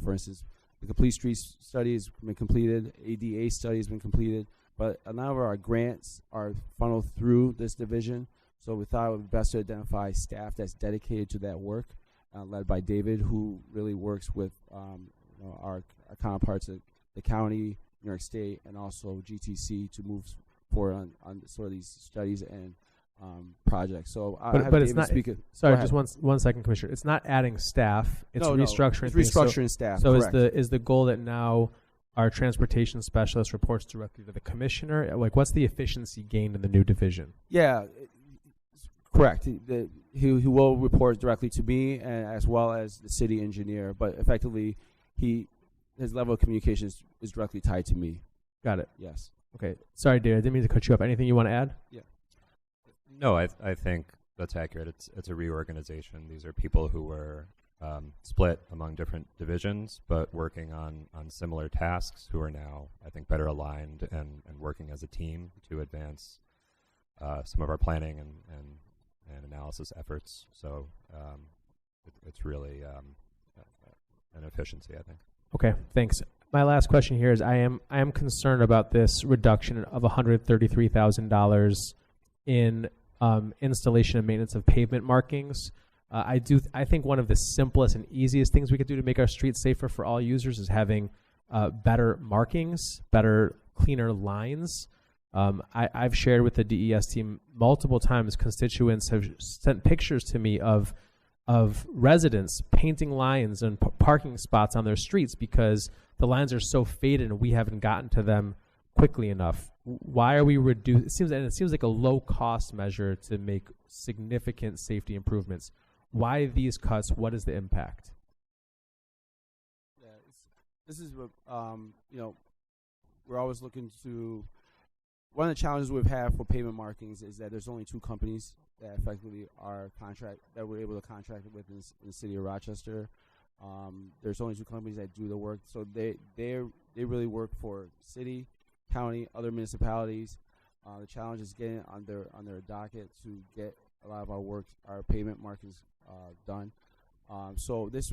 for instance, the complete streets study has been completed, ADA study has been completed, but a lot of our grants are funneled through this division. So we thought it would be best to identify staff that's dedicated to that work, led by David, who really works with our counterparts at the county, New York State, and also GTC to move forward on sort of these studies and projects. So but it's not. Sorry, just one second, Commissioner. It's not adding staff. It's restructuring. It's restructuring staff. So correct. is the goal that now our transportation specialist reports directly to the commissioner? Like, what's the efficiency gained in the new division? Yeah, correct. He will report directly to me and as well as the city engineer. But effectively, his level of communication is directly tied to me. Got it. Yes. Okay. Sorry, David. I didn't mean to cut you up. Anything you want to add? Yeah. No, I think that's accurate. It's a reorganization. These are people who were split among different divisions, but working on similar tasks, who are now, I think, better aligned and working as a team to advance some of our planning and analysis efforts. So it's really an efficiency, I think. Okay, thanks. My last question here is I am concerned about this reduction of $133,000 in installation and maintenance of pavement markings. I think one of the simplest and easiest things we could do to make our streets safer for all users is having better markings, better, cleaner lines. I've shared with the DES team multiple times. Constituents have sent pictures to me of residents painting lines and parking spots on their streets because the lines are so faded and we haven't gotten to them quickly enough. Why are we reducing? It seems like a low-cost measure to make significant safety improvements. Why these cuts? What is the impact? Yeah, this is we're always looking to. One of the challenges we've had for pavement markings is that there's only 2 companies that effectively that we're able to contract with in the city of Rochester. There's only 2 companies that do the work, so they really work for city, county, other municipalities. The challenge is getting on their docket to get a lot of our work, our pavement mark is done. So this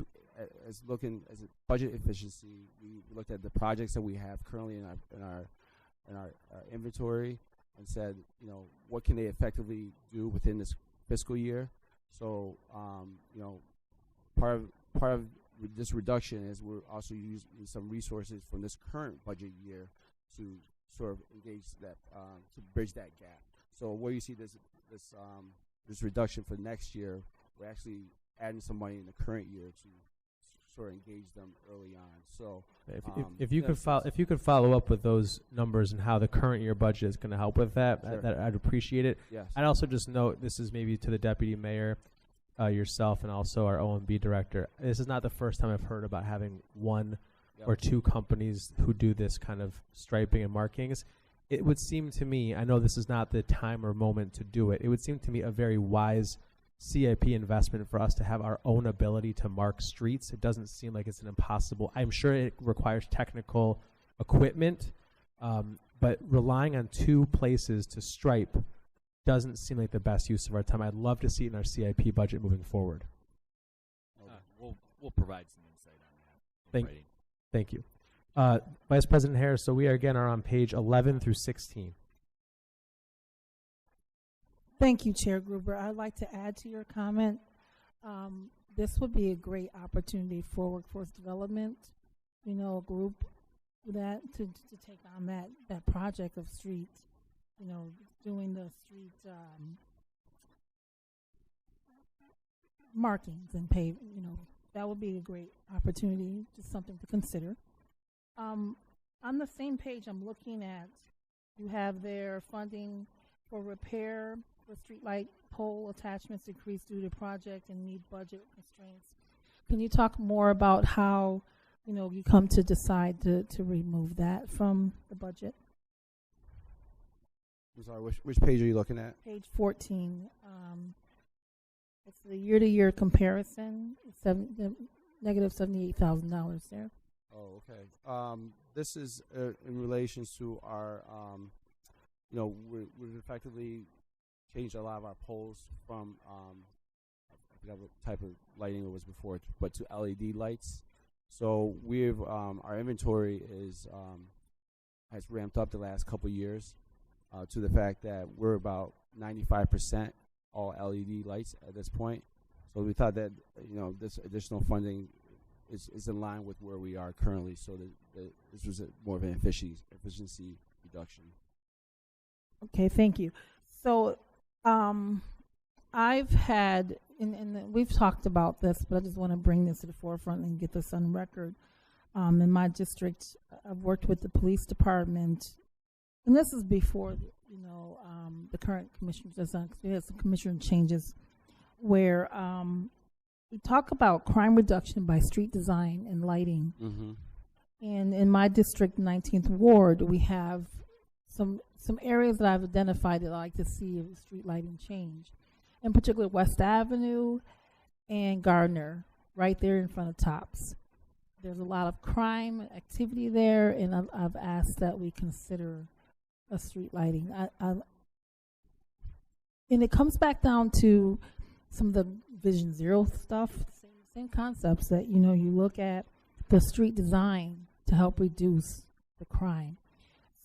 is looking as a budget efficiency. We looked at the projects that we have currently in our inventory and said, you know, what can they effectively do within this fiscal year? So, you know, part of this reduction is we're also using some resources from this current budget year to sort of engage that to bridge that gap. So where you see this reduction for next year, we're actually adding some money in the current year to sort of engage them early on. So if you could follow up with those numbers and how the current year budget is going to help with that, sure. I'd appreciate it. Yes. I'd also just note, this is maybe to the deputy mayor, yourself, and also our OMB director. This is not the first time I've heard about having one or two companies who do this kind of striping and markings. It would seem to me, I know this is not the time or moment to do it, it would seem to me a very wise CIP investment for us to have our own ability to mark streets. It doesn't seem like it's an impossible. I'm sure it requires technical equipment, but relying on two places to stripe doesn't seem like the best use of our time. I'd love to see it in our CIP budget moving forward. We'll provide some insight on that. Thank you. Vice President Harris, so we are on page 11 through 16. Thank you, Chair Gruber. I'd like to add to your comment. This would be a great opportunity for workforce development, you know, a group that to take on that project of streets, you know, doing the street markings and pave, you know, that would be a great opportunity, just something to consider. On the same page I'm looking at, you have their funding for repair for streetlight pole attachments increased due to project and need budget constraints. Can you talk more about how, you know, you come to decide to remove that from the budget? I'm sorry, which page are you looking at? Page 14. It's the year-to-year comparison. It's negative $78,000 there. Oh, okay. This is in relation to our, you know, we've effectively changed a lot of our poles from, I forgot what type of lighting it was before, but to LED lights. So we've, our inventory has ramped up the last couple years to the fact that we're about 95% all LED lights at this point. So we thought that, you know, this additional funding is in line with where we are currently, so that this was more of an efficiency reduction. Okay, thank you. So I've had, and we've talked about this, but I just want to bring this to the forefront and get this on record. In my district, I've worked with the police department, and this is before, you know, the current commissioners, we had some commissioner changes where we talk about crime reduction by street design and lighting. Mm-hmm. And in my district, 19th Ward, we have some areas that I've identified that I like to see of street lighting change. In particular, West Avenue and Gardner, right there in front of Tops. There's a lot of crime activity there, and I've asked that we consider a street lighting. And it comes back down to some of the Vision Zero stuff, same concepts that, you know, you look at the street design to help reduce the crime.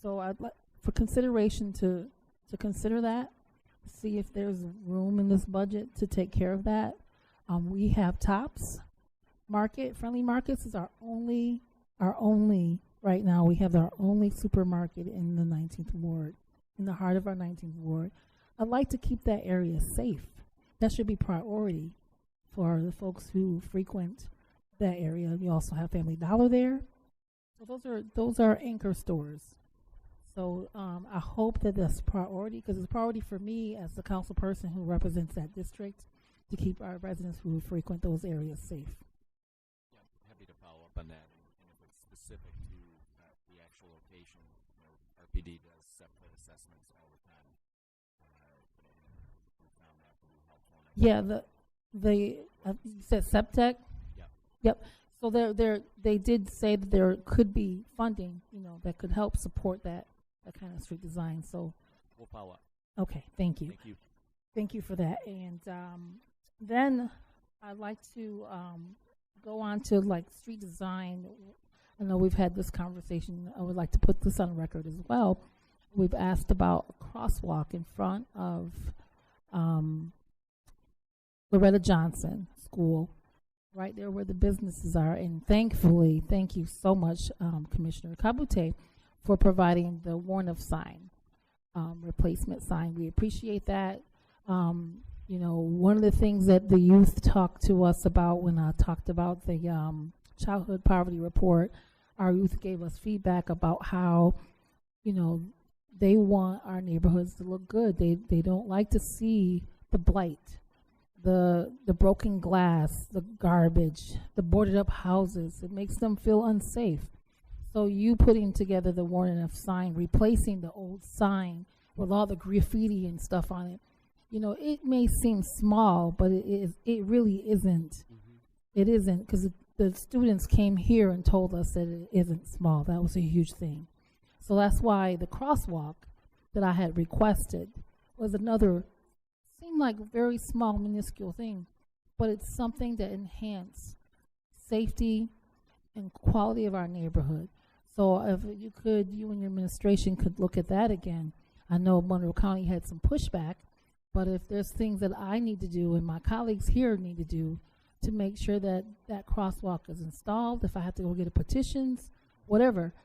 So I'd like for consideration to consider that, see if there's room in this budget to take care of that. We have Tops Market. Friendly Markets is our only right now. We have our only supermarket in the 19th Ward, in the heart of our 19th Ward. I'd like to keep that area safe. That should be priority for the folks who frequent that area. We also have Family Dollar there. So those are anchor stores. So I hope that that's priority, because it's priority for me as the council person who represents that district to keep our residents who frequent those areas safe. Yeah, happy to follow up on that. And if it's specific to the actual location, you know, RPD does separate assessments all the time. We found that to be helpful. Yeah, you said Septec? Yep. So they did say that there could be funding, you know, that could help support that kind of street design. So we'll follow up. Okay, thank you. Thank you. Thank you for that. And then I'd like to go on to like street design. I know we've had this conversation. I would like to put this on record as well. We've asked about a crosswalk in front of Loretta Johnson School, right there where the businesses are. And thankfully, thank you so much, Commissioner Kabute, for providing the Warnoff sign, replacement sign. We appreciate that. You know, one of the things that the youth talked to us about when I talked about the childhood poverty report, our youth gave us feedback about how, you know, they want our neighborhoods to look good. They don't like to see the blight, the broken glass, the garbage, the boarded up houses. It makes them feel unsafe. So you putting together the Warnoff sign, replacing the old sign with all the graffiti and stuff on it, you know, it may seem small, but it really isn't. Mm-hmm. It isn't, because the students came here and told us that it isn't small. That was a huge thing. So that's why the crosswalk that I had requested was another, seemed like very small, minuscule thing, but it's something that enhance safety and quality of our neighborhood. So if you could, you and your administration could look at that again. I know Monroe County had some pushback, but if there's things that I need to do and my colleagues here need to do to make sure that that crosswalk is installed, if I have to go get a petitions, whatever,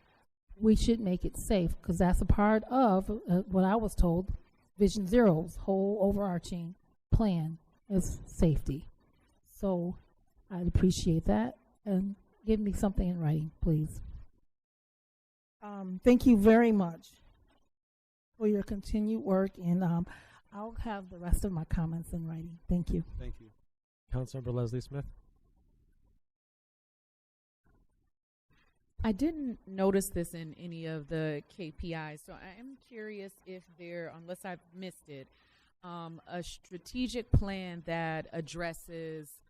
we should make it safe, because that's a part of what I was told, Vision Zero's whole overarching plan is safety. So I'd appreciate that, and give me something in writing, please. Thank you very much for your continued work, and I'll have the rest of my comments in writing. Thank you. Thank you. Councilmember Leslie Smith. I didn't notice this in any of the KPIs, so I am curious if there, unless I've missed it, a strategic plan that addresses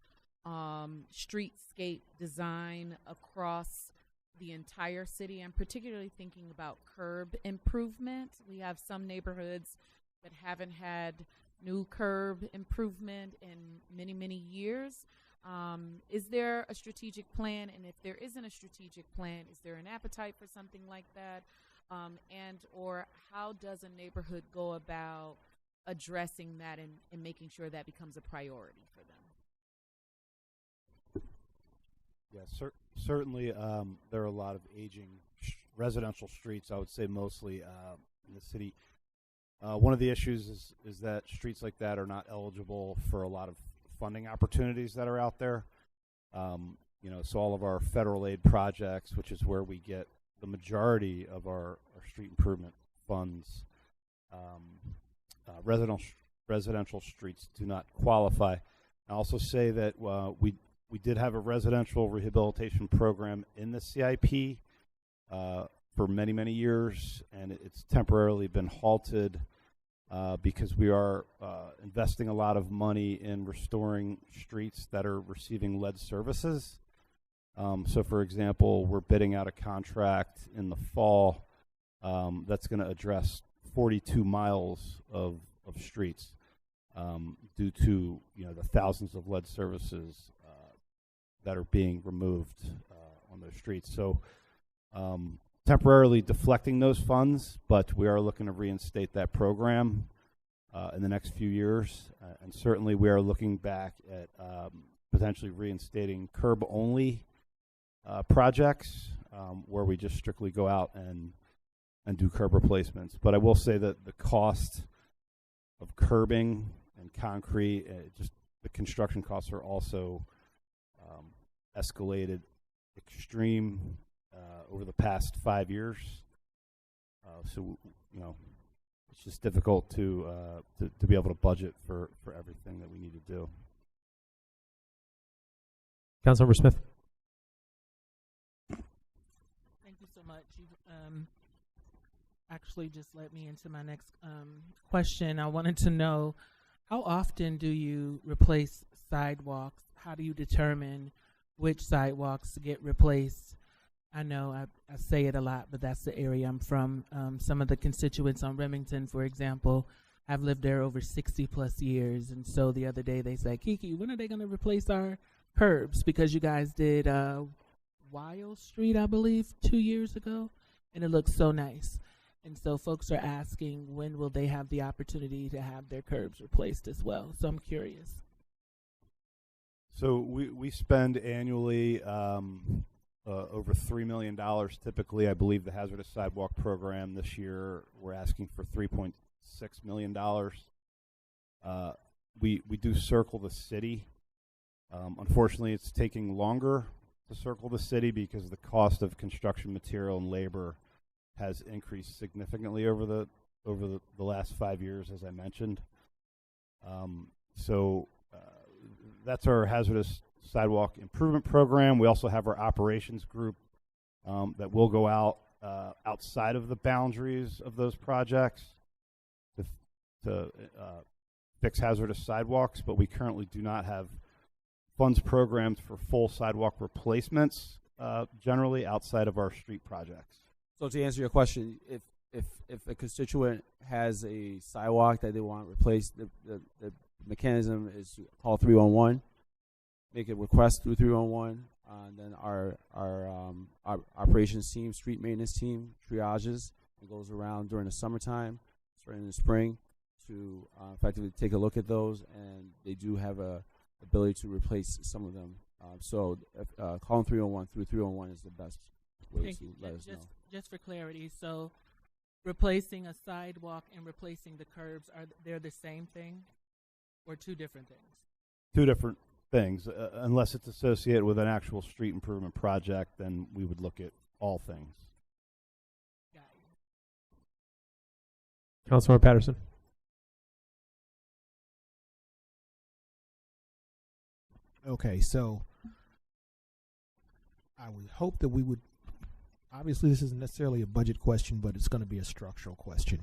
streetscape design across the entire city. I'm particularly thinking about curb improvement. We have some neighborhoods that haven't had new curb improvement in many, many years. Is there a strategic plan? And if there isn't a strategic plan, is there an appetite for something like that? And or how does a neighborhood go about addressing that and making sure that becomes a priority for them? Yeah, certainly there are a lot of aging residential streets, I would say mostly in the city. One of the issues is that streets like that are not eligible for a lot of funding opportunities that are out there. You know, so all of our federal aid projects, which is where we get the majority of our street improvement funds, residential streets do not qualify. I also say that we did have a residential rehabilitation program in the CIP for many, many years, and it's temporarily been halted because we are investing a lot of money in restoring streets that are receiving lead services. So, for example, we're bidding out a contract in the fall that's going to address 42 miles of streets due to, you know, the thousands of lead services that are being removed on those streets. So temporarily deflecting those funds, but we are looking to reinstate that program in the next few years. And certainly we are looking back at potentially reinstating curb-only projects where we just strictly go out and do curb replacements. But I will say that the cost of curbing and concrete, just the construction costs are also escalated extreme over the past 5 years. So, you know, it's just difficult to be able to budget for everything that we need to do. Councilmember Smith. Thank you so much. You actually just led me into my next question. I wanted to know, how often do you replace sidewalks? How do you determine which sidewalks get replaced? I know I say it a lot, but that's the area I'm from. Some of the constituents on Remington, for example, have lived there over 60 plus years. And so the other day they said, Kiki, when are they going to replace our curbs? Because you guys did Weil Street, I believe, 2 years ago, and it looks so nice. And so folks are asking, when will they have the opportunity to have their curbs replaced as well? So I'm curious. So we spend annually over $3 million typically. I believe the hazardous sidewalk program this year, we're asking for $3.6 million. We do circle the city. Unfortunately, it's taking longer to circle the city because the cost of construction material and labor has increased significantly over the last 5 years, as I mentioned. That's our hazardous sidewalk improvement program. We also have our operations group that will go out outside of the boundaries of those projects to fix hazardous sidewalks, but we currently do not have funds programmed for full sidewalk replacements generally outside of our street projects. So to answer your question, if a constituent has a sidewalk that they want replaced, the mechanism is to call 311, make a request through 311, and then our operations team, street maintenance team, triages and goes around during the summertime, starting in the spring, to effectively take a look at those, and they do have a ability to replace some of them. Calling 311 through 311 is the best way to let us know. Just for clarity, so replacing a sidewalk and replacing the curbs, they're the same thing or two different things? Two different things. Unless it's associated with an actual street improvement project, then we would look at all things. Councilmember Patterson. Okay, so I would hope that we would, obviously this isn't necessarily a budget question, but it's going to be a structural question.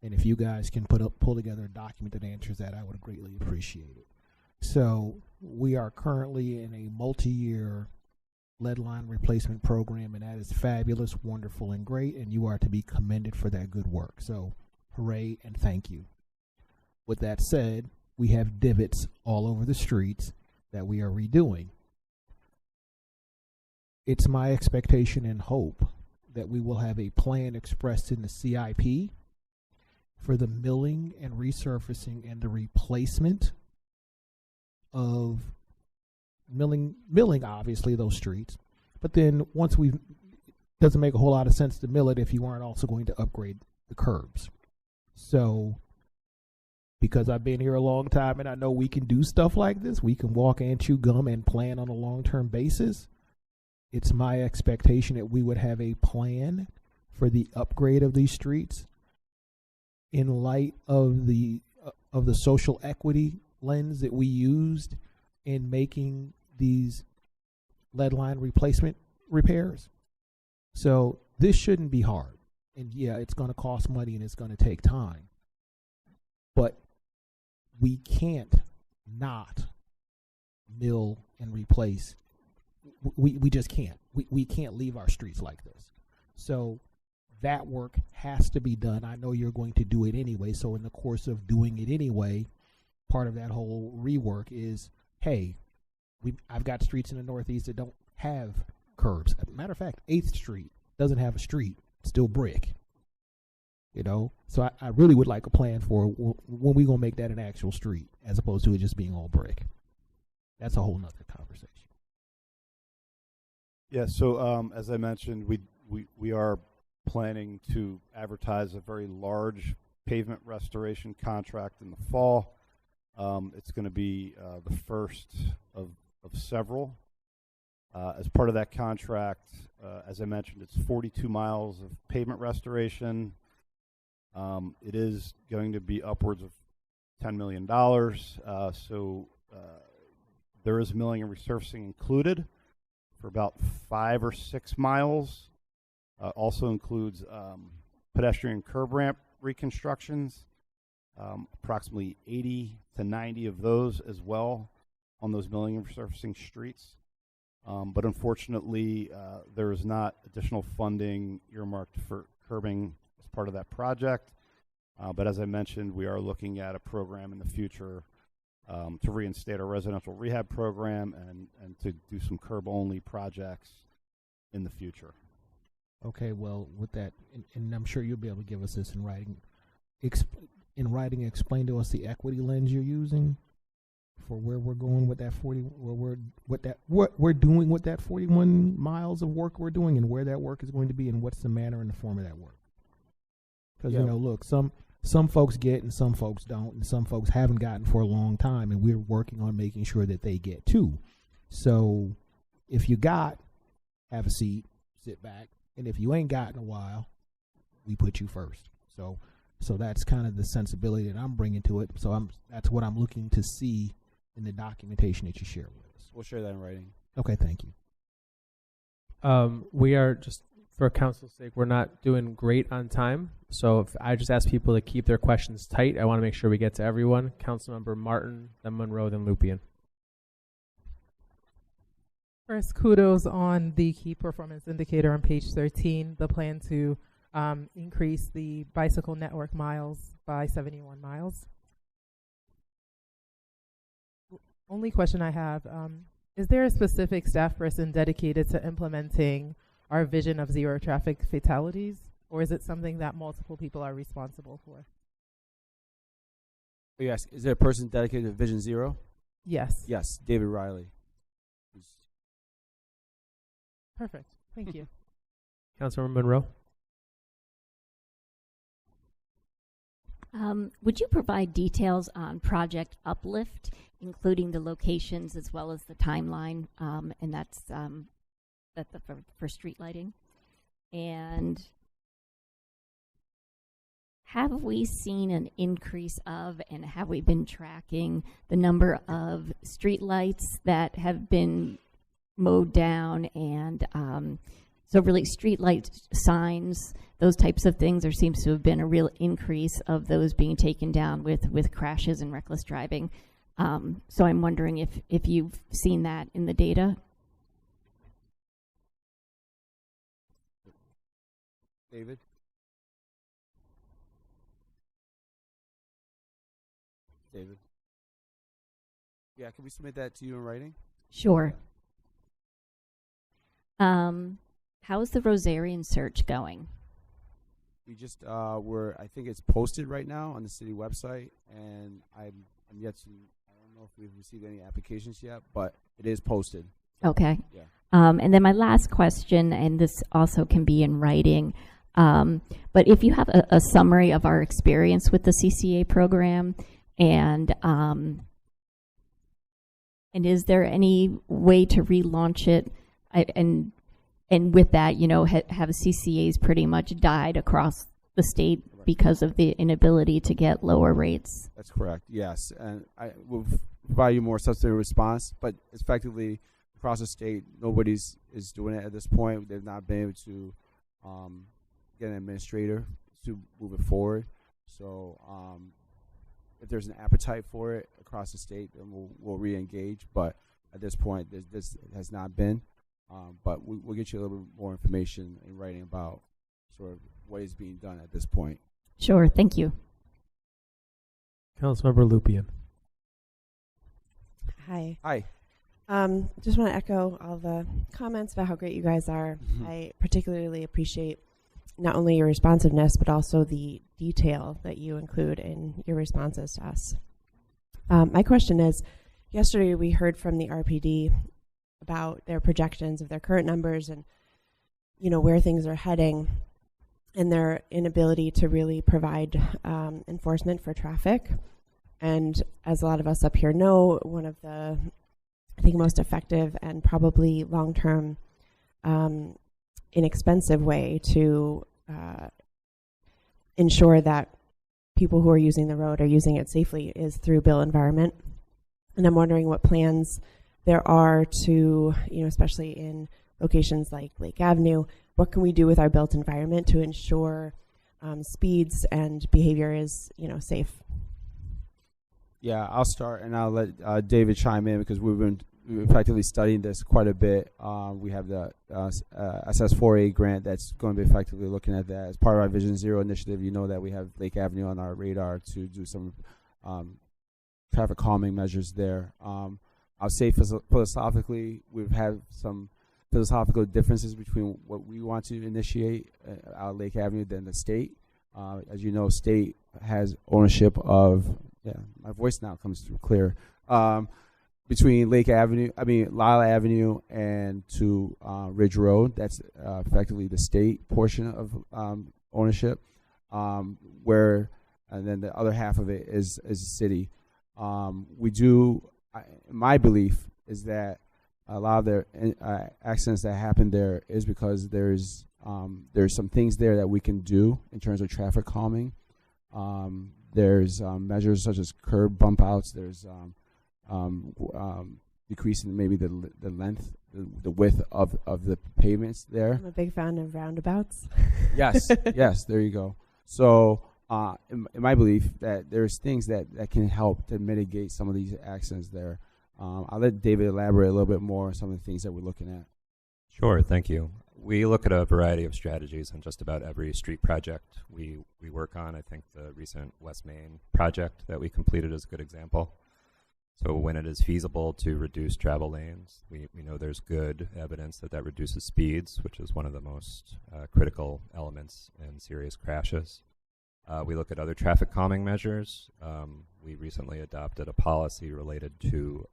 And if you guys can pull together a document that answers that, I would greatly appreciate it. So we are currently in a multi-year lead line replacement program, and that is fabulous, wonderful, and great, and you are to be commended for that good work. So hooray and thank you. With that said, we have divots all over the streets that we are redoing. It's my expectation and hope that we will have a plan expressed in the CIP for the milling and resurfacing and the replacement of milling obviously those streets, but then once doesn't make a whole lot of sense to mill it if you aren't also going to upgrade the curbs. So because I've been here a long time and I know we can do stuff like this, we can walk and chew gum and plan on a long-term basis. It's my expectation that we would have a plan for the upgrade of these streets in light of the social equity lens that we used in making these lead line replacement repairs. So this shouldn't be hard. And yeah, it's going to cost money and it's going to take time. But we can't not mill and replace. We just can't. We can't leave our streets like this. So that work has to be done. I know you're going to do it anyway. So in the course of doing it anyway, part of that whole rework is, hey, I've got streets in the Northeast that don't have curbs. As a matter of fact, 8th Street doesn't have a street, it's still brick. You know, so I really would like a plan for when we gonna make that an actual street as opposed to it just being all brick. That's a whole nother conversation. Yeah. So as I mentioned, we are planning to advertise a very large pavement restoration contract in the fall. It's going to be the first of several. As part of that contract, as I mentioned, it's 42 miles of pavement restoration. It is going to be upwards of $10 million. So there is milling and resurfacing included for about 5 or 6 miles. Also includes pedestrian curb ramp reconstructions, approximately 80 to 90 of those as well on those milling and resurfacing streets. But unfortunately, there is not additional funding earmarked for curbing as part of that project. But as I mentioned, we are looking at a program in the future to reinstate our residential rehab program and to do some curb-only projects in the future. Okay, well, with that, and I'm sure you'll be able to give us this in writing. Explain to us the equity lens you're using for where we're going with that what we're doing with that 41 miles of work we're doing, and where that work is going to be, and what's the manner and the form of that work. Because you know, look, some folks get and some folks don't, and some folks haven't gotten for a long time, and we're working on making sure that they get too. So if you got, have a seat, sit back, and if you ain't got in a while, we put you first. So that's kind of the sensibility that I'm bringing to it. So that's what I'm looking to see in the documentation that you share with us. We'll share that in writing. Okay, thank you. We are just, for council's sake, we're not doing great on time. So if I just ask people to keep their questions tight, I want to make sure we get to everyone. Councilmember Martin, then Monroe, then Lupien. First, kudos on the key performance indicator on page 13, the plan to increase the bicycle network miles by 71 miles. Only question I have, is there a specific staff person dedicated to implementing our vision of zero traffic fatalities, or is it something that multiple people are responsible for? Yes, is there a person dedicated to Vision Zero? Yes. Yes, David Riley. Perfect. Thank you. Councilmember Monroe. Would you provide details on Project Uplift, including the locations as well as the timeline? And that's for street lighting. And have we seen an increase of, and have we been tracking the number of street lights that have been mowed down, and so really street light signs, those types of things? There seems to have been a real increase of those being taken down with crashes and reckless driving. So I'm wondering if you've seen that in the data. David? David? Yeah, can we submit that to you in writing? Sure. How's the Rosarian search going? We just I think it's posted right now on the city website, and I'm yet to, I don't know if we've received any applications yet, but it is posted. Okay. Yeah. And then my last question, and this also can be in writing, but if you have a summary of our experience with the CCA program, and is there any way to relaunch it? And with that, you know, have CCAs pretty much died across the state because of the inability to get lower rates? That's correct, yes. And I will provide you more substantive response, but effectively across the state, nobody's is doing it at this point. They've not been able to get an administrator to move it forward. So if there's an appetite for it across the state, then we'll re-engage. But at this point, this has not been. But we'll get you a little bit more information in writing about sort of what is being done at this point. Sure, thank you. Councilmember Lupien. Hi. Hi. Just want to echo all the comments about how great you guys are. Mm-hmm. I particularly appreciate not only your responsiveness, but also the detail that you include in your responses to us. My question is, yesterday we heard from the RPD about their projections of their current numbers and, you know, where things are heading and their inability to really provide enforcement for traffic. And as a lot of us up here know, one of the, I think, most effective and probably long-term inexpensive way to ensure that people who are using the road are using it safely is through built environment. And I'm wondering what plans there are to, you know, especially in locations like Lake Avenue, what can we do with our built environment to ensure speeds and behavior is, you know, safe? Yeah, I'll start and I'll let David chime in because we've been effectively studying this quite a bit. We have the SS4A grant that's going to be effectively looking at that as part of our Vision Zero initiative. You know that we have Lake Avenue on our radar to do some traffic calming measures there. I'll say philosophically, we've had some philosophical differences between what we want to initiate out Lake Avenue than the state. As you know, state has ownership of, my voice now comes through clear, between Lyle Avenue and to Ridge Road. That's effectively the state portion of ownership, and then the other half of it is the city. My belief is that a lot of the accidents that happen there is because there's some things there that we can do in terms of traffic calming. There's measures such as curb bump outs. There's decreasing maybe the length, the width of the pavements there. I'm a big fan of roundabouts. Yes, yes, there you go. So in my belief that there's things that can help to mitigate some of these accidents there. I'll let David elaborate a little bit more on some of the things that we're looking at. Sure, thank you. We look at a variety of strategies on just about every street project we work on. I think the recent West Main project that we completed is a good example. So when it is feasible to reduce travel lanes, we know there's good evidence that reduces speeds, which is one of the most critical elements in serious crashes. We look at other traffic calming measures. We recently adopted a policy related to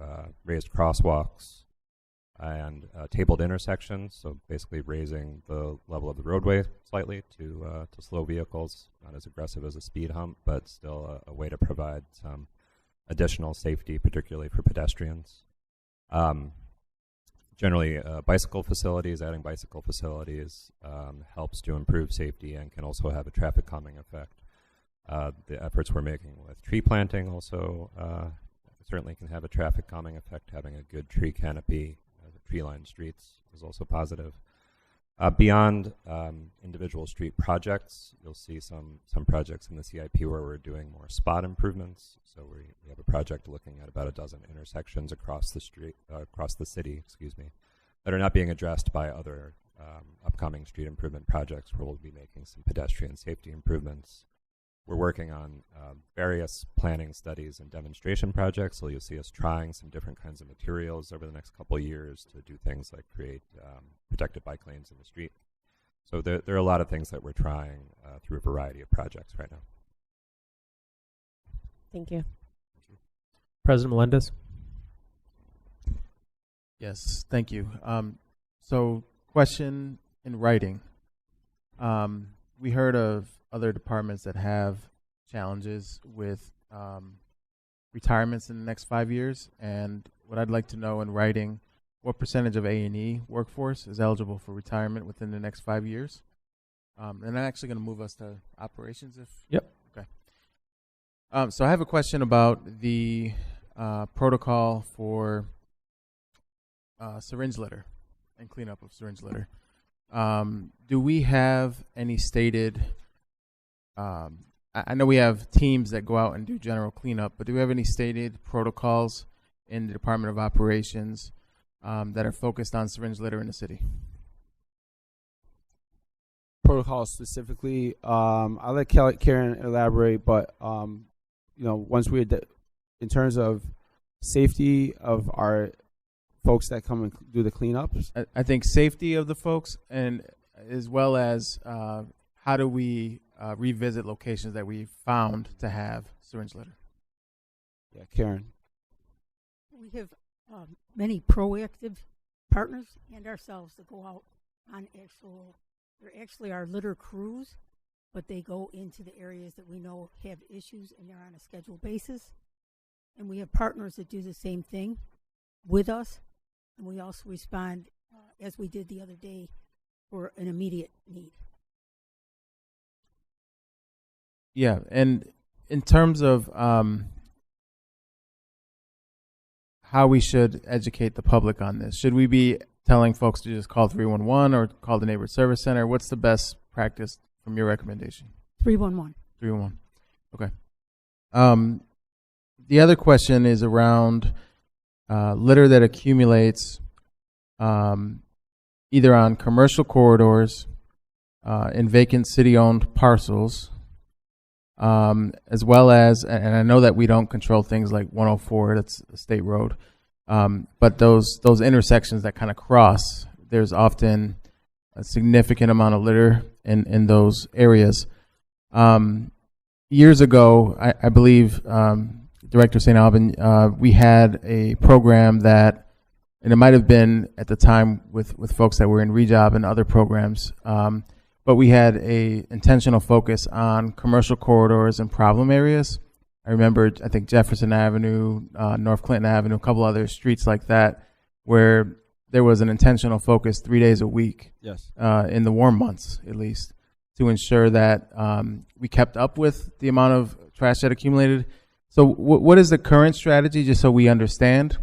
raised crosswalks and tabled intersections, so basically raising the level of the roadway slightly to slow vehicles, not as aggressive as a speed hump, but still a way to provide some additional safety, particularly for pedestrians. Generally, bicycle facilities, adding bicycle facilities helps to improve safety and can also have a traffic calming effect. The efforts we're making with tree planting also certainly can have a traffic calming effect. Having a good tree canopy, tree-lined streets is also positive. Beyond individual street projects, you'll see some projects in the CIP where we're doing more spot improvements. So we have a project looking at about a dozen intersections across the city, that are not being addressed by other upcoming street improvement projects where we'll be making some pedestrian safety improvements. We're working on various planning studies and demonstration projects, so you'll see us trying some different kinds of materials over the next couple of years to do things like create protected bike lanes in the street. So there are a lot of things that we're trying through a variety of projects right now. Thank you. President Melendez. Yes, thank you. So question in writing. We heard of other departments that have challenges with retirements in the next 5 years, and what I'd like to know in writing, what percentage of A&E workforce is eligible for retirement within the next 5 years? And I'm actually going to move us to operations. Yep. Okay. So I have a question about the protocol for syringe litter and cleanup of syringe litter. Do we have any stated I know we have teams that go out and do general cleanup, but do we have any stated protocols in the Department of Operations that are focused on syringe litter in the city? Protocols specifically, I'll let Karen elaborate, but once in terms of safety of our folks that come and do the cleanups, I think safety of the folks, and as well as how do we revisit locations that we found to have syringe litter? Yeah, Karen. We have many proactive partners and ourselves that go out on they're actually our litter crews, but they go into the areas that we know have issues and they're on a scheduled basis. And we have partners that do the same thing with us. And we also respond, as we did the other day, for an immediate need. Yeah, and in terms of how we should educate the public on this, should we be telling folks to just call 311 or call the neighborhood service center? What's the best practice from your recommendation? 311. 311. Okay. The other question is around litter that accumulates either on commercial corridors, in vacant city-owned parcels, as well as, and I know that we don't control things like 104, that's a state road, but those intersections that kind of cross, there's often a significant amount of litter in those areas. Years ago, I believe, Director St. Alban, we had a program that, and it might have been at the time with folks that were in rejob and other programs, but we had a intentional focus on commercial corridors and problem areas. I remember, I think Jefferson Avenue, North Clinton Avenue, a couple other streets like that, where there was an intentional focus 3 days a week, yes, in the warm months at least, to ensure that we kept up with the amount of trash that accumulated. So what is the current strategy, just so we understand?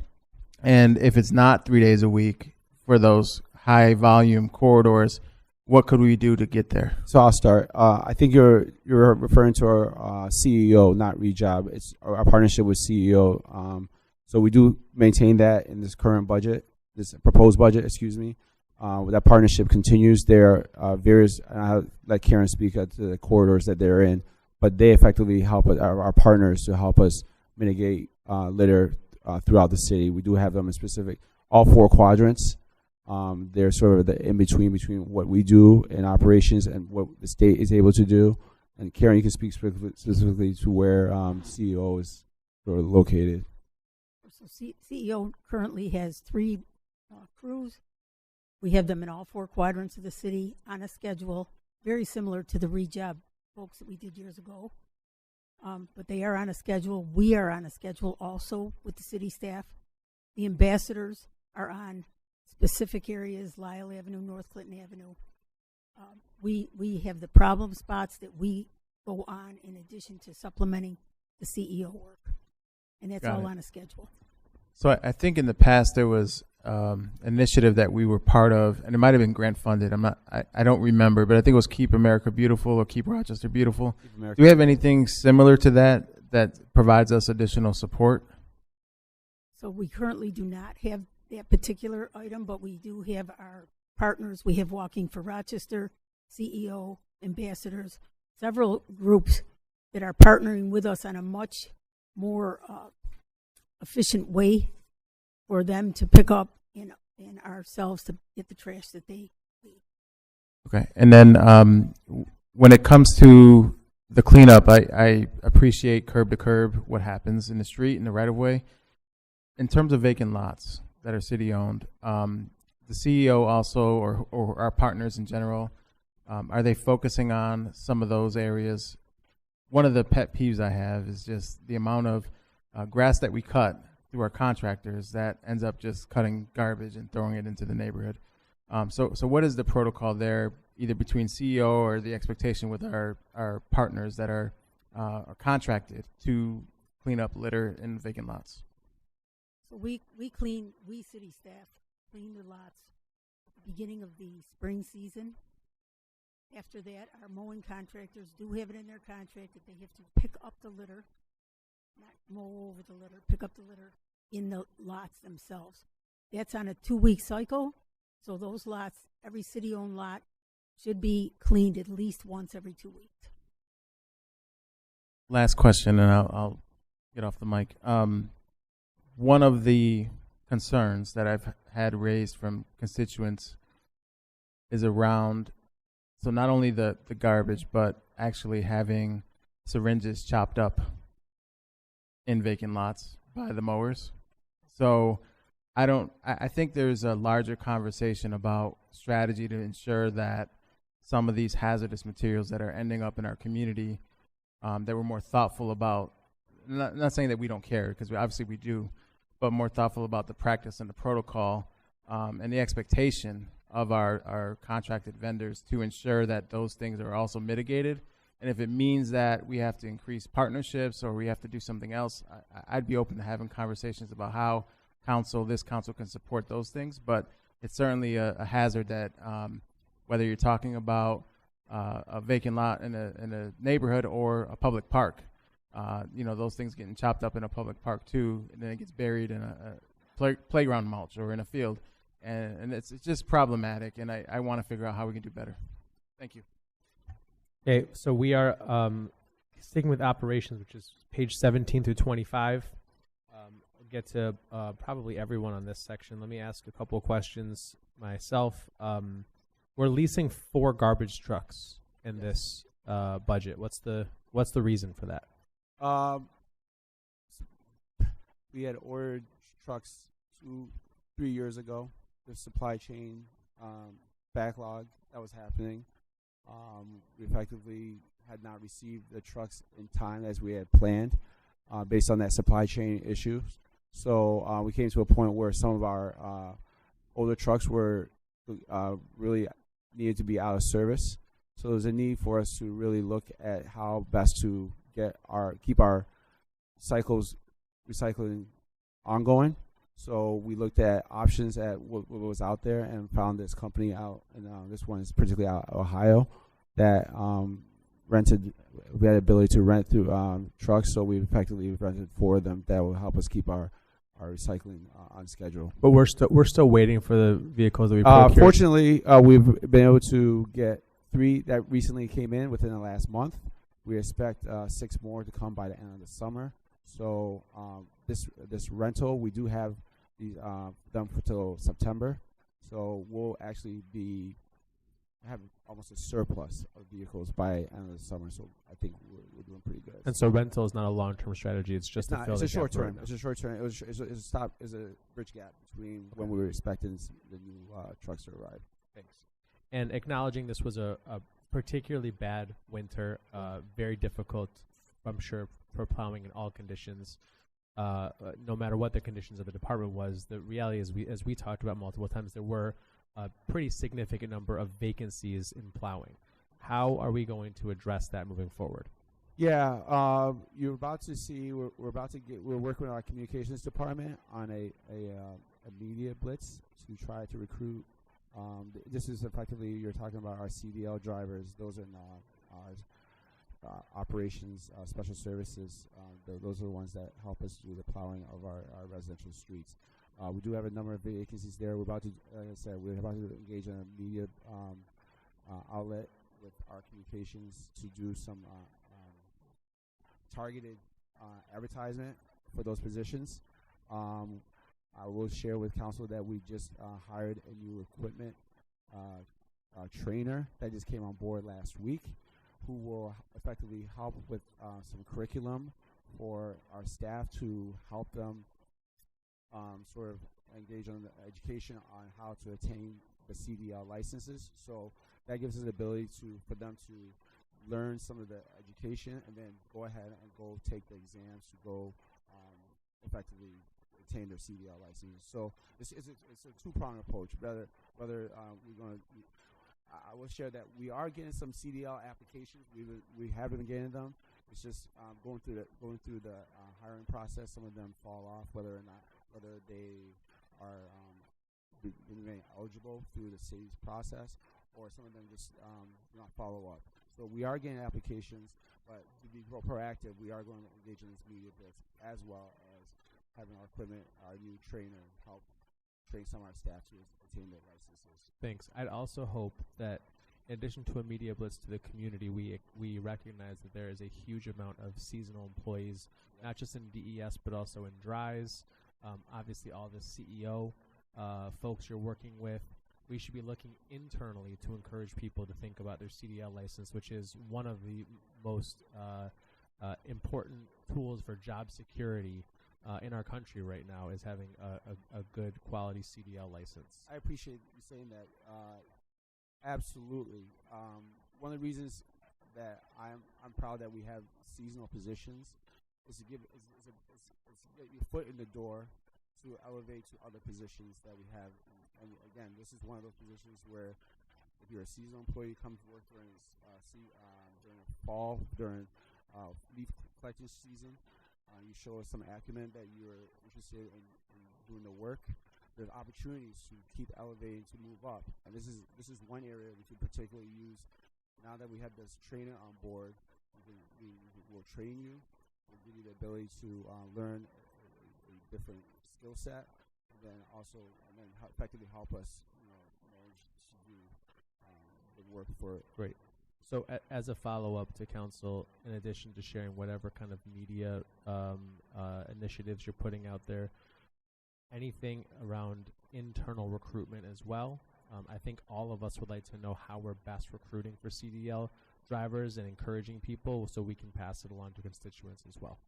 And if it's not 3 days a week for those high volume corridors, what could we do to get there? So I'll start. I think you're referring to our CEO, not rejob. It's our partnership with CEO. So we do maintain that in this current budget, this proposed budget, excuse me. That partnership continues. There are various, I'll let Karen speak to the corridors that they're in, but they effectively help our partners to help us mitigate litter throughout the city. We do have them in specific, all 4 quadrants. They're sort of the in-between between what we do in operations and what the state is able to do. And Karen, you can speak specifically to where CEO is sort of located. So CEO currently has 3 crews. We have them in all 4 quadrants of the city on a schedule, very similar to the rejob folks that we did years ago. But they are on a schedule. We are on a schedule also with the city staff. The ambassadors are on specific areas, Lyle Avenue, North Clinton Avenue. We have the problem spots that we go on in addition to supplementing the CEO work. And that's all on a schedule. So I think in the past there was an initiative that we were part of, and it might have been grant funded. I don't remember, but I think it was Keep America Beautiful or Keep Rochester Beautiful. Do we have anything similar to that provides us additional support? So we currently do not have that particular item, but we do have our partners. We have Walking for Rochester, CEO, ambassadors, several groups that are partnering with us on a much more efficient way for them to pick up and ourselves to get the trash that they need. Okay, and then when it comes to the cleanup, I appreciate curb to curb what happens in the street and the right of way. In terms of vacant lots that are city owned, the CEO also, or our partners in general, are they focusing on some of those areas? One of the pet peeves I have is just the amount of grass that we cut through our contractors that ends up just cutting garbage and throwing it into the neighborhood. So what is the protocol there, either between CEO or the expectation with our partners that are contracted to clean up litter in vacant lots? So we city staff clean the lots at the beginning of the spring season. After that, our mowing contractors do have it in their contract that they have to pick up the litter, not mow over the litter, pick up the litter in the lots themselves. That's on a 2-week cycle. So those lots, every city-owned lot, should be cleaned at least once every 2 weeks. Last question, and I'll get off the mic. One of the concerns that I've had raised from constituents is around, so not only the garbage, but actually having syringes chopped up in vacant lots by the mowers. So I think there's a larger conversation about strategy to ensure that some of these hazardous materials that are ending up in our community, that we're more thoughtful about, not saying that we don't care, because obviously we do, but more thoughtful about the practice and the protocol and the expectation of our contracted vendors to ensure that those things are also mitigated. And if it means that we have to increase partnerships or we have to do something else, I'd be open to having conversations about how this council can support those things. But it's certainly a hazard that whether you're talking about a vacant lot in a neighborhood or a public park, those things getting chopped up in a public park too, and then it gets buried in playground mulch or in a field, and it's just problematic. And I want to figure out how we can do better. Thank you. Okay, so we are sticking with operations, which is page 17 through 25. I'll get to probably everyone on this section. Let me ask a couple of questions myself. We're leasing 4 garbage trucks in this budget. What's the reason for that? We had ordered trucks 2-3 years ago. The supply chain backlog that was happening. We effectively had not received the trucks in time as we had planned based on that supply chain issue. So we came to a point where some of our older trucks were really needed to be out of service. So there's a need for us to really look at how best to keep our recycling ongoing. So we looked at options at what was out there and found this company out, and this one is particularly out of Ohio, that we had the ability to rent through trucks. So we effectively rented 4 of them that will help us keep our recycling on schedule. But we're still waiting for the vehicles that we procured. Fortunately, we've been able to get 3 that recently came in within the last month. We expect 6 more to come by the end of the summer. So this rental, we do have these done for till September. So we'll actually have almost a surplus of vehicles by end of the summer. So I think we're doing pretty good. And so rental is not a long-term strategy. It's just it's a short term. It's a short term. It's a bridge gap between when we were expecting the new trucks to arrive. Thanks. And acknowledging this was a particularly bad winter, very difficult, I'm sure, for plowing in all conditions. No matter what the conditions of the department was, the reality is, as we talked about multiple times, there were a pretty significant number of vacancies in plowing. How are we going to address that moving forward? Yeah, you're about to see. We're working with our communications department on a media blitz to try to recruit. This is effectively, you're talking about our CDL drivers. Those are not our operations, special services. Those are the ones that help us do the plowing of our residential streets. We do have a number of vacancies there. We're about to, like I said, we're about to engage in a media outlet with our communications to do some targeted advertisement for those positions. I will share with council that we just hired a new equipment trainer that just came on board last week, who will effectively help with some curriculum for our staff to help them sort of engage on the education on how to attain the CDL licenses. So that gives us the ability for them to learn some of the education and then go ahead and go take the exams to go effectively attain their CDL license. So it's a two-pronged approach. Whether we're going to, I will share that we are getting some CDL applications. We have been getting them. It's just going through the hiring process. Some of them fall off, whether they are remain eligible through the city's process, or some of them just do not follow up. So we are getting applications, but to be proactive, we are going to engage in this media blitz, as well as having our equipment, our new trainer help train some of our staff to attain their licenses. Thanks. I'd also hope that in addition to a media blitz to the community, we recognize that there is a huge amount of seasonal employees, not just in DES, but also in DRIS. Obviously, all the CEO folks you're working with. We should be looking internally to encourage people to think about their CDL license, which is one of the most important tools for job security in our country right now, is having a good quality CDL license. I appreciate you saying that. Absolutely. One of the reasons that I'm proud that we have seasonal positions is to get your foot in the door to elevate to other positions that we have. And again, this is one of those positions where if you're a seasonal employee, you come to work during fall, during leaf collecting season, you show us some acumen that you're interested in doing the work. There's opportunities to keep elevating, to move up. And this is one area we can particularly use. Now that we have this trainer on board, we will train you. We'll give you the ability to learn a different skill set. then also effectively help us, manage to do the work for. Great. So as a follow-up to council, in addition to sharing whatever kind of media initiatives you're putting out there, anything around internal recruitment as well? I think all of us would like to know how we're best recruiting for CDL drivers and encouraging people so we can pass it along to constituents as well.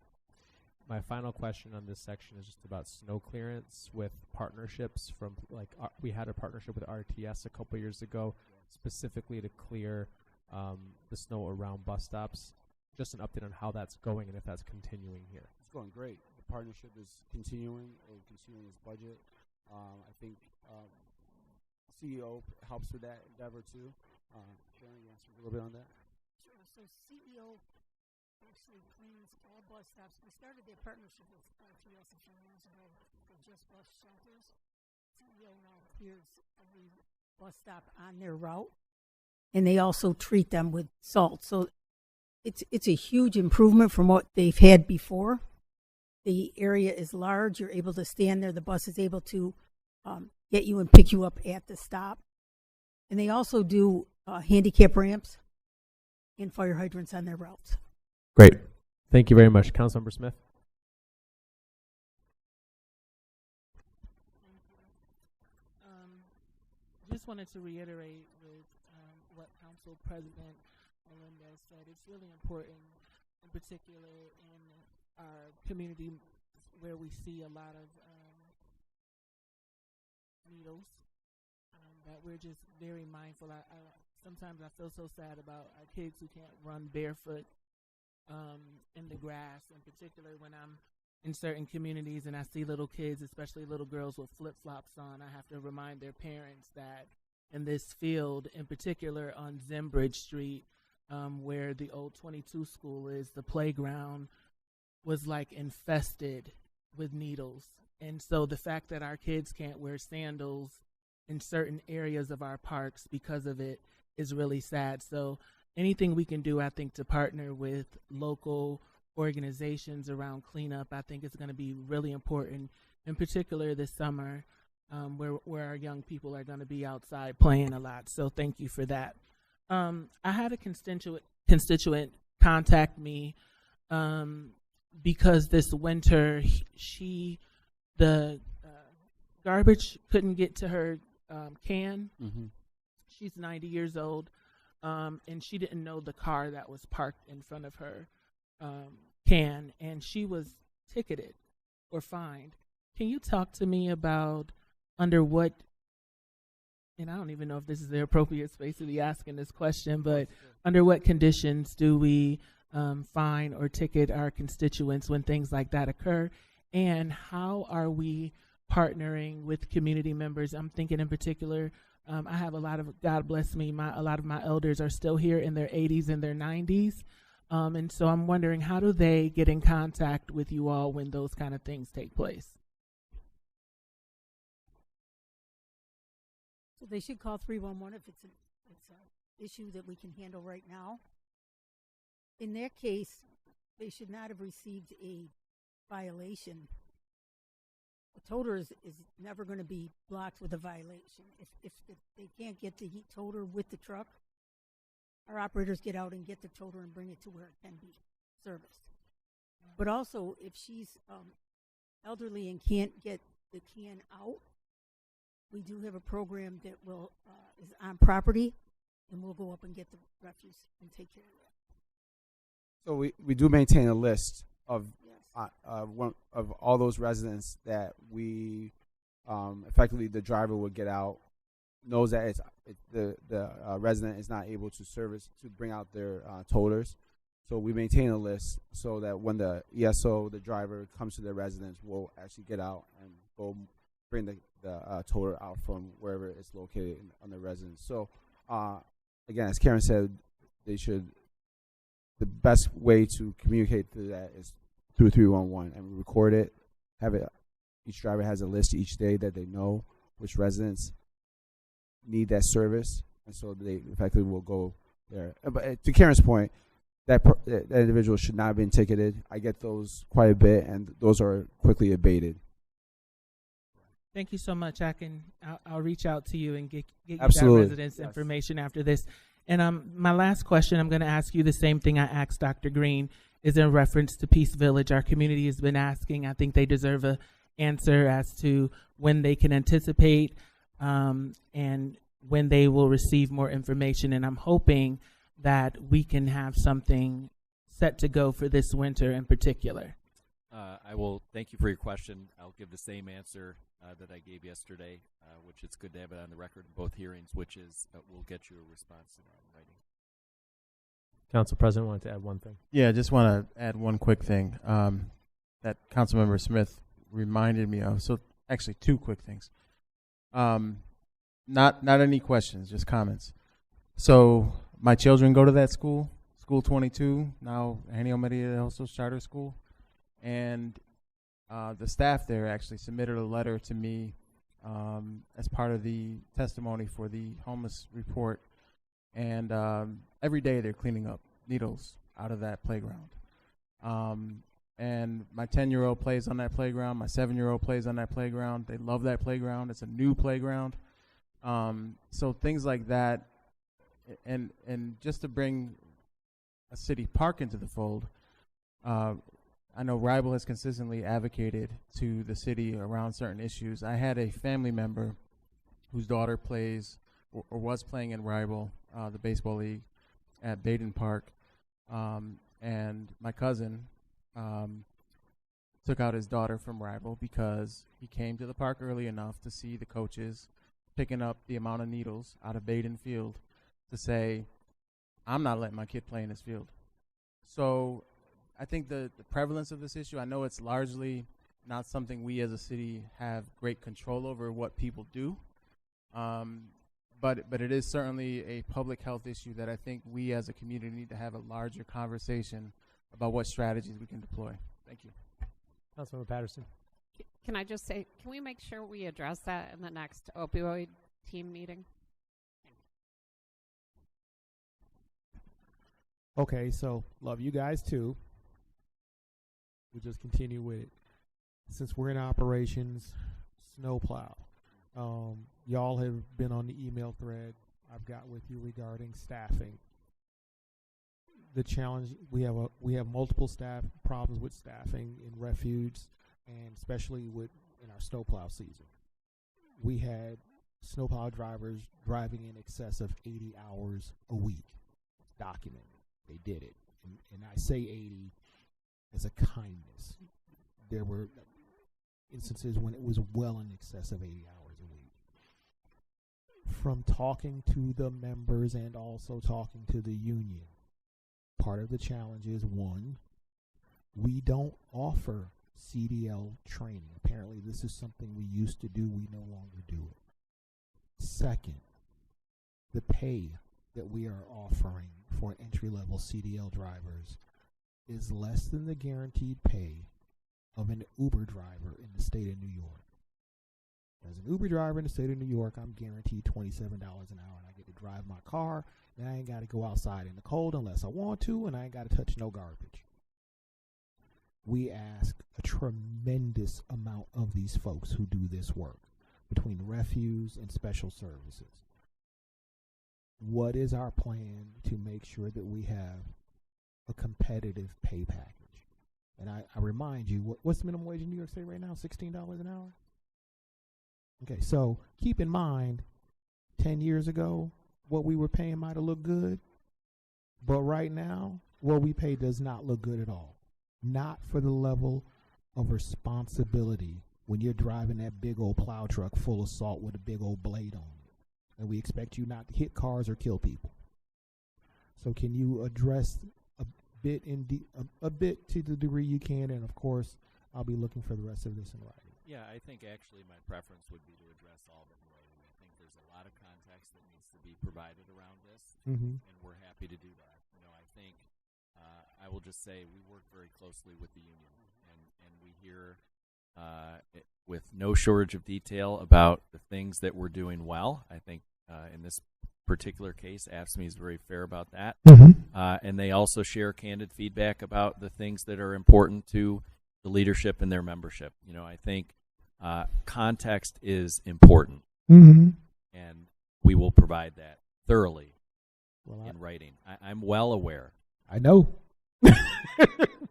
My final question on this section is just about snow clearance with partnerships from, we had a partnership with RTS a couple years ago, specifically to clear the snow around bus stops. Just an update on how that's going and if that's continuing here. It's going great. The partnership is continuing its budget. I think CEO helps with that endeavor too. Sharon, you want to speak a little bit on that? Sure. So CEO actually cleans all bus stops. We started their partnership with RTS a few years ago for just bus shelters. CEO now clears every bus stop on their route, and they also treat them with salt. So it's a huge improvement from what they've had before. The area is large. You're able to stand there. The bus is able to get you and pick you up at the stop. And they also do handicap ramps and fire hydrants on their routes. Great. Thank you very much. Councilmember Smith. Just wanted to reiterate with what Council President Melendez said. It's really important, in particular in our community where we see a lot of needles, that we're just very mindful. Sometimes I feel so sad about our kids who can't run barefoot in the grass, in particular when I'm in certain communities and I see little kids, especially little girls with flip-flops on. I have to remind their parents that in this field, in particular on Zimbridge Street, where the old 22 school is, the playground was like infested with needles. And so the fact that our kids can't wear sandals in certain areas of our parks because of it is really sad. So anything we can do, I think, to partner with local organizations around cleanup, I think is going to be really important, in particular this summer, where our young people are going to be outside playing a lot. So thank you for that. I had a constituent contact me because this winter the garbage couldn't get to her can. Mm-hmm. She's 90 years old, and she didn't know the car that was parked in front of her can, and she was ticketed or fined. Can you talk to me about under what, and I don't even know if this is the appropriate space to be asking this question, but under what conditions do we fine or ticket our constituents when things like that occur? And how are we partnering with community members? I'm thinking in particular, I have a lot of, God bless me, a lot of my elders are still here in their 80s and their 90s. And so I'm wondering, how do they get in contact with you all when those kind of things take place? So they should call 311 if it's an issue that we can handle right now. In their case, they should not have received a violation. A toter is never going to be blocked with a violation. If they can't get the toter with the truck, our operators get out and get the toter and bring it to where it can be serviced. But also, if she's elderly and can't get the can out, we do have a program that is on property, and we'll go up and get the refuse and take care of that. So we do maintain a list of of all those residents that we effectively the driver would get out, knows that the resident is not able to bring out their toters. So we maintain a list so that when the ESO, the driver, comes to their residence, we'll actually get out and go bring the toter out from wherever it's located on the residence. So again, as Karen said, the best way to communicate through that is through 311, and we record it, have it. Each driver has a list each day that they know which residents need that service, and so they effectively will go there. But to Karen's point, that individual should not have been ticketed. I get those quite a bit, and those are quickly abated. Thank you so much. I'll reach out to you and get you that Absolutely. residence Yes. information after this. And my last question, I'm going to ask you the same thing I asked Dr. Green, is in reference to Peace Village. Our community has been asking. I think they deserve a answer as to when they can anticipate and when they will receive more information. And I'm hoping that we can have something set to go for this winter in particular. I will thank you for your question. I'll give the same answer that I gave yesterday, which it's good to have it on the record in both hearings, which is we'll get you a response in writing. Council President wanted to add one thing. Yeah, I just want to add one quick thing that Councilmember Smith reminded me of. So actually, two quick things. Not any questions, just comments. So my children go to that school, School 22, now Hanio Maria del Sos Charter School, and the staff there actually submitted a letter to me as part of the testimony for the homeless report. And every day they're cleaning up needles out of that playground. And my 10-year-old plays on that playground. My 7-year-old plays on that playground. They love that playground. It's a new playground. So things like that. And just to bring a city park into the fold, I know Ribal has consistently advocated to the city around certain issues. I had a family member whose daughter plays or was playing in Ribal, the baseball league, at Baden Park. And my cousin took out his daughter from Ribal because he came to the park early enough to see the coaches picking up the amount of needles out of Baden Field to say, I'm not letting my kid play in this field. So I think the prevalence of this issue, I know it's largely not something we as a city have great control over what people do. But it is certainly a public health issue that I think we as a community need to have a larger conversation about what strategies we can deploy. Thank you. Councilmember Patterson. Can I just say, can we make sure we address that in the next opioid team meeting? Okay, so love you guys too. We'll just continue with it. Since we're in operations, snowplow. Y'all have been on the email thread I've got with you regarding staffing. The challenge, we have multiple staff problems with staffing in refuge, and especially in our snowplow season. We had snowplow drivers driving in excess of 80 hours a week. It's documented. They did it. And I say 80 as a kindness. There were instances when it was well in excess of 80 hours a week. From talking to the members and also talking to the union, part of the challenge is, one, we don't offer CDL training. Apparently this is something we used to do. We no longer do it. Second, the pay that we are offering for entry-level CDL drivers is less than the guaranteed pay of an Uber driver in the state of New York. As an Uber driver in the state of New York, I'm guaranteed $27 an hour, and I get to drive my car, and I ain't got to go outside in the cold unless I want to, and I ain't got to touch no garbage. We ask a tremendous amount of these folks who do this work, between refuse and special services. What is our plan to make sure that we have a competitive pay package? And I remind you, what's the minimum wage in New York State right now? $16 an hour? Okay, so keep in mind, 10 years ago, what we were paying might have looked good, but right now, what we pay does not look good at all. Not for the level of responsibility when you're driving that big old plow truck full of salt with a big old blade on it. And we expect you not to hit cars or kill people. So can you address a bit to the degree you can? And of course, I'll be looking for the rest of this in writing. Yeah, I think actually my preference would be to address all of it in writing. I think there's a lot of context that needs to be provided around this, and we're happy to do that. You know, I think I will just say we work very closely with the union, and we hear with no shortage of detail about the things that we're doing well. I think in this particular case, AFSCME is very fair about that, and they also share candid feedback about the things that are important to the leadership and their membership. You know, I think Context is important, Mm-hmm. and we will provide that thoroughly in writing. I'm well aware. I know.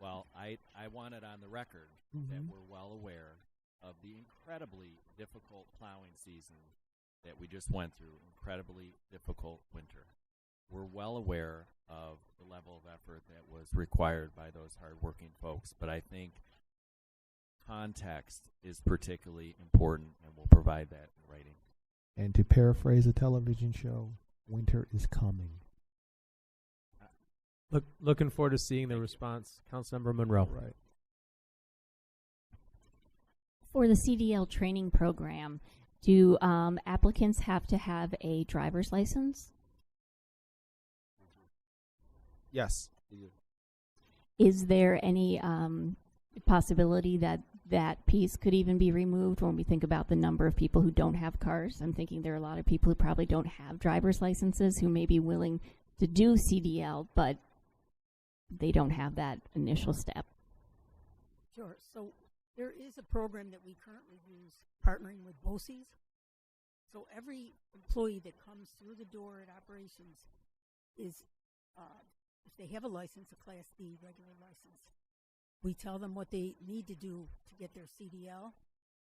Well, I want it on the record that we're well aware of the incredibly difficult plowing season that we just went through, incredibly difficult winter. We're well aware of the level of effort that was required by those hardworking folks, but I think context is particularly important, and we'll provide that in writing. And to paraphrase a television show, winter is coming. Looking forward to seeing the response. Councilmember Monroe. Right. For the CDL training program, do applicants have to have a driver's license? Yes. Is there any possibility that that piece could even be removed when we think about the number of people who don't have cars? I'm thinking there are a lot of people who probably don't have driver's licenses who may be willing to do CDL, but they don't have that initial step. Sure. So there is a program that we currently use partnering with BOCES. So every employee that comes through the door at operations is, if they have a license, a Class D regular license, we tell them what they need to do to get their CDL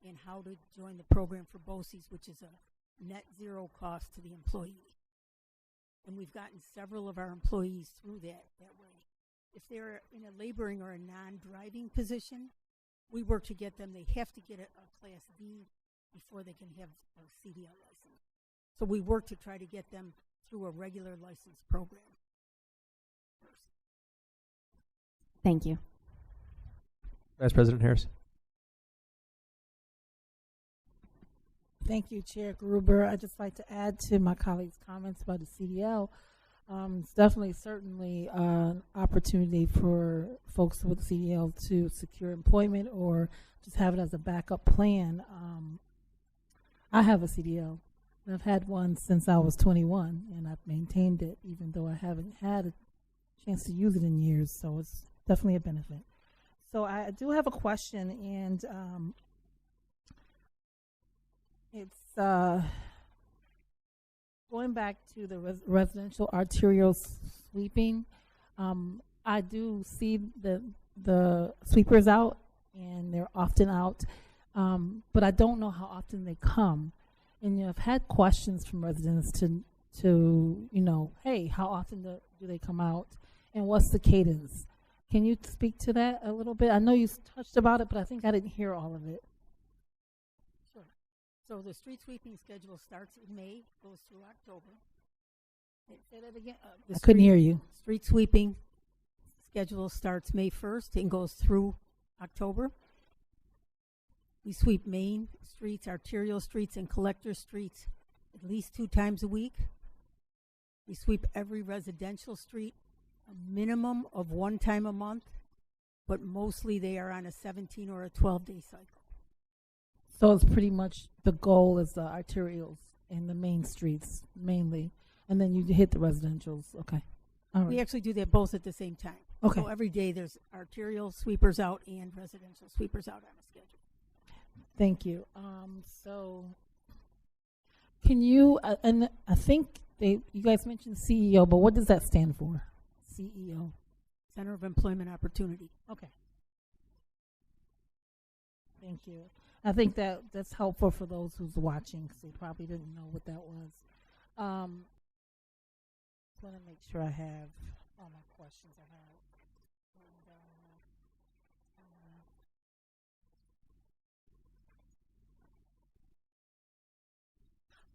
and how to join the program for BOCES, which is a net zero cost to the employee. And we've gotten several of our employees through that way. If they're in a laboring or a non-driving position, we work to get them. They have to get a Class D before they can have a CDL license. So we work to try to get them through a regular license program first. Thank you. Vice President Harris. Thank you, Chair Gruber. I'd just like to add to my colleagues' comments about the CDL. It's certainly an opportunity for folks with CDL to secure employment or just have it as a backup plan. I have a CDL. I've had one since I was 21, and I've maintained it even though I haven't had a chance to use it in years, so it's definitely a benefit. So I do have a question, and it's going back to the residential arterial sweeping. I do see the sweepers out, and they're often out, but I don't know how often they come. And I've had questions from residents to hey, how often do they come out, and what's the cadence? Can you speak to that a little bit? I know you touched about it, but I think I didn't hear all of it. Sure. So the street sweeping schedule starts in May, goes through October. Say that again. I couldn't hear you. Street sweeping schedule starts May 1st and goes through October. We sweep main streets, arterial streets, and collector streets at least 2 times a week. We sweep every residential street a minimum of 1 time a month, but mostly they are on a 17 or a 12-day cycle. So it's pretty much the goal is the arterials and the main streets mainly, and then you hit the residentials. Okay. All right. We actually do that both at the same time. Okay. So every day there's arterial sweepers out and residential sweepers out on a schedule. Thank you. So can you, and I think you guys mentioned CEO, but what does that stand for? CEO. Center of Employment Opportunity. Okay. Thank you. I think that's helpful for those who's watching because they probably didn't know what that was. Just want to make sure I have all my questions I have.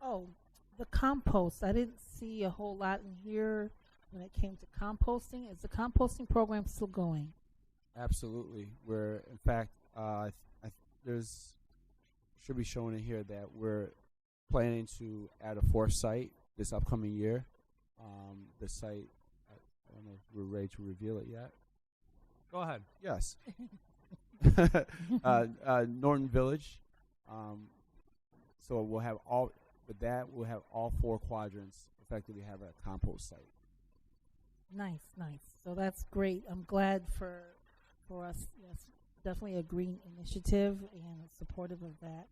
Oh, the compost. I didn't see a whole lot in here when it came to composting. Is the composting program still going? Absolutely. We're, in fact, there's should be shown in here that we're planning to add a 4th site this upcoming year. The site, I don't know if we're ready to reveal it yet. Go ahead. Yes. Norton Village. So we'll have all, with that, we'll have all 4 quadrants effectively have a compost site. Nice. So that's great. I'm glad for us, yes, definitely a green initiative and supportive of that.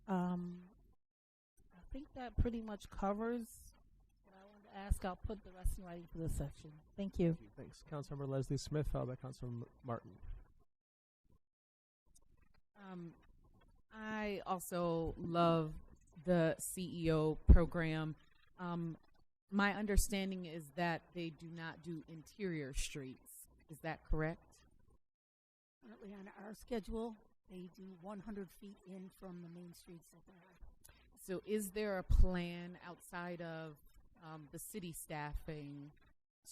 I think that pretty much covers what I wanted to ask. I'll put the rest in writing for this section. Thank you. Thanks. Councilmember Leslie Smith, followed by Councilmember Martin. I also love the CEO program. My understanding is that they do not do interior streets. Is that correct? Currently on our schedule, they do 100 feet in from the main streets that they're on. So is there a plan outside of the city staffing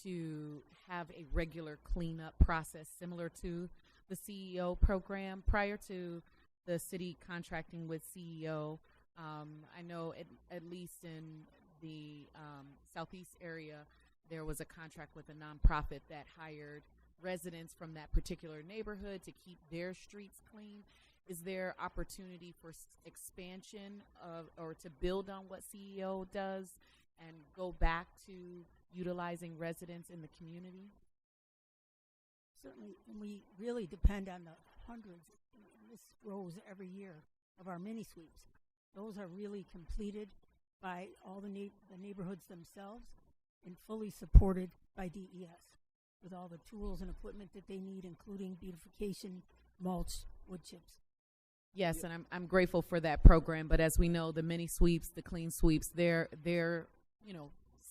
to have a regular cleanup process similar to the CEO program prior to the city contracting with CEO? I know at least in the southeast area, there was a contract with a nonprofit that hired residents from that particular neighborhood to keep their streets clean. Is there opportunity for expansion of, or to build on what CEO does and go back to utilizing residents in the community? Certainly, and we really depend on the hundreds, and this grows every year, of our mini sweeps. Those are really completed by all the neighborhoods themselves and fully supported by DES with all the tools and equipment that they need, including beautification, mulch, wood chips. Yes, and I'm grateful for that program. But as we know, the mini sweeps, the clean sweeps, they're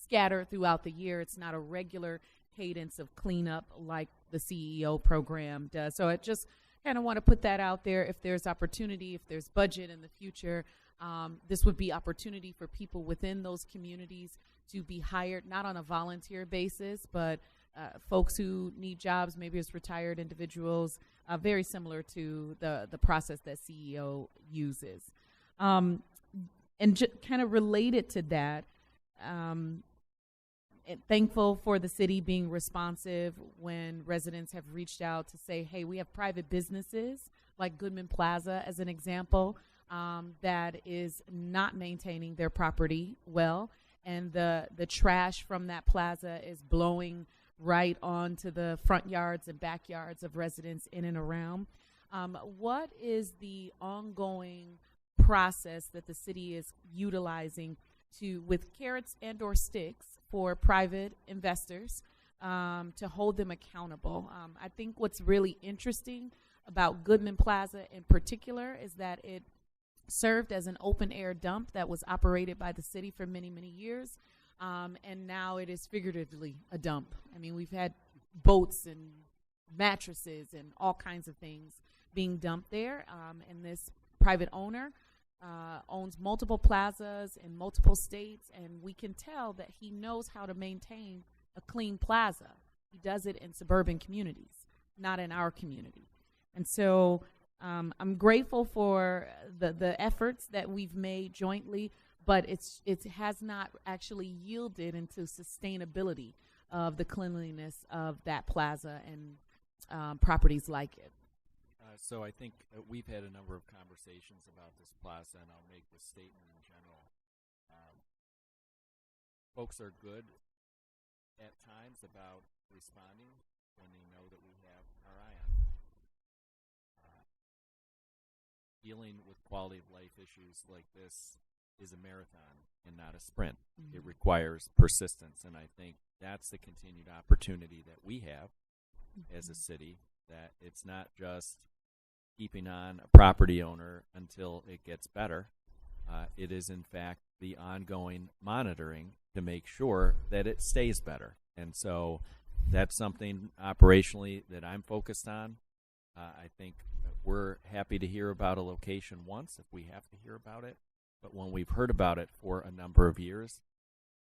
scattered throughout the year. It's not a regular cadence of cleanup like the CEO program does. So I just kind of want to put that out there. If there's opportunity, if there's budget in the future, this would be opportunity for people within those communities to be hired, not on a volunteer basis, but folks who need jobs, maybe as retired individuals, very similar to the process that CEO uses. And kind of related to that, thankful for the city being responsive when residents have reached out to say, hey, we have private businesses like Goodman Plaza as an example that is not maintaining their property well, and the trash from that plaza is blowing right onto the front yards and backyards of residents in and around. What is the ongoing process that the city is utilizing with carrots and or sticks for private investors to hold them accountable? I think what's really interesting about Goodman Plaza in particular is that it served as an open air dump that was operated by the city for many, many years. And now it is figuratively a dump. I mean, we've had boats and mattresses and all kinds of things being dumped there. And this private owner owns multiple plazas in multiple states, and we can tell that he knows how to maintain a clean plaza. He does it in suburban communities, not in our community. And so I'm grateful for the efforts that we've made jointly, but it has not actually yielded into sustainability of the cleanliness of that plaza and properties like it. So I think we've had a number of conversations about this plaza, and I'll make this statement in general. Folks are good at times about responding when they know that we have our eye on them. Dealing with quality of life issues like this is a marathon and not a sprint. Mm-hmm. It requires persistence, and I think that's the continued opportunity that we have as a city, that it's not just keeping on a property owner until it gets better. It is, in fact, the ongoing monitoring to make sure that it stays better. And so that's something operationally that I'm focused on. I think we're happy to hear about a location once if we have to hear about it. But when we've heard about it for a number of years,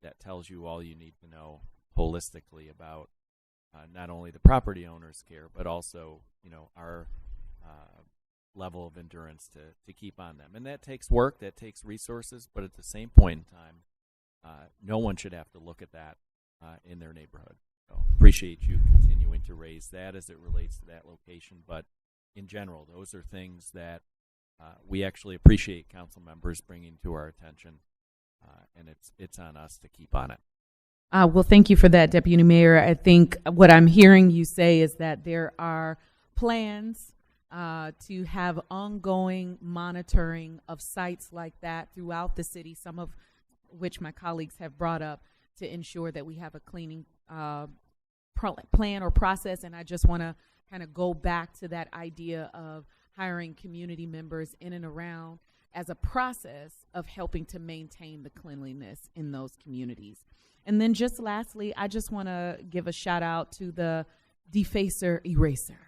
that tells you all you need to know holistically about not only the property owner's care, but also, our level of endurance to keep on them. And that takes work, that takes resources, but at the same point in time, no one should have to look at that in their neighborhood. So appreciate you continuing to raise that as it relates to that location. But in general, those are things that we actually appreciate council members bringing to our attention, and it's on us to keep on it. Well, thank you for that, Deputy Mayor. I think what I'm hearing you say is that there are plans to have ongoing monitoring of sites like that throughout the city, some of which my colleagues have brought up, to ensure that we have a cleaning plan or process. And I just want to kind of go back to that idea of hiring community members in and around as a process of helping to maintain the cleanliness in those communities. And then just lastly, I just want to give a shout out to the Defacer Eraser.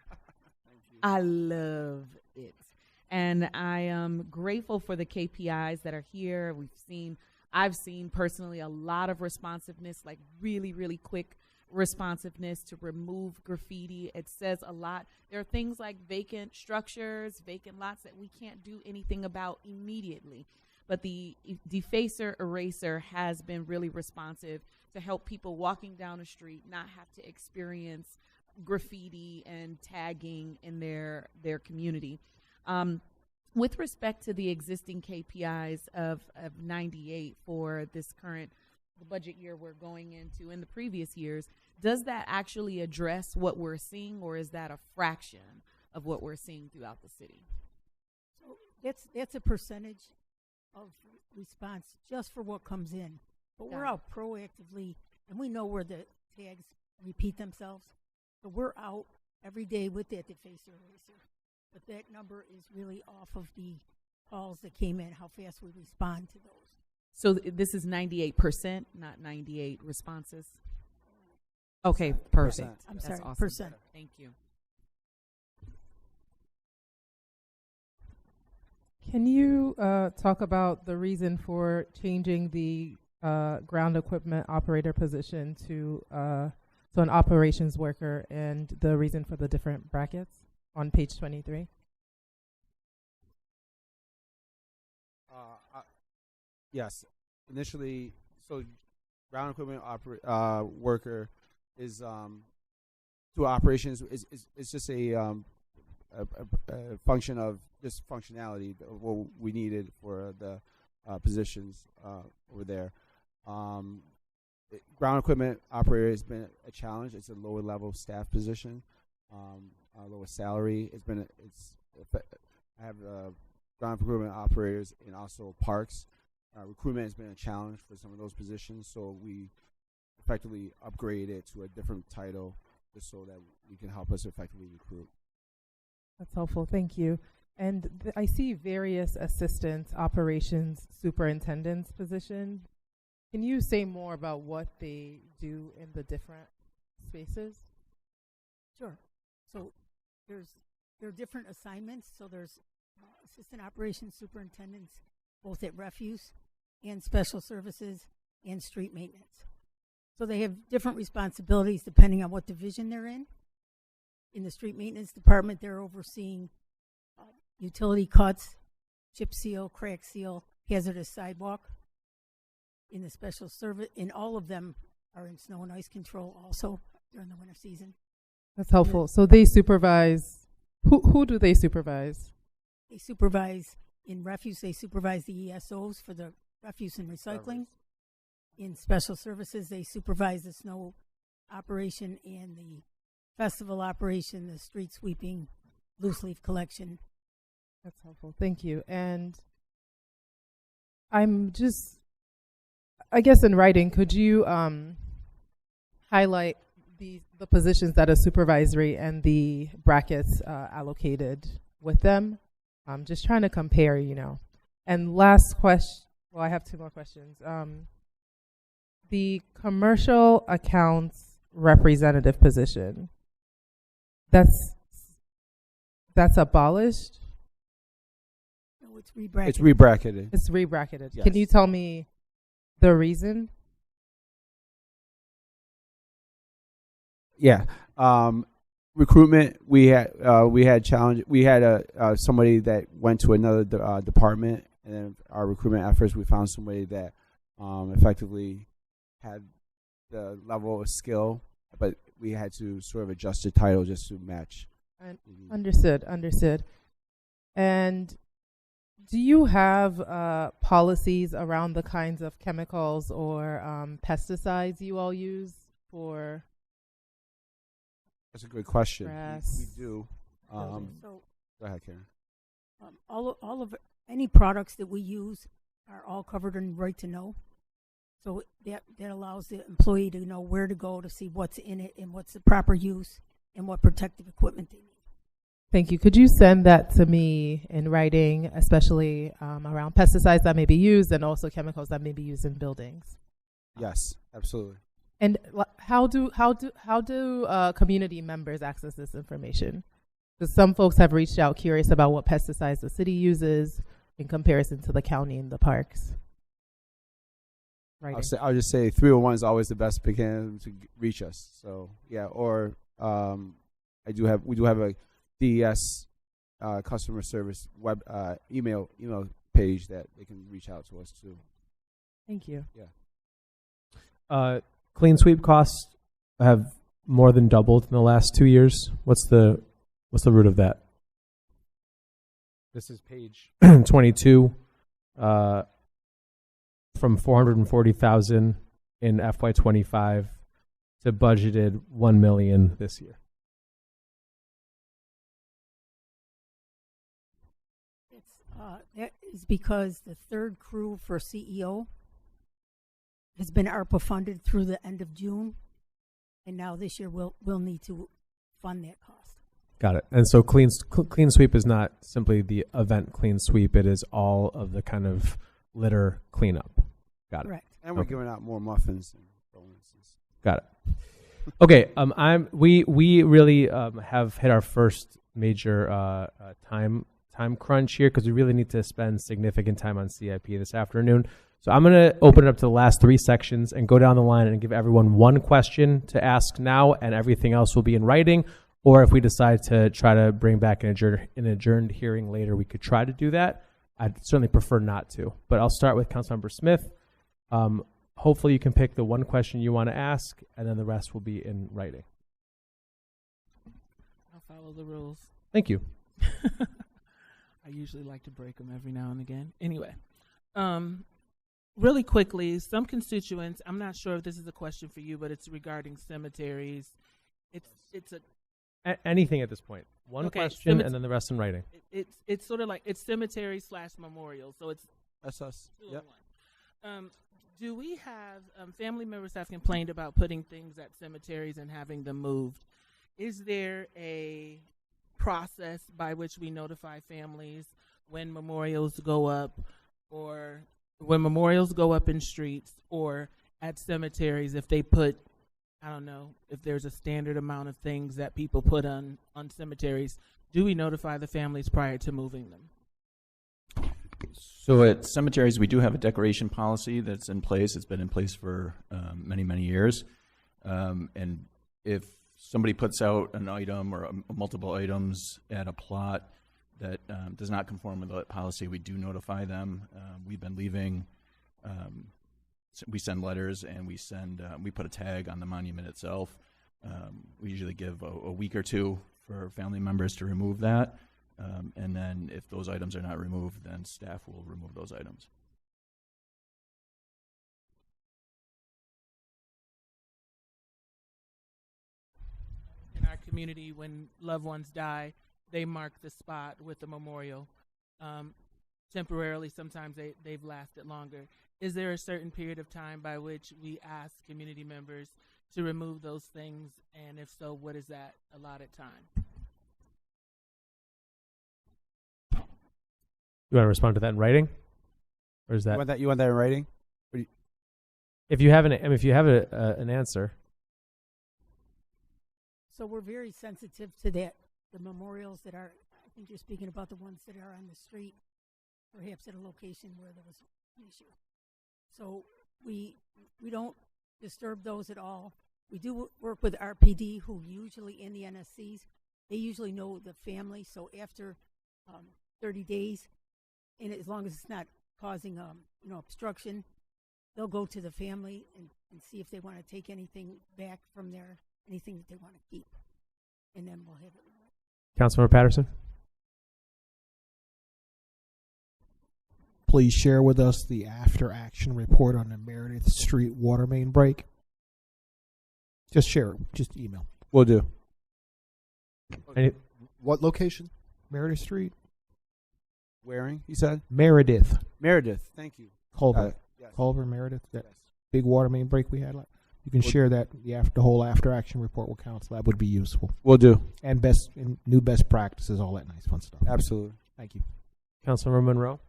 I love it. And I am grateful for the KPIs that are here. I've seen personally a lot of responsiveness, like really, really quick responsiveness to remove graffiti. It says a lot. There are things like vacant structures, vacant lots that we can't do anything about immediately. But the Defacer Eraser has been really responsive to help people walking down the street not have to experience graffiti and tagging in their community. With respect to the existing KPIs of 98 for this current the budget year we're going into in the previous years, does that actually address what we're seeing, or is that a fraction of what we're seeing throughout the city? So that's a percentage of response just for what comes in. But we're out proactively, and we know where the tags repeat themselves. So we're out every day with that Defacer Eraser. But that number is really off of the calls that came in, how fast we respond to those. So this is 98%, not 98 responses? Okay, perfect. I'm That's sorry, awesome. percent. Thank you. Can you talk about the reason for changing the ground equipment operator position to an operations worker, and the reason for the different brackets on page 23? Yes. Initially, so ground equipment worker is to operations is just a function of just functionality of what we needed for the positions over there. Ground equipment operator has been a challenge. It's a lower level staff position, lower salary. I have ground equipment operators and also parks. Recruitment has been a challenge for some of those positions, so we effectively upgrade it to a different title just so that we can help us effectively recruit. That's helpful. Thank you. And I see various assistants, operations, superintendents positions. Can you say more about what they do in the different spaces? Sure. So there are different assignments. So there's assistant operations superintendents, both at refuse and special services and street maintenance. So they have different responsibilities depending on what division they're in. In the street maintenance department, they're overseeing utility cuts, chip seal, crack seal, hazardous sidewalk. In the special service, and all of them are in snow and ice control also during the winter season. That's helpful. So they supervise, who do they supervise? They supervise in refuse, they supervise the ESOs for the refuse and recycling. In special services, they supervise the snow operation and the festival operation, the street sweeping, loose leaf collection. That's helpful. Thank you. And I'm just, I guess in writing, could you highlight the positions that are supervisory and the brackets allocated with them? I'm just trying to compare, And last question, well, I have two more questions. The commercial accounts representative position, that's abolished? No, it's rebracketed. It's rebracketed. It's rebracketed. Yes. Can you tell me the reason? Yeah. Recruitment, we had challenge. We had somebody that went to another department, and then our recruitment efforts, we found somebody that effectively had the level of skill, but we had to sort of adjust the title just to match. Understood. And do you have policies around the kinds of chemicals or pesticides you all use for? That's a good question. Grass. We do. So Go ahead, Karen. All of any products that we use are all covered in right to know. So that allows the employee to know where to go to see what's in it and what's the proper use and what protective equipment they need. Thank you. Could you send that to me in writing, especially around pesticides that may be used and also chemicals that may be used in buildings? Yes, absolutely. And how do community members access this information? Because some folks have reached out curious about what pesticides the city uses in comparison to the county and the parks. Right. I'll just say 301 is always the best mechanism to reach us. So yeah, or we do have a DES customer service web email page that they can reach out to us too. Thank you. Yeah. Clean sweep costs have more than doubled in the last 2 years. What's the root of that? This is page 22. From 440,000 in FY25 to budgeted 1 million this year. That is because the third crew for CEO has been ARPA funded through the end of June, and now this year we'll need to fund that cost. Got it. And so clean sweep is not simply the event clean sweep; it is all of the kind of litter cleanup. Got it. Correct. And we're giving out more muffins and bonuses. Got it. Okay. We really have hit our first major time crunch here because we really need to spend significant time on CIP this afternoon. So I'm going to open it up to the last 3 sections and go down the line and give everyone one question to ask now, and everything else will be in writing. Or if we decide to try to bring back an adjourned hearing later, we could try to do that. I'd certainly prefer not to. But I'll start with Councilmember Smith. Hopefully you can pick the one question you want to ask, and then the rest will be in writing. I'll follow the rules. Thank you. I usually like to break them every now and again. Anyway, really quickly, some constituents, I'm not sure if this is a question for you, but it's regarding cemeteries. It's anything at this point. One question and then the rest in writing. It's sort of like it's cemetery / memorial. So it's that's us. Yep. Do we have family members have complained about putting things at cemeteries and having them moved? Is there a process by which we notify families when memorials go up, or when memorials go up in streets or at cemeteries? If they put, I don't know, if there's a standard amount of things that people put on cemeteries, do we notify the families prior to moving them? So at cemeteries, we do have a decoration policy that's in place. It's been in place for many, many years. And if somebody puts out an item or multiple items at a plot that does not conform with that policy, we do notify them. We've been leaving, we send letters, and we put a tag on the monument itself. We usually give a week or two for family members to remove that. And then if those items are not removed, then staff will remove those items. In our community, when loved ones die, they mark the spot with a memorial. Temporarily, sometimes they've lasted longer. Is there a certain period of time by which we ask community members to remove those things? And if so, what is that allotted time? You want to respond to that in writing, or is that you want that in writing? If you have an answer. So we're very sensitive to that. The memorials that are, I think you're speaking about the ones that are on the street, perhaps at a location where there was an issue. So we don't disturb those at all. We do work with RPD, who usually in the NSCs, they usually know the family. So after 30 days, and as long as it's not causing obstruction, they'll go to the family and see if they want to take anything back from there, anything that they want to keep, and then we'll have it removed. Councilmember Patterson. Please share with us the after-action report on the Meredith Street water main break. Just share it. Just email. Will do. Any, what location? Meredith Street. Waring, he said? Meredith. Meredith, thank you. Culver. Yes. Culver, Meredith. That Yes. big water main break we had. You can share that the whole after action report with council. That would be useful. Will do. And new best practices, all that nice fun stuff. Absolutely. Thank you. Councilmember Monroe.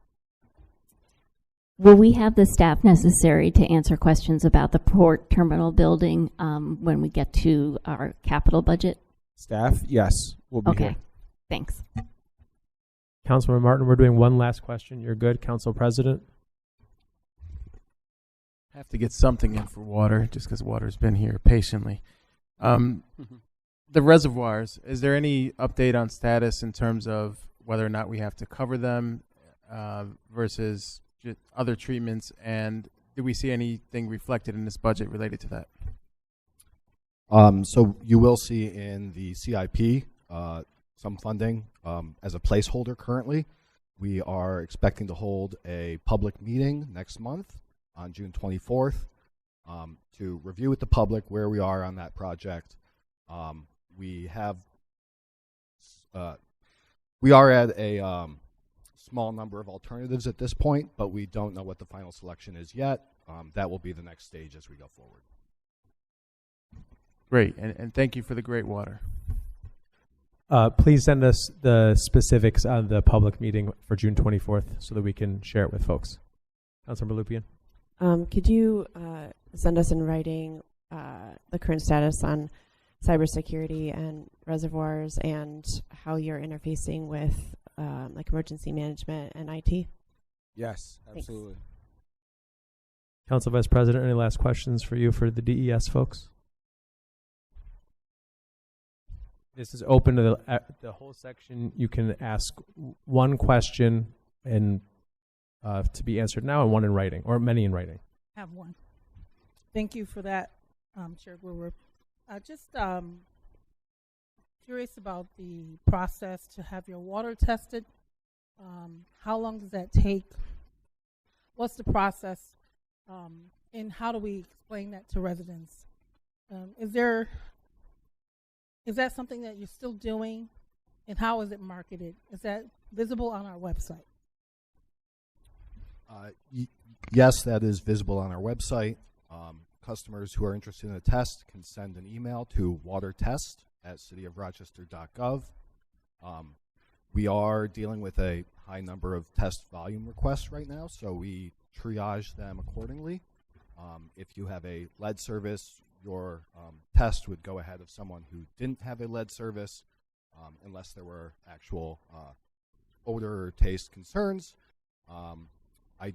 Will we have the staff necessary to answer questions about the port terminal building when we get to our capital budget? Staff, yes, we'll be okay. here. Thanks. Councilman Martin, we're doing one last question. You're good, Council President. Have to get something in for water, just because water's been here patiently. The reservoirs, is there any update on status in terms of whether or not we have to cover them versus just other treatments, and do we see anything reflected in this budget related to that? So you will see in the CIP some funding as a placeholder currently. We are expecting to hold a public meeting next month on June 24th to review with the public where we are on that project. We are at a small number of alternatives at this point, but we don't know what the final selection is yet. That will be the next stage as we go forward. Great, and thank you for the great water. Please send us the specifics on the public meeting for June 24th so that we can share it with folks. Councilmember Lupian. Could you send us in writing the current status on cybersecurity and reservoirs and how you're interfacing with like emergency management and IT? Yes, absolutely. Thanks. Council Vice President, any last questions for you for the DES folks? This is open to the whole section. You can ask one question and to be answered now and one in writing, or many in writing. Have one. Thank you for that, Chair Brewer. Just curious about the process to have your water tested. How long does that take? What's the process? And how do we explain that to residents? Is that something that you're still doing? And how is it marketed? Is that visible on our website? Yes, that is visible on our website. Customers who are interested in a test can send an email to watertest@cityofrochester.gov. We are dealing with a high number of test volume requests right now, so we triage them accordingly. If you have a lead service, your test would go ahead of someone who didn't have a lead service unless there were actual odor or taste concerns. I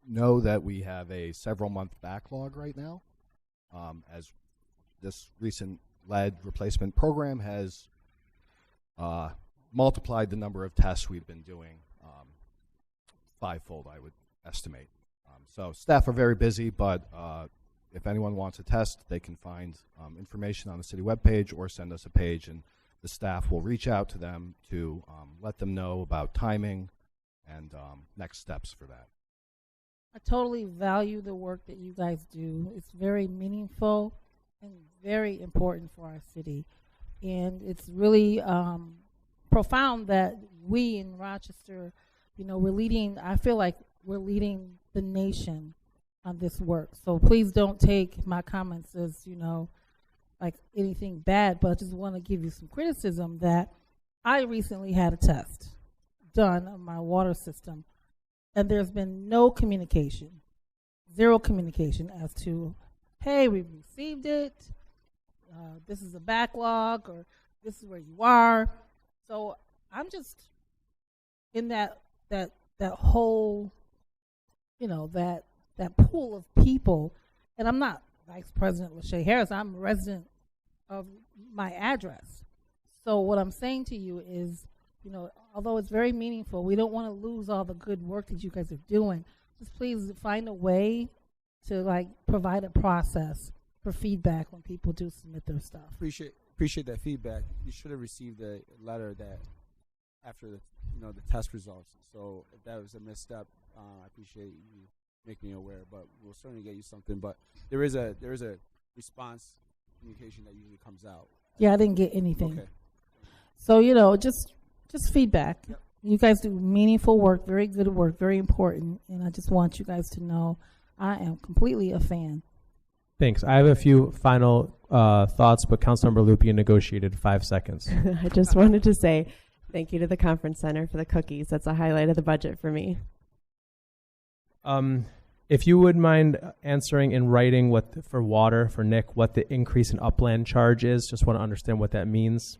know that we have a several-month backlog right now, as this recent lead replacement program has multiplied the number of tests we've been doing fivefold, I would estimate. So staff are very busy, but if anyone wants a test, they can find information on the city webpage or send us a page, and the staff will reach out to them to let them know about timing and next steps for that. I totally value the work that you guys do. It's very meaningful and very important for our city. And it's really profound that we in Rochester, we're leading, I feel like we're leading the nation on this work. So please don't take my comments as, like anything bad, but I just want to give you some criticism that I recently had a test done on my water system, and there's been no communication, zero communication as to, hey, we received it, this is a backlog, or this is where you are. So I'm just in that whole, that pool of people, and I'm not Vice President Lachey Harris, I'm a resident of my address. So what I'm saying to you is, although it's very meaningful, we don't want to lose all the good work that you guys are doing. Just please find a way to provide a process for feedback when people do submit their stuff. Appreciate that feedback. You should have received a letter that after the test results. So if that was a misstep, I appreciate you making me aware. But we'll certainly get you something. But there is a response communication that usually comes out. Yeah, I didn't get anything. Okay. So just just feedback. Yep. You guys do meaningful work, very good work, very important, and I just want you guys to know I am completely a fan. Thanks. I have a few final thoughts, but Councilmember Lupien negotiated 5 seconds. I just wanted to say thank you to the Conference Center for the cookies. That's a highlight of the budget for me. If you would mind answering in writing what for water, for Nick, what the increase in upland charge is. Just want to understand what that means.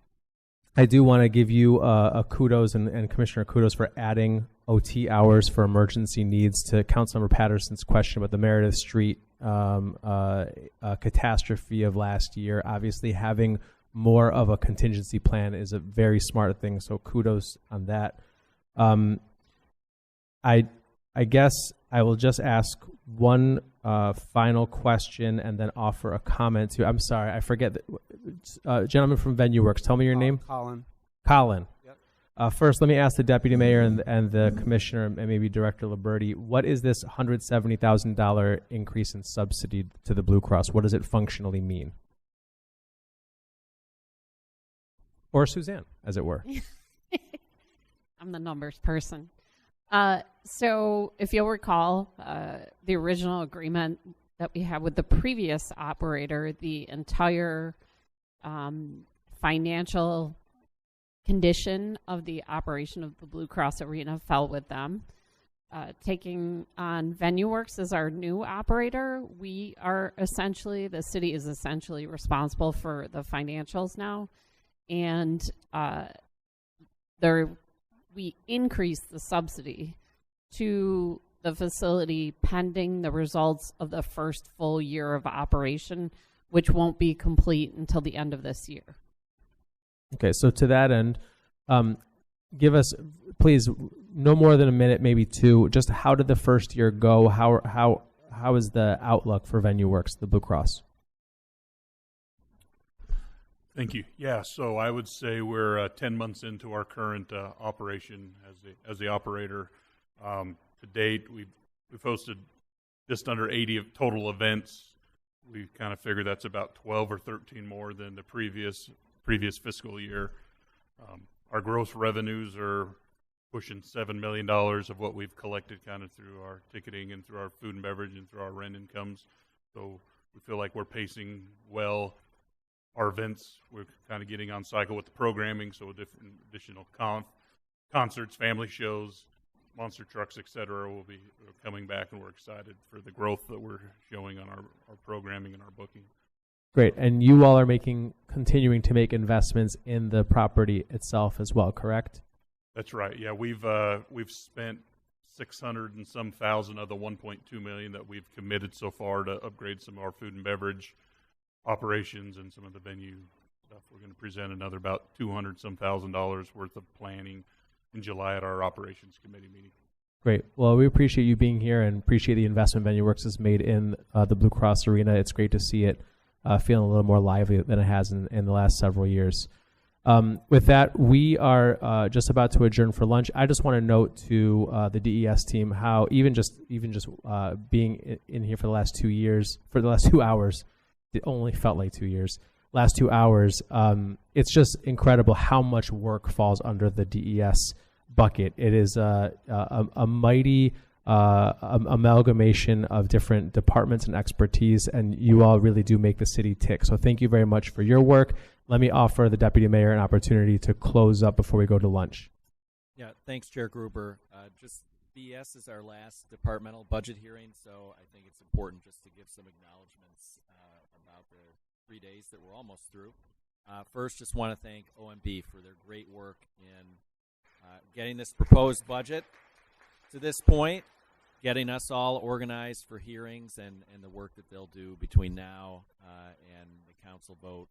I do want to give you a kudos and Commissioner kudos for adding OT hours for emergency needs to Councilmember Patterson's question about the Meredith Street catastrophe of last year. Obviously, having more of a contingency plan is a very smart thing, so kudos on that. I guess I will just ask one final question and then offer a comment too. I'm sorry, I forget. Gentleman from Venue Works, tell me your name. Colin. Colin. Yep. First, let me ask the Deputy Mayor and the Commissioner and maybe Director Liberti, what is this $170,000 increase in subsidy to the Blue Cross? What does it functionally mean? Or Suzanne, as it were. I'm the numbers person. So if you'll recall, the original agreement that we had with the previous operator, the entire financial condition of the operation of the Blue Cross Arena fell with them. Taking on Venue Works as our new operator, we are essentially, the city is essentially responsible for the financials now. And we increased the subsidy to the facility pending the results of the first full year of operation, which won't be complete until the end of this year. Okay, so to that end, give us, please, no more than a minute, maybe two. Just how did the first year go? How is the outlook for Venue Works, the Blue Cross? Thank you. Yeah, so I would say we're 10 months into our current operation as the operator. To date, we've hosted just under 80 of total events. We kind of figure that's about 12 or 13 more than the previous fiscal year. Our gross revenues are pushing $7 million of what we've collected kind of through our ticketing and through our food and beverage and through our rent incomes. So we feel like we're pacing well. Our events, we're kind of getting on cycle with the programming, so different additional concerts, family shows, monster trucks, etc. will be coming back, and we're excited for the growth that we're showing on our programming and our booking. Great, and you all are continuing to make investments in the property itself as well, correct? That's right. Yeah, we've spent 600 and some thousand of the 1.2 million that we've committed so far to upgrade some of our food and beverage operations and some of the venue stuff. We're going to present another about $200,000 worth of planning in July at our operations committee meeting. Great. Well, we appreciate you being here and appreciate the investment Venue Works has made in the Blue Cross Arena. It's great to see it feeling a little more lively than it has in the last several years. With that, we are just about to adjourn for lunch. I just want to note to the DES team how even just being in here for the last 2 years, for the last 2 hours, it only felt like 2 years. Last 2 hours, it's just incredible how much work falls under the DES bucket. It is a mighty amalgamation of different departments and expertise, and you all really do make the city tick. So thank you very much for your work. Let me offer the Deputy Mayor an opportunity to close up before we go to lunch. Yeah, thanks, Chair Gruber. Just BS is our last departmental budget hearing, so I think it's important just to give some acknowledgments about the 3 days that we're almost through. First, just want to thank OMB for their great work in getting this proposed budget to this point, getting us all organized for hearings and the work that they'll do between now and the council vote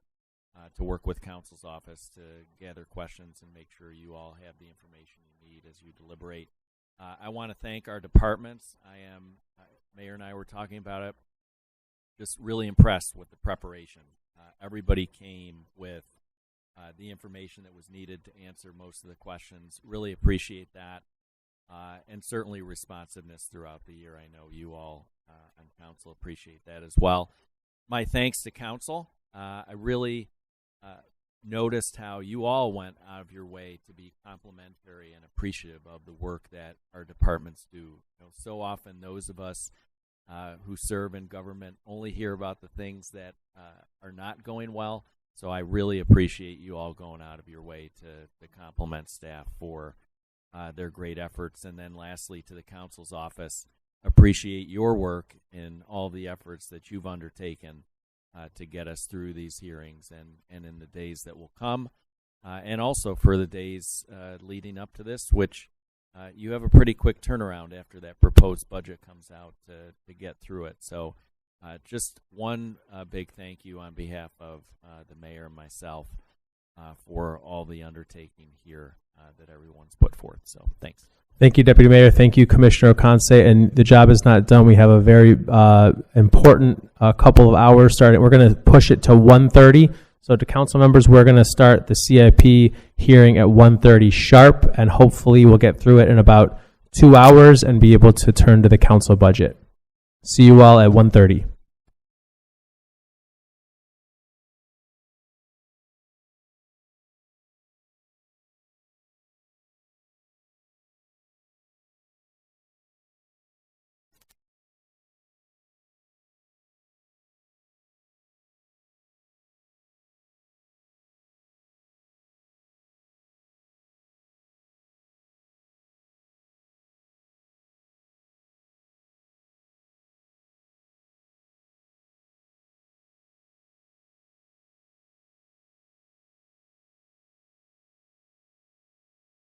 to work with council's office to gather questions and make sure you all have the information you need as you deliberate. I want to thank our departments. Mayor and I were talking about it, just really impressed with the preparation. Everybody came with the information that was needed to answer most of the questions. Really appreciate that. And certainly responsiveness throughout the year. I know you all on council appreciate that as well. My thanks to council. I really noticed how you all went out of your way to be complimentary and appreciative of the work that our departments do. You know, so often those of us who serve in government only hear about the things that are not going well. So I really appreciate you all going out of your way to compliment staff for their great efforts. And then lastly, to the council's office, appreciate your work in all the efforts that you've undertaken to get us through these hearings and in the days that will come, and also for the days leading up to this, which you have a pretty quick turnaround after that proposed budget comes out to get through it. So just one big thank you on behalf of the mayor and myself for all the undertaking here that everyone's put forth. So thanks. Thank you, Deputy Mayor. Thank you, Commissioner Oconce. And the job is not done. We have a very important couple of hours starting. We're going to push it to 1:30. So to council members, we're going to start the CIP hearing at 1:30 sharp, and hopefully we'll get through it in about 2 hours and be able to turn to the council budget. See you all at 1:30.